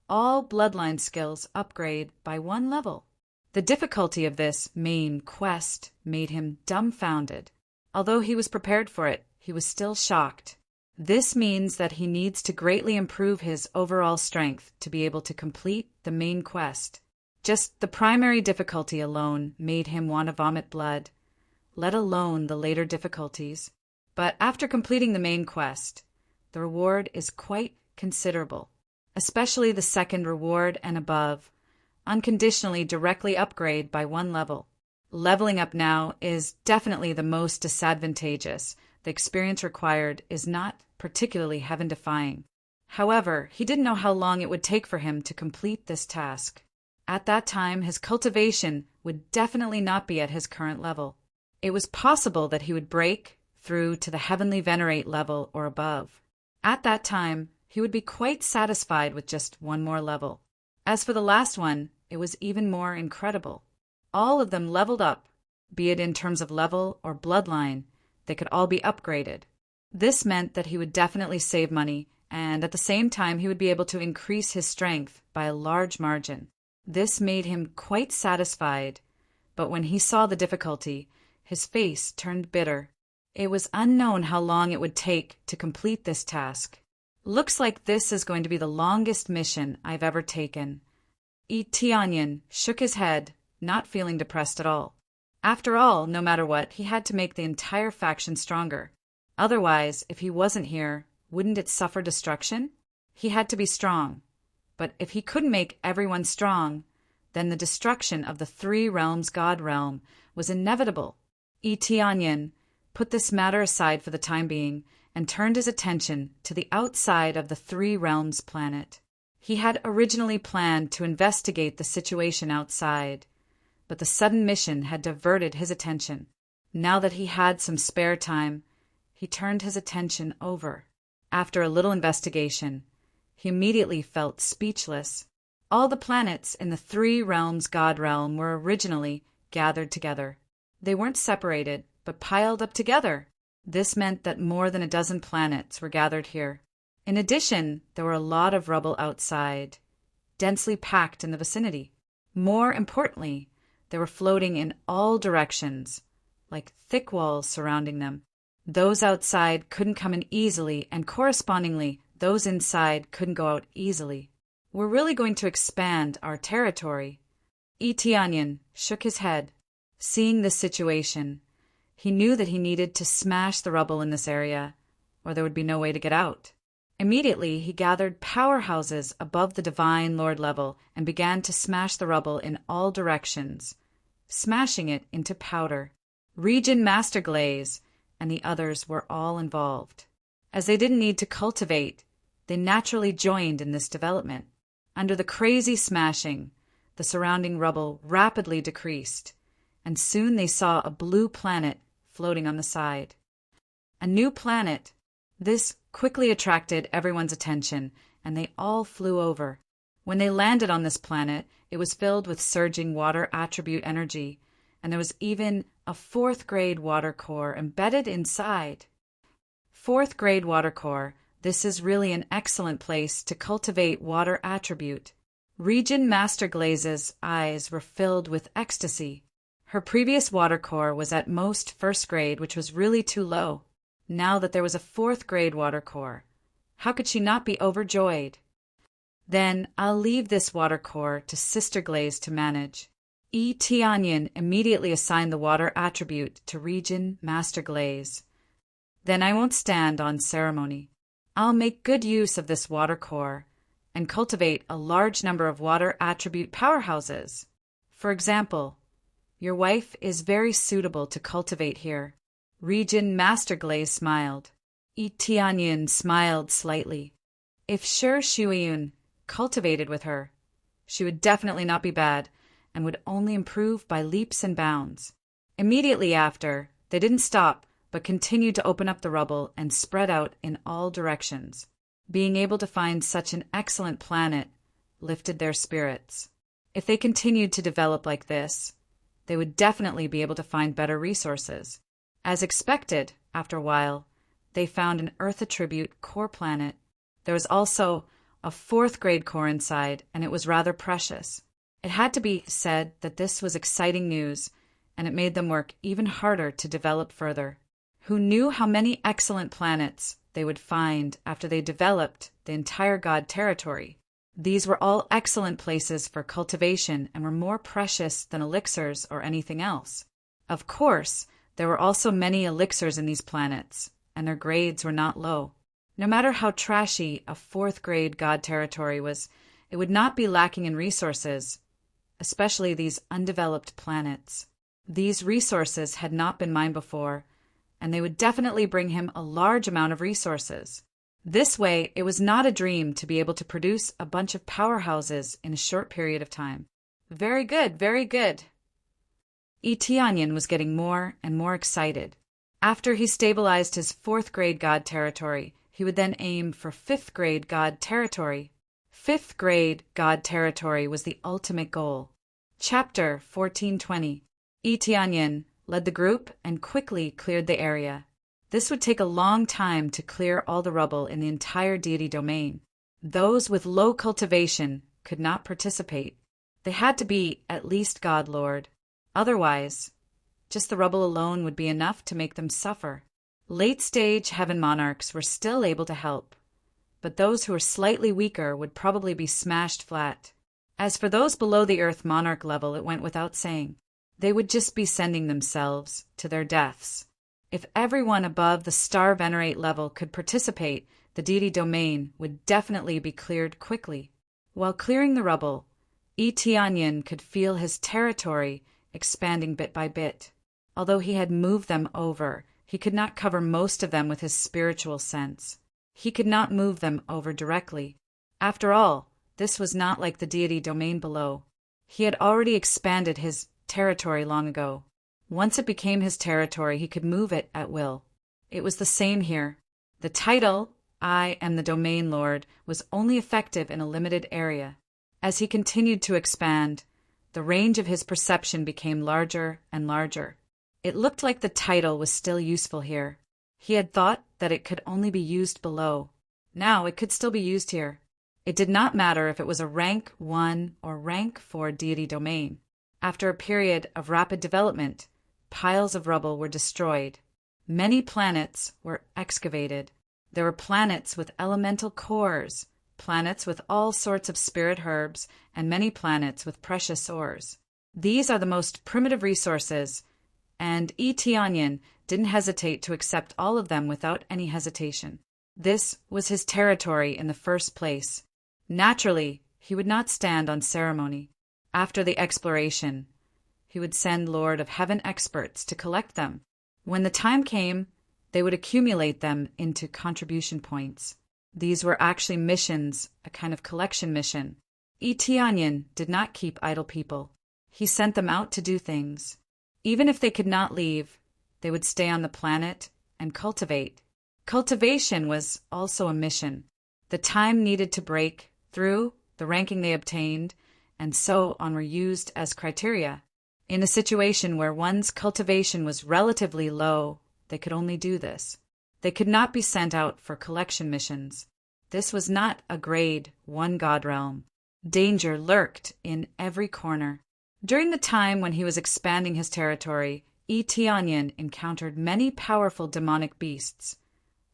Speaker 1: all Bloodline skills upgrade by 1 level. The difficulty of this main quest made him dumbfounded. Although he was prepared for it, he was still shocked. This means that he needs to greatly improve his overall strength to be able to complete the main quest. Just the primary difficulty alone made him want to vomit blood, let alone the later difficulties. But after completing the main quest, the reward is quite considerable, especially the second reward and above, unconditionally directly upgrade by 1 level. Leveling up now is definitely the most disadvantageous. The experience required is not particularly heaven-defying. However, he didn't know how long it would take for him to complete this task. At that time, his cultivation would definitely not be at his current level. It was possible that he would break through to the Heavenly Venerate level or above. At that time, he would be quite satisfied with just 1 more level. As for the last one, it was even more incredible. All of them leveled up, be it in terms of level or bloodline. They could all be upgraded. This meant that he would definitely save money and at the same time he would be able to increase his strength by a large margin. This made him quite satisfied, but when he saw the difficulty, his face turned bitter. It was unknown how long it would take to complete this task. Looks like this is going to be the longest mission I've ever taken. Tianyin shook his head, not feeling depressed at all. After all, no matter what, he had to make the entire faction stronger. Otherwise, if he wasn't here, wouldn't it suffer destruction? He had to be strong. But if he couldn't make everyone strong, then the destruction of the Three Realms God Realm was inevitable. Tianyin put this matter aside for the time being and turned his attention to the outside of the Three Realms planet. He had originally planned to investigate the situation outside, but the sudden mission had diverted his attention. Now that he had some spare time, he turned his attention over. After a little investigation, he immediately felt speechless. All the planets in the Three Realms God Realm were originally gathered together. They weren't separated, but piled up together. This meant that more than a dozen planets were gathered here. In addition, there were a lot of rubble outside, densely packed in the vicinity. More importantly, they were floating in all directions, like thick walls surrounding them. Those outside couldn't come in easily, and correspondingly, those inside couldn't go out easily. We're really going to expand our territory. Tianyin shook his head. Seeing this situation, he knew that he needed to smash the rubble in this area, or there would be no way to get out. Immediately, he gathered powerhouses above the Divine Lord level and began to smash the rubble in all directions, smashing it into powder. Region Master Glaze and the others were all involved. As they didn't need to cultivate, they naturally joined in this development. Under the crazy smashing, the surrounding rubble rapidly decreased, and soon they saw a blue planet floating on the side. A new planet. This quickly attracted everyone's attention, and they all flew over. When they landed on this planet, it was filled with surging water attribute energy, and there was even a fourth-grade water core embedded inside. Fourth-grade water core. This is really an excellent place to cultivate water attribute. Region Master Glaze's eyes were filled with ecstasy. Her previous water core was at most first grade, which was really too low. Now that there was a fourth-grade water core, how could she not be overjoyed? Then I'll leave this water core to Sister Glaze to manage. Tianyin immediately assigned the water attribute to Region Master Glaze. Then I won't stand on ceremony. I'll make good use of this water core and cultivate a large number of water attribute powerhouses. For example, your wife is very suitable to cultivate here. Region Master Glaze smiled. Tianyin smiled slightly. If Shi Shuiyun cultivated with her, she would definitely not be bad and would only improve by leaps and bounds. Immediately after, they didn't stop, but continued to open up the rubble and spread out in all directions. Being able to find such an excellent planet lifted their spirits. If they continued to develop like this, they would definitely be able to find better resources. As expected, after a while, they found an Earth attribute core planet. There was also a fourth-grade core inside, and it was rather precious. It had to be said that this was exciting news, and it made them work even harder to develop further. Who knew how many excellent planets they would find after they developed the entire God territory? These were all excellent places for cultivation and were more precious than elixirs or anything else. Of course, there were also many elixirs in these planets, and their grades were not low. No matter how trashy a fourth-grade God territory was, it would not be lacking in resources, especially these undeveloped planets. These resources had not been mined before, and they would definitely bring him a large amount of resources. This way, it was not a dream to be able to produce a bunch of powerhouses in a short period of time. Very good, very good. Tianyin was getting more and more excited. After he stabilized his fourth-grade God territory, he would then aim for fifth-grade God territory. Fifth-grade God territory was the ultimate goal. Chapter 1420. Tianyin led the group and quickly cleared the area. This would take a long time to clear all the rubble in the entire deity domain. Those with low cultivation could not participate. They had to be at least God Lord. Otherwise, just the rubble alone would be enough to make them suffer. Late-stage heaven monarchs were still able to help, but those who were slightly weaker would probably be smashed flat. As for those below the earth monarch level, it went without saying. They would just be sending themselves to their deaths. If everyone above the star venerate level could participate, the deity domain would definitely be cleared quickly. While clearing the rubble, Tianyin could feel his territory expanding bit by bit. Although he had moved them over, he could not cover most of them with his spiritual sense. He could not move them over directly. After all, this was not like the deity domain below. He had already expanded his territory long ago. Once it became his territory, he could move it at will. It was the same here. The title, I am the Domain Lord, was only effective in a limited area. As he continued to expand, the range of his perception became larger and larger. It looked like the title was still useful here. He had thought that it could only be used below. Now it could still be used here. It did not matter if it was a rank 1 or rank 4 deity domain. After a period of rapid development, piles of rubble were destroyed. Many planets were excavated. There were planets with elemental cores, planets with all sorts of spirit herbs, and many planets with precious ores. These are the most primitive resources, and Tianyin didn't hesitate to accept all of them without any hesitation. This was his territory in the first place. Naturally, he would not stand on ceremony. After the exploration, he would send Lord of Heaven experts to collect them. When the time came, they would accumulate them into contribution points. These were actually missions, a kind of collection mission. Tianyin did not keep idle people. He sent them out to do things. Even if they could not leave, they would stay on the planet and cultivate. Cultivation was also a mission. The time needed to break through, the ranking they obtained, and so on were used as criteria. In a situation where one's cultivation was relatively low, they could only do this. They could not be sent out for collection missions. This was not a grade 1 god realm. Danger lurked in every corner. During the time when he was expanding his territory, Tianyin encountered many powerful demonic beasts,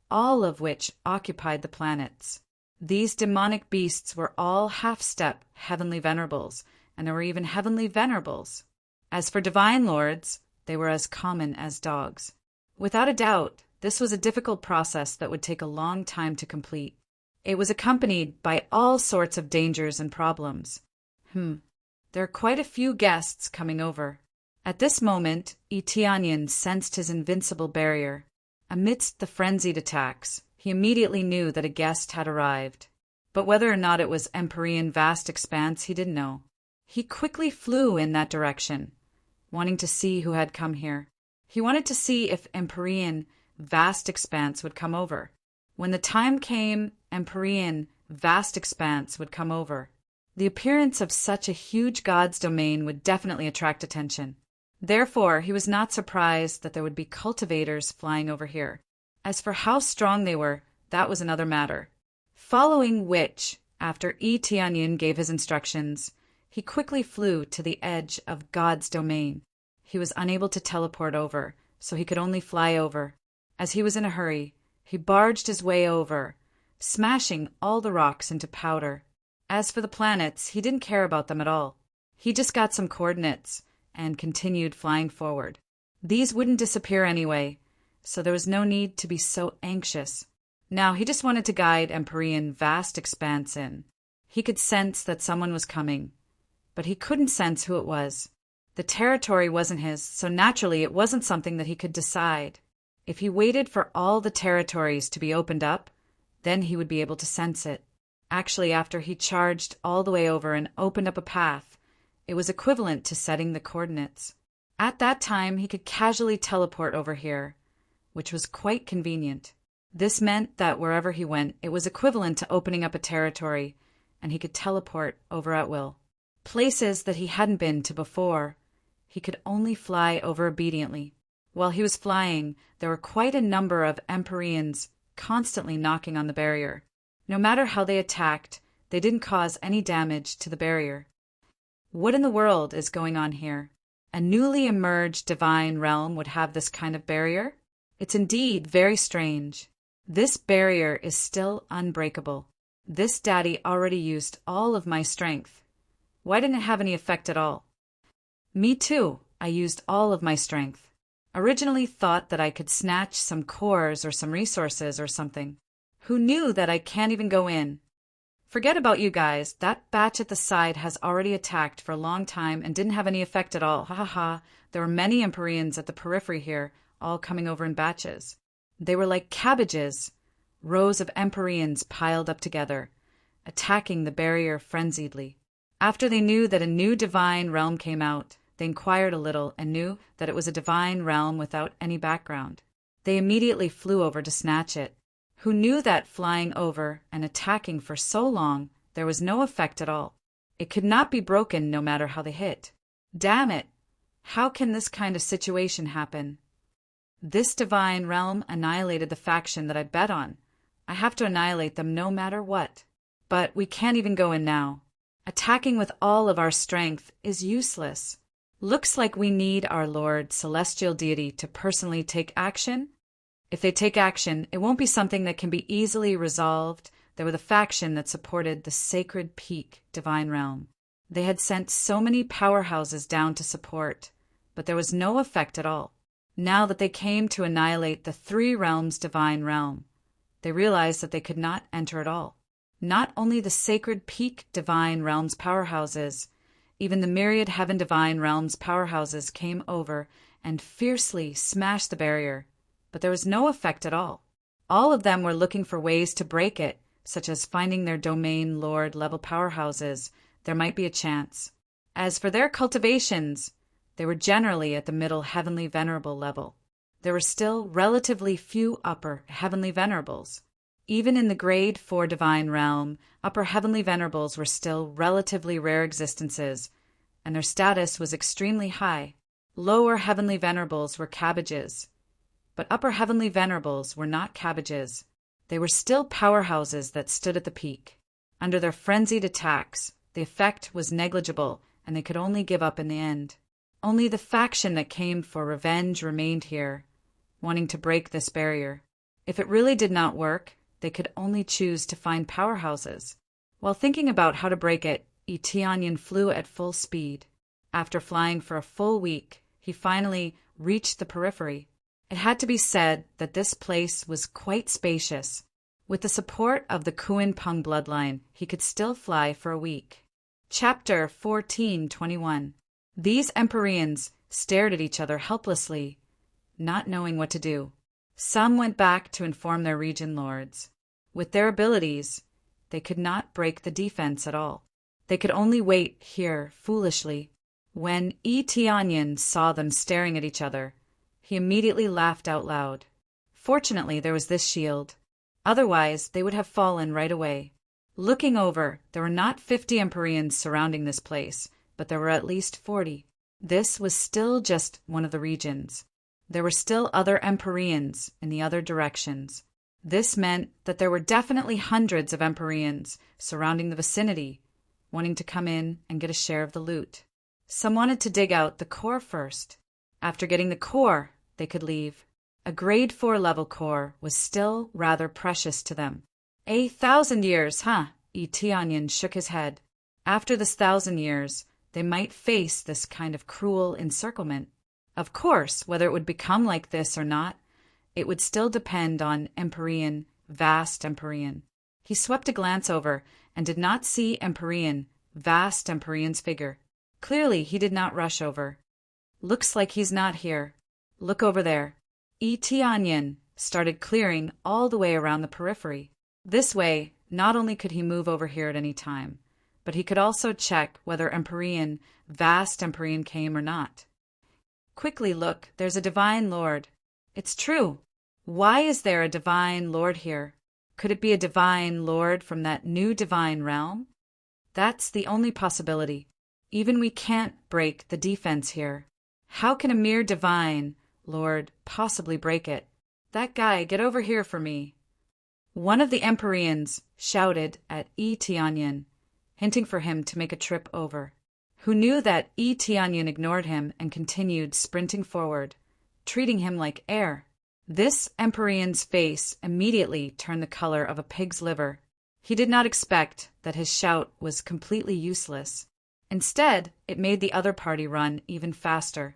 Speaker 1: all of which occupied the planets. These demonic beasts were all half-step heavenly venerables, and there were even heavenly venerables. As for divine lords, they were as common as dogs. Without a doubt, this was a difficult process that would take a long time to complete. It was accompanied by all sorts of dangers and problems. There are quite a few guests coming over. At this moment, Tianyin sensed his invincible barrier. Amidst the frenzied attacks, he immediately knew that a guest had arrived. But whether or not it was Empyrean vast expanse, he didn't know. He quickly flew in that direction, wanting to see who had come here. He wanted to see if Empyrean vast expanse would come over. When the time came, Empyrean vast expanse would come over. The appearance of such a huge god's domain would definitely attract attention. Therefore, he was not surprised that there would be cultivators flying over here. As for how strong they were, that was another matter. Following which, after Tianyin gave his instructions, he quickly flew to the edge of God's domain. He was unable to teleport over, so he could only fly over. As he was in a hurry, he barged his way over, smashing all the rocks into powder. As for the planets, he didn't care about them at all. He just got some coordinates and continued flying forward. These wouldn't disappear anyway, so there was no need to be so anxious. Now he just wanted to guide Empyrean vast expanse in. He could sense that someone was coming, but he couldn't sense who it was. The territory wasn't his, so naturally it wasn't something that he could decide. If he waited for all the territories to be opened up, then he would be able to sense it. Actually, after he charged all the way over and opened up a path, it was equivalent to setting the coordinates. At that time, he could casually teleport over here, which was quite convenient. This meant that wherever he went, it was equivalent to opening up a territory, and he could teleport over at will. Places that he hadn't been to before, he could only fly over obediently. While he was flying, there were quite a number of Empyreans constantly knocking on the barrier. No matter how they attacked, they didn't cause any damage to the barrier. What in the world is going on here? A newly emerged divine realm would have this kind of barrier? It's indeed very strange. This barrier is still unbreakable. This daddy already used all of my strength. Why didn't it have any effect at all? Me too. I used all of my strength. Originally thought that I could snatch some cores or some resources or something. Who knew that I can't even go in? Forget about you guys. That batch at the side has already attacked for a long time and didn't have any effect at all. Ha ha ha. There were many Empyreans at the periphery here, all coming over in batches. They were like cabbages, rows of Empyreans piled up together, attacking the barrier frenziedly. After they knew that a new divine realm came out, they inquired a little and knew that it was a divine realm without any background. They immediately flew over to snatch it. Who knew that flying over and attacking for so long, there was no effect at all. It could not be broken no matter how they hit. Damn it! How can this kind of situation happen? This divine realm annihilated the faction that I bet on. I have to annihilate them no matter what. But we can't even go in now. Attacking with all of our strength is useless. Looks like we need our Lord, Celestial Deity, to personally take action. If they take action, it won't be something that can be easily resolved. They were the faction that supported the Sacred Peak Divine Realm. They had sent so many powerhouses down to support, but there was no effect at all. Now that they came to annihilate the Three Realms Divine Realm, they realized that they could not enter at all. Not only the Sacred Peak Divine Realms powerhouses, even the myriad Heaven Divine Realms powerhouses came over and fiercely smashed the barrier. But there was no effect at all. All of them were looking for ways to break it, such as finding their domain lord level powerhouses. There might be a chance. As for their cultivations, they were generally at the middle heavenly venerable level. There were still relatively few upper heavenly venerables. Even in the grade 4 divine realm, upper heavenly venerables were still relatively rare existences, and their status was extremely high. Lower heavenly venerables were cabbages. But upper heavenly venerables were not cabbages. They were still powerhouses that stood at the peak. Under their frenzied attacks, the effect was negligible, and they could only give up in the end. Only the faction that came for revenge remained here, wanting to break this barrier. If it really did not work, they could only choose to find powerhouses. While thinking about how to break it, Eteonian flew at full speed. After flying for a full week, he finally reached the periphery. It had to be said that this place was quite spacious. With the support of the Kuan Pung bloodline, he could still fly for a week. Chapter 14:21. These Empyreans stared at each other helplessly, not knowing what to do. Some went back to inform their region lords. With their abilities, they could not break the defense at all. They could only wait here foolishly. When Eteonian saw them staring at each other, he immediately laughed out loud. Fortunately, there was this shield. Otherwise, they would have fallen right away. Looking over, there were not 50 Empyreans surrounding this place, but there were at least 40. This was still just one of the regions. There were still other Empyreans in the other directions. This meant that there were definitely hundreds of Empyreans surrounding the vicinity, wanting to come in and get a share of the loot. Some wanted to dig out the core first. After getting the core, they could leave. A grade 4 level core was still rather precious to them. 1,000 years, huh? Eteonian shook his head. After this 1,000 years, they might face this kind of cruel encirclement. Of course, whether it would become like this or not, it would still depend on Empyrean, vast Empyrean. He swept a glance over and did not see Empyrean, vast Empyrean's figure. Clearly, he did not rush over. Looks like he's not here. Look over there. Eteonian started clearing all the way around the periphery. This way, not only could he move over here at any time, but he could also check whether Empyrean, vast Empyrean came or not. Quickly look, there's a divine lord. It's true. Why is there a divine lord here? Could it be a divine lord from that new divine realm? That's the only possibility. Even we can't break the defense here. How can a mere divine Lord, possibly break it? That guy, get over here for me. One of the Empyreans shouted at Tianyin, hinting for him to make a trip over, who knew that Tianyin ignored him and continued sprinting forward, treating him like air. This Empyrean's face immediately turned the color of a pig's liver. He did not expect that his shout was completely useless. Instead, it made the other party run even faster.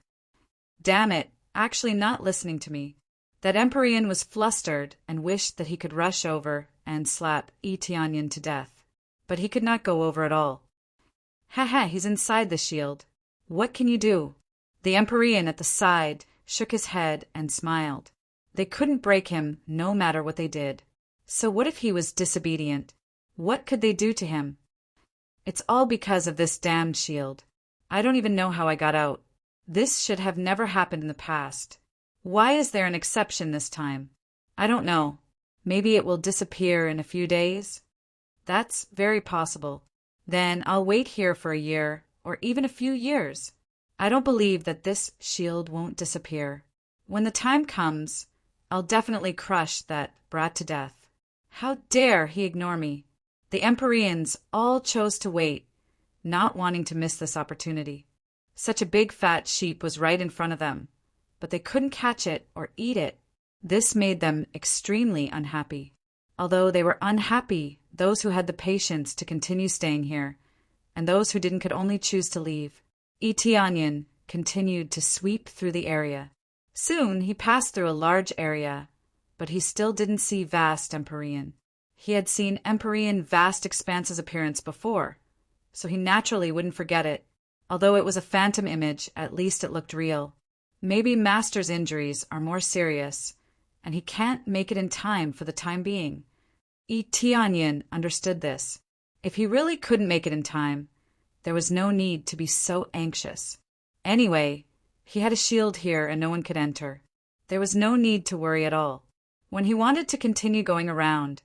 Speaker 1: Damn it, actually not listening to me. That Empyrean was flustered and wished that he could rush over and slap Tianyin to death. But he could not go over at all. Haha, he's inside the shield. What can you do? The Empyrean at the side shook his head and smiled. They couldn't break him no matter what they did. So what if he was disobedient? What could they do to him? It's all because of this damned shield. I don't even know how I got out. This should have never happened in the past. Why is there an exception this time? I don't know. Maybe it will disappear in a few days? That's very possible. Then I'll wait here for a year, or even a few years. I don't believe that this shield won't disappear. When the time comes, I'll definitely crush that brat to death. How dare he ignore me? The Empyreans all chose to wait, not wanting to miss this opportunity. Such a big fat sheep was right in front of them, but they couldn't catch it or eat it. This made them extremely unhappy. Although they were unhappy, those who had the patience to continue staying here, and those who didn't could only choose to leave. Tianyin continued to sweep through the area. Soon he passed through a large area, but he still didn't see vast Empyrean. He had seen Empyrean vast expanses appearance before, so he naturally wouldn't forget it. Although it was a phantom image, at least it looked real. Maybe Master's injuries are more serious, and he can't make it in time for the time being. Tianyin understood this. If he really couldn't make it in time, there was no need to be so anxious. Anyway, he had a shield here and no one could enter. There was no need to worry at all. When he wanted to continue going around,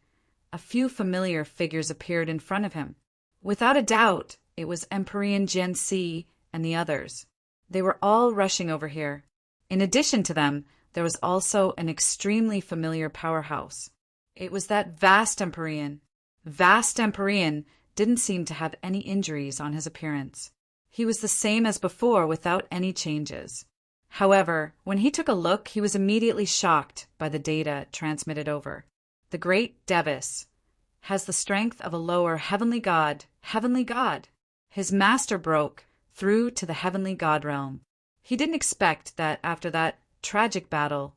Speaker 1: a few familiar figures appeared in front of him. Without a doubt, it was Empyrean Gen C and the others. They were all rushing over here. In addition to them, there was also an extremely familiar powerhouse. It was that vast Empyrean. Vast Empyrean didn't seem to have any injuries on his appearance. He was the same as before without any changes. However, when he took a look, he was immediately shocked by the data transmitted over. The great Devis has the strength of a lower heavenly god. His master broke through to the heavenly god realm. He didn't expect that after that tragic battle,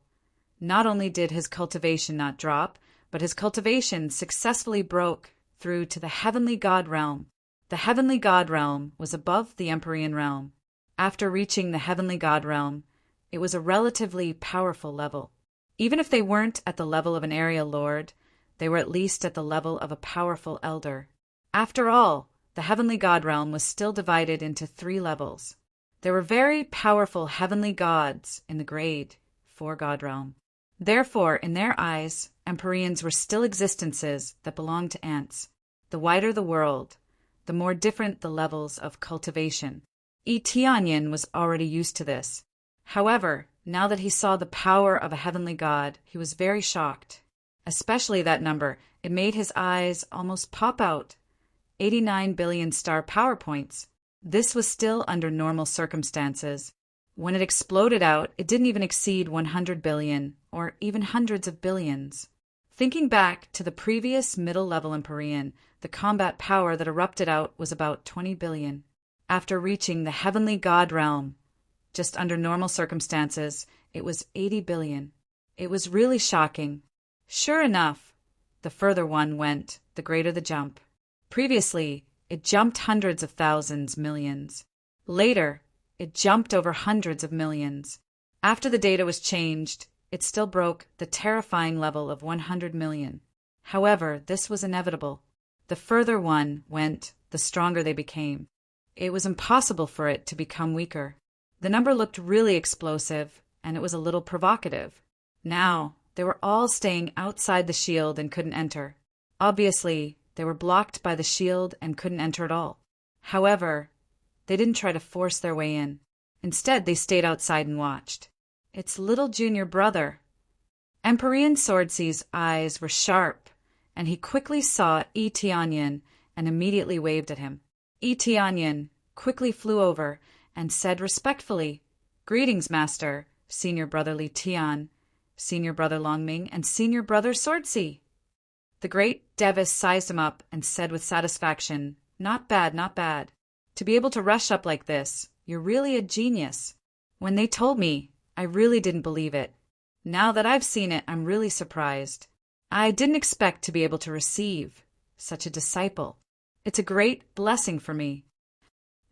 Speaker 1: not only did his cultivation not drop, but his cultivation successfully broke through to the heavenly god realm. The heavenly god realm was above the Empyrean realm. After reaching the heavenly god realm, it was a relatively powerful level. Even if they weren't at the level of an area lord, they were at least at the level of a powerful elder. After all, the heavenly god realm was still divided into 3 levels. There were very powerful heavenly gods in the grade 4 god realm. Therefore, in their eyes, Empyreans were still existences that belonged to ants. The wider the world, the more different the levels of cultivation. Tianyin was already used to this. However, now that he saw the power of a heavenly god, he was very shocked. Especially that number. It made his eyes almost pop out. 89 billion star power points. This was still under normal circumstances. When it exploded out, it didn't even exceed 100 billion, or even hundreds of billions. Thinking back to the previous middle-level Empyrean, the combat power that erupted out was about 20 billion. After reaching the heavenly god realm, just under normal circumstances, it was 80 billion. It was really shocking. Sure enough, the further one went, the greater the jump. Previously, it jumped hundreds of thousands, millions. Later, it jumped over hundreds of millions. After the data was changed, it still broke the terrifying level of 100 million. However, this was inevitable. The further one went, the stronger they became. It was impossible for it to become weaker. The number looked really explosive, and it was a little provocative. Now, they were all staying outside the shield and couldn't enter. Obviously, they were blocked by the shield and couldn't enter at all. However, they didn't try to force their way in. Instead, they stayed outside and watched. It's little junior brother. Empyrean Swordsea's eyes were sharp, and he quickly saw Eteonion and immediately waved at him. Eteonion quickly flew over and said respectfully, "Greetings, master, senior brother Tian, senior brother Longming, and senior brother Swordsea." The great Devis sized him up and said with satisfaction, "Not bad, not bad. To be able to rush up like this, you're really a genius. When they told me, I really didn't believe it. Now that I've seen it, I'm really surprised. I didn't expect to be able to receive such a disciple. It's a great blessing for me."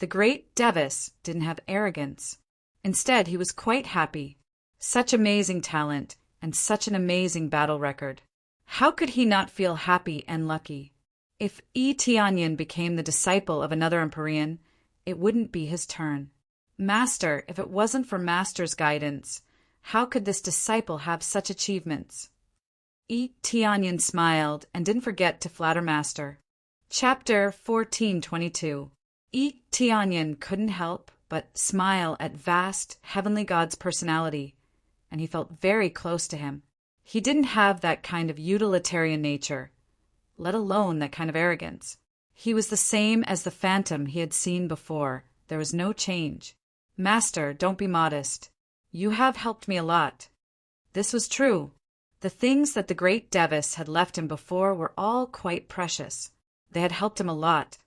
Speaker 1: The great Devis didn't have arrogance. Instead, he was quite happy. Such amazing talent and such an amazing battle record. How could he not feel happy and lucky? If Eteonion became the disciple of another Empyrean, it wouldn't be his turn. Master, if it wasn't for Master's guidance, how could this disciple have such achievements? Eteonion smiled and didn't forget to flatter Master. Chapter 14:22. Eteonion couldn't help but smile at vast heavenly God's personality, and he felt very close to him. He didn't have that kind of utilitarian nature, let alone that kind of arrogance. He was the same as the phantom he had seen before. There was no change. "Master, don't be modest. You have helped me a lot." This was true. The things that the great Devis had left him before were all quite precious. They had helped him a lot,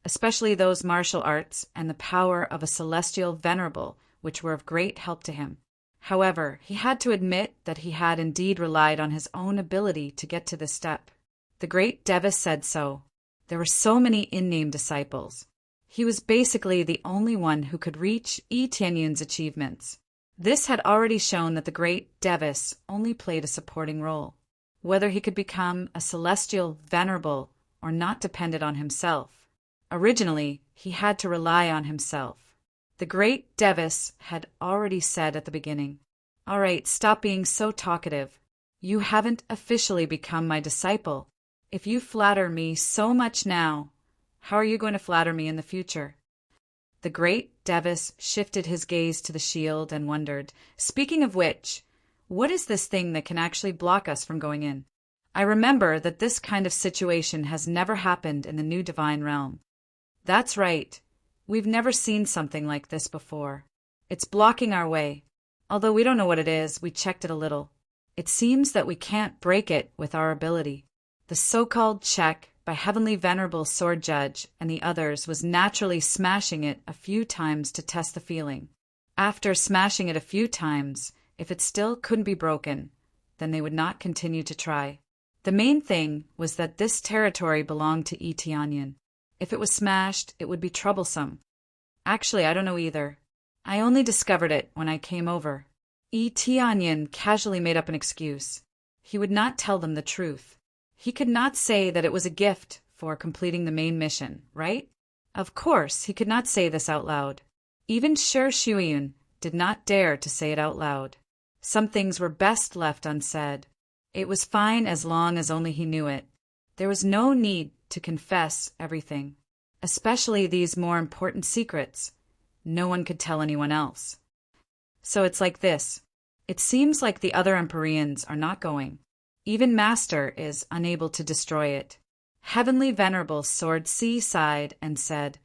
Speaker 1: especially those martial arts and the power of a celestial venerable, which were of great help to him. However, he had to admit that he had indeed relied on his own ability to get to this step. The great Devis said so. There were so many in-name disciples. He was basically the only one who could reach Eteonion's achievements. This had already shown that the great Devis only played a supporting role. Whether he could become a celestial venerable or not depended on himself. Originally, he had to rely on himself. The great Devis had already said at the beginning, "All right, stop being so talkative. You haven't officially become my disciple. If you flatter me so much now, how are you going to flatter me in the future?" The great Devis shifted his gaze to the shield and wondered, "Speaking of which, what is this thing that can actually block us from going in? I remember that this kind of situation has never happened in the new divine realm." "That's right. We've never seen something like this before. It's blocking our way. Although we don't know what it is, we checked it a little. It seems that we can't break it with our ability." The so-called check by Heavenly Venerable Sword Judge and the others was naturally smashing it a few times to test the feeling. After smashing it a few times, if it still couldn't be broken, then they would not continue to try. The main thing was that this territory belonged to Eteonion. If it was smashed, it would be troublesome. Actually, I don't know either. I only discovered it when I came over. Eteonion casually made up an excuse. He would not tell them the truth. He could not say that it was a gift for completing the main mission, right? Of course, he could not say this out loud. Even Sher Shuiyun did not dare to say it out loud. Some things were best left unsaid. It was fine as long as only he knew it. There was no need to confess everything, especially these more important secrets. No one could tell anyone else. So it's like this. It seems like the other Empyreans are not going. Even Master is unable to destroy it. Heavenly Venerable Swordsea sighed and said,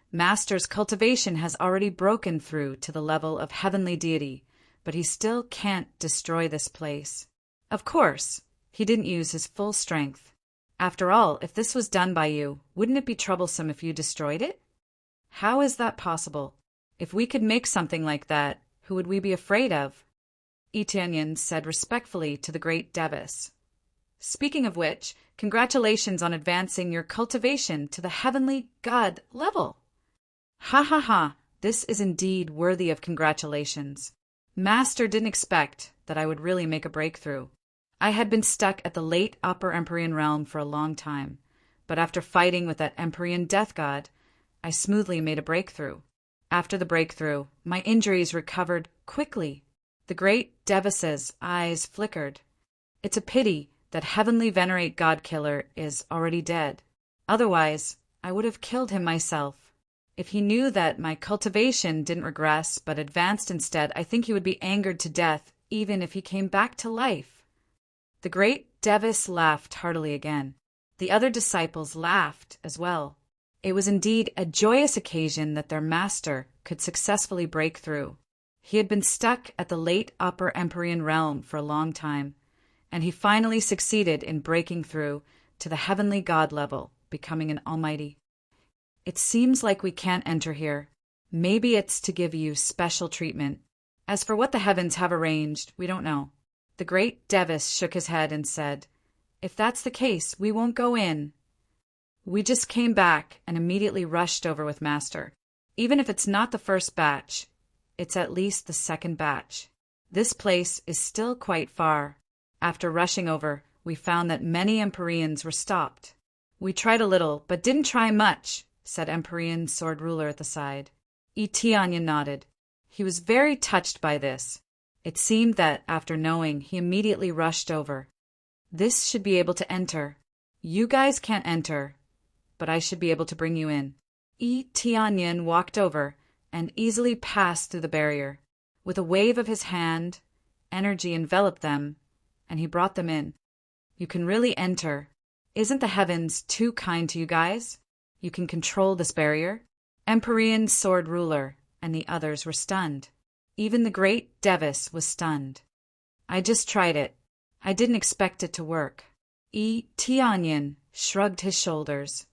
Speaker 1: "Master's cultivation has already broken through to the level of heavenly deity, but he still can't destroy this place. Of course, he didn't use his full strength. After all, if this was done by you, wouldn't it be troublesome if you destroyed it? How is that possible? If we could make something like that, who would we be afraid of?" Eteonion said respectfully to the great Devis, "Speaking of which, congratulations on advancing your cultivation to the heavenly God level." "Ha ha ha, this is indeed worthy of congratulations. Master didn't expect that I would really make a breakthrough. I had been stuck at the late Upper Empyrean realm for a long time, but after fighting with that Empyrean death god, I smoothly made a breakthrough. After the breakthrough, my injuries recovered quickly." The great Devis's eyes flickered. "It's a pity that Heavenly Venerate God Killer is already dead. Otherwise, I would have killed him myself." If he knew that my cultivation didn't regress but advanced instead, I think he would be angered to death even if he came back to life." The great Devis laughed heartily again. The other disciples laughed as well. It was indeed a joyous occasion that their master could successfully break through. He had been stuck at the late Upper Empyrean realm for a long time, and he finally succeeded in breaking through to the heavenly God level, becoming an almighty. "It seems like we can't enter here. Maybe it's to give you special treatment. As for what the heavens have arranged, we don't know." The great Devis shook his head and said, "If that's the case, we won't go in. We just came back and immediately rushed over with Master. Even if it's not the first batch, it's at least the second batch. This place is still quite far. After rushing over, we found that many Empyreans were stopped. We tried a little, but didn't try much," said Empyrean sword ruler at the side. Eteonian nodded. He was very touched by this. It seemed that, after knowing, he immediately rushed over. "This should be able to enter. You guys can't enter, but I should be able to bring you in." Eteonian walked over and easily passed through the barrier. With a wave of his hand, energy enveloped them, and he brought them in. "You can really enter. Isn't the heavens too kind to you guys? You can control this barrier?" Empyrean sword ruler and the others were stunned. Even the great Devis was stunned. "I just tried it. I didn't expect it to work." Eteonian shrugged his shoulders.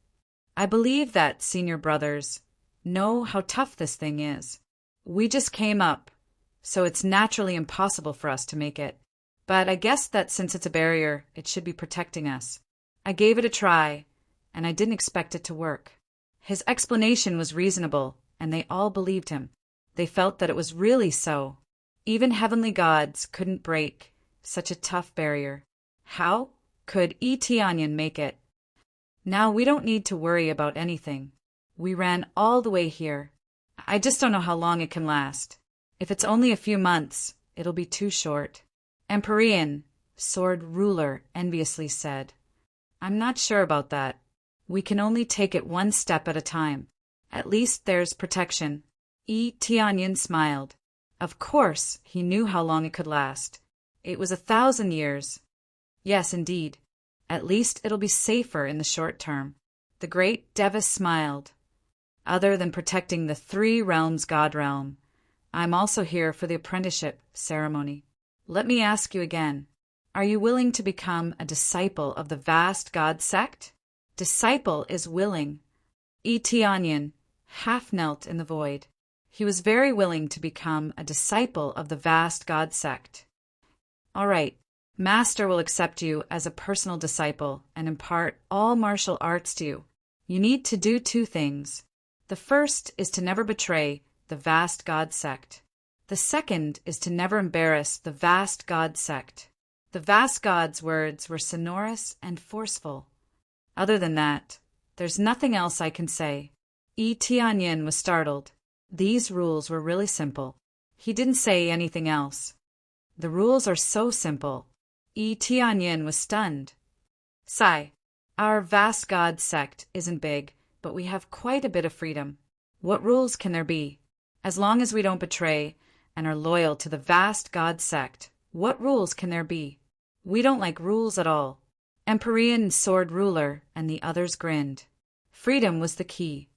Speaker 1: "I believe that, senior brothers, know how tough this thing is. We just came up, so it's naturally impossible for us to make it. But I guess that since it's a barrier, it should be protecting us. I gave it a try, and I didn't expect it to work." His explanation was reasonable, and they all believed him. They felt that it was really so. Even heavenly gods couldn't break such a tough barrier. How could Eteonian make it? "Now we don't need to worry about anything. We ran all the way here. I just don't know how long it can last. If it's only a few months, it'll be too short." Empyrean sword ruler enviously said, "I'm not sure about that. We can only take it one step at a time. At least there's protection." Eteonian smiled. Of course, he knew how long it could last. It was 1,000 years. Yes, indeed. At least it'll be safer in the short term. The great Devis smiled. "Other than protecting the three realms God realm, I'm also here for the apprenticeship ceremony. Let me ask you again. Are you willing to become a disciple of the vast God sect?" Disciple is willing. Eteonian half knelt in the void. He was very willing to become a disciple of the vast God sect. "All right. Master will accept you as a personal disciple and impart all martial arts to you. You need to do two things. The first is to never betray the vast God sect. The second is to never embarrass the vast God sect." The vast God's words were sonorous and forceful. "Other than that, there's nothing else I can say." Eteonian was startled. These rules were really simple. He didn't say anything else. The rules are so simple. Eteonian was stunned. "Sai, our vast God sect isn't big, but we have quite a bit of freedom. What rules can there be? As long as we don't betray and are loyal to the vast God sect, what rules can there be? We don't like rules at all." Empyrean sword ruler and the others grinned. Freedom was the key.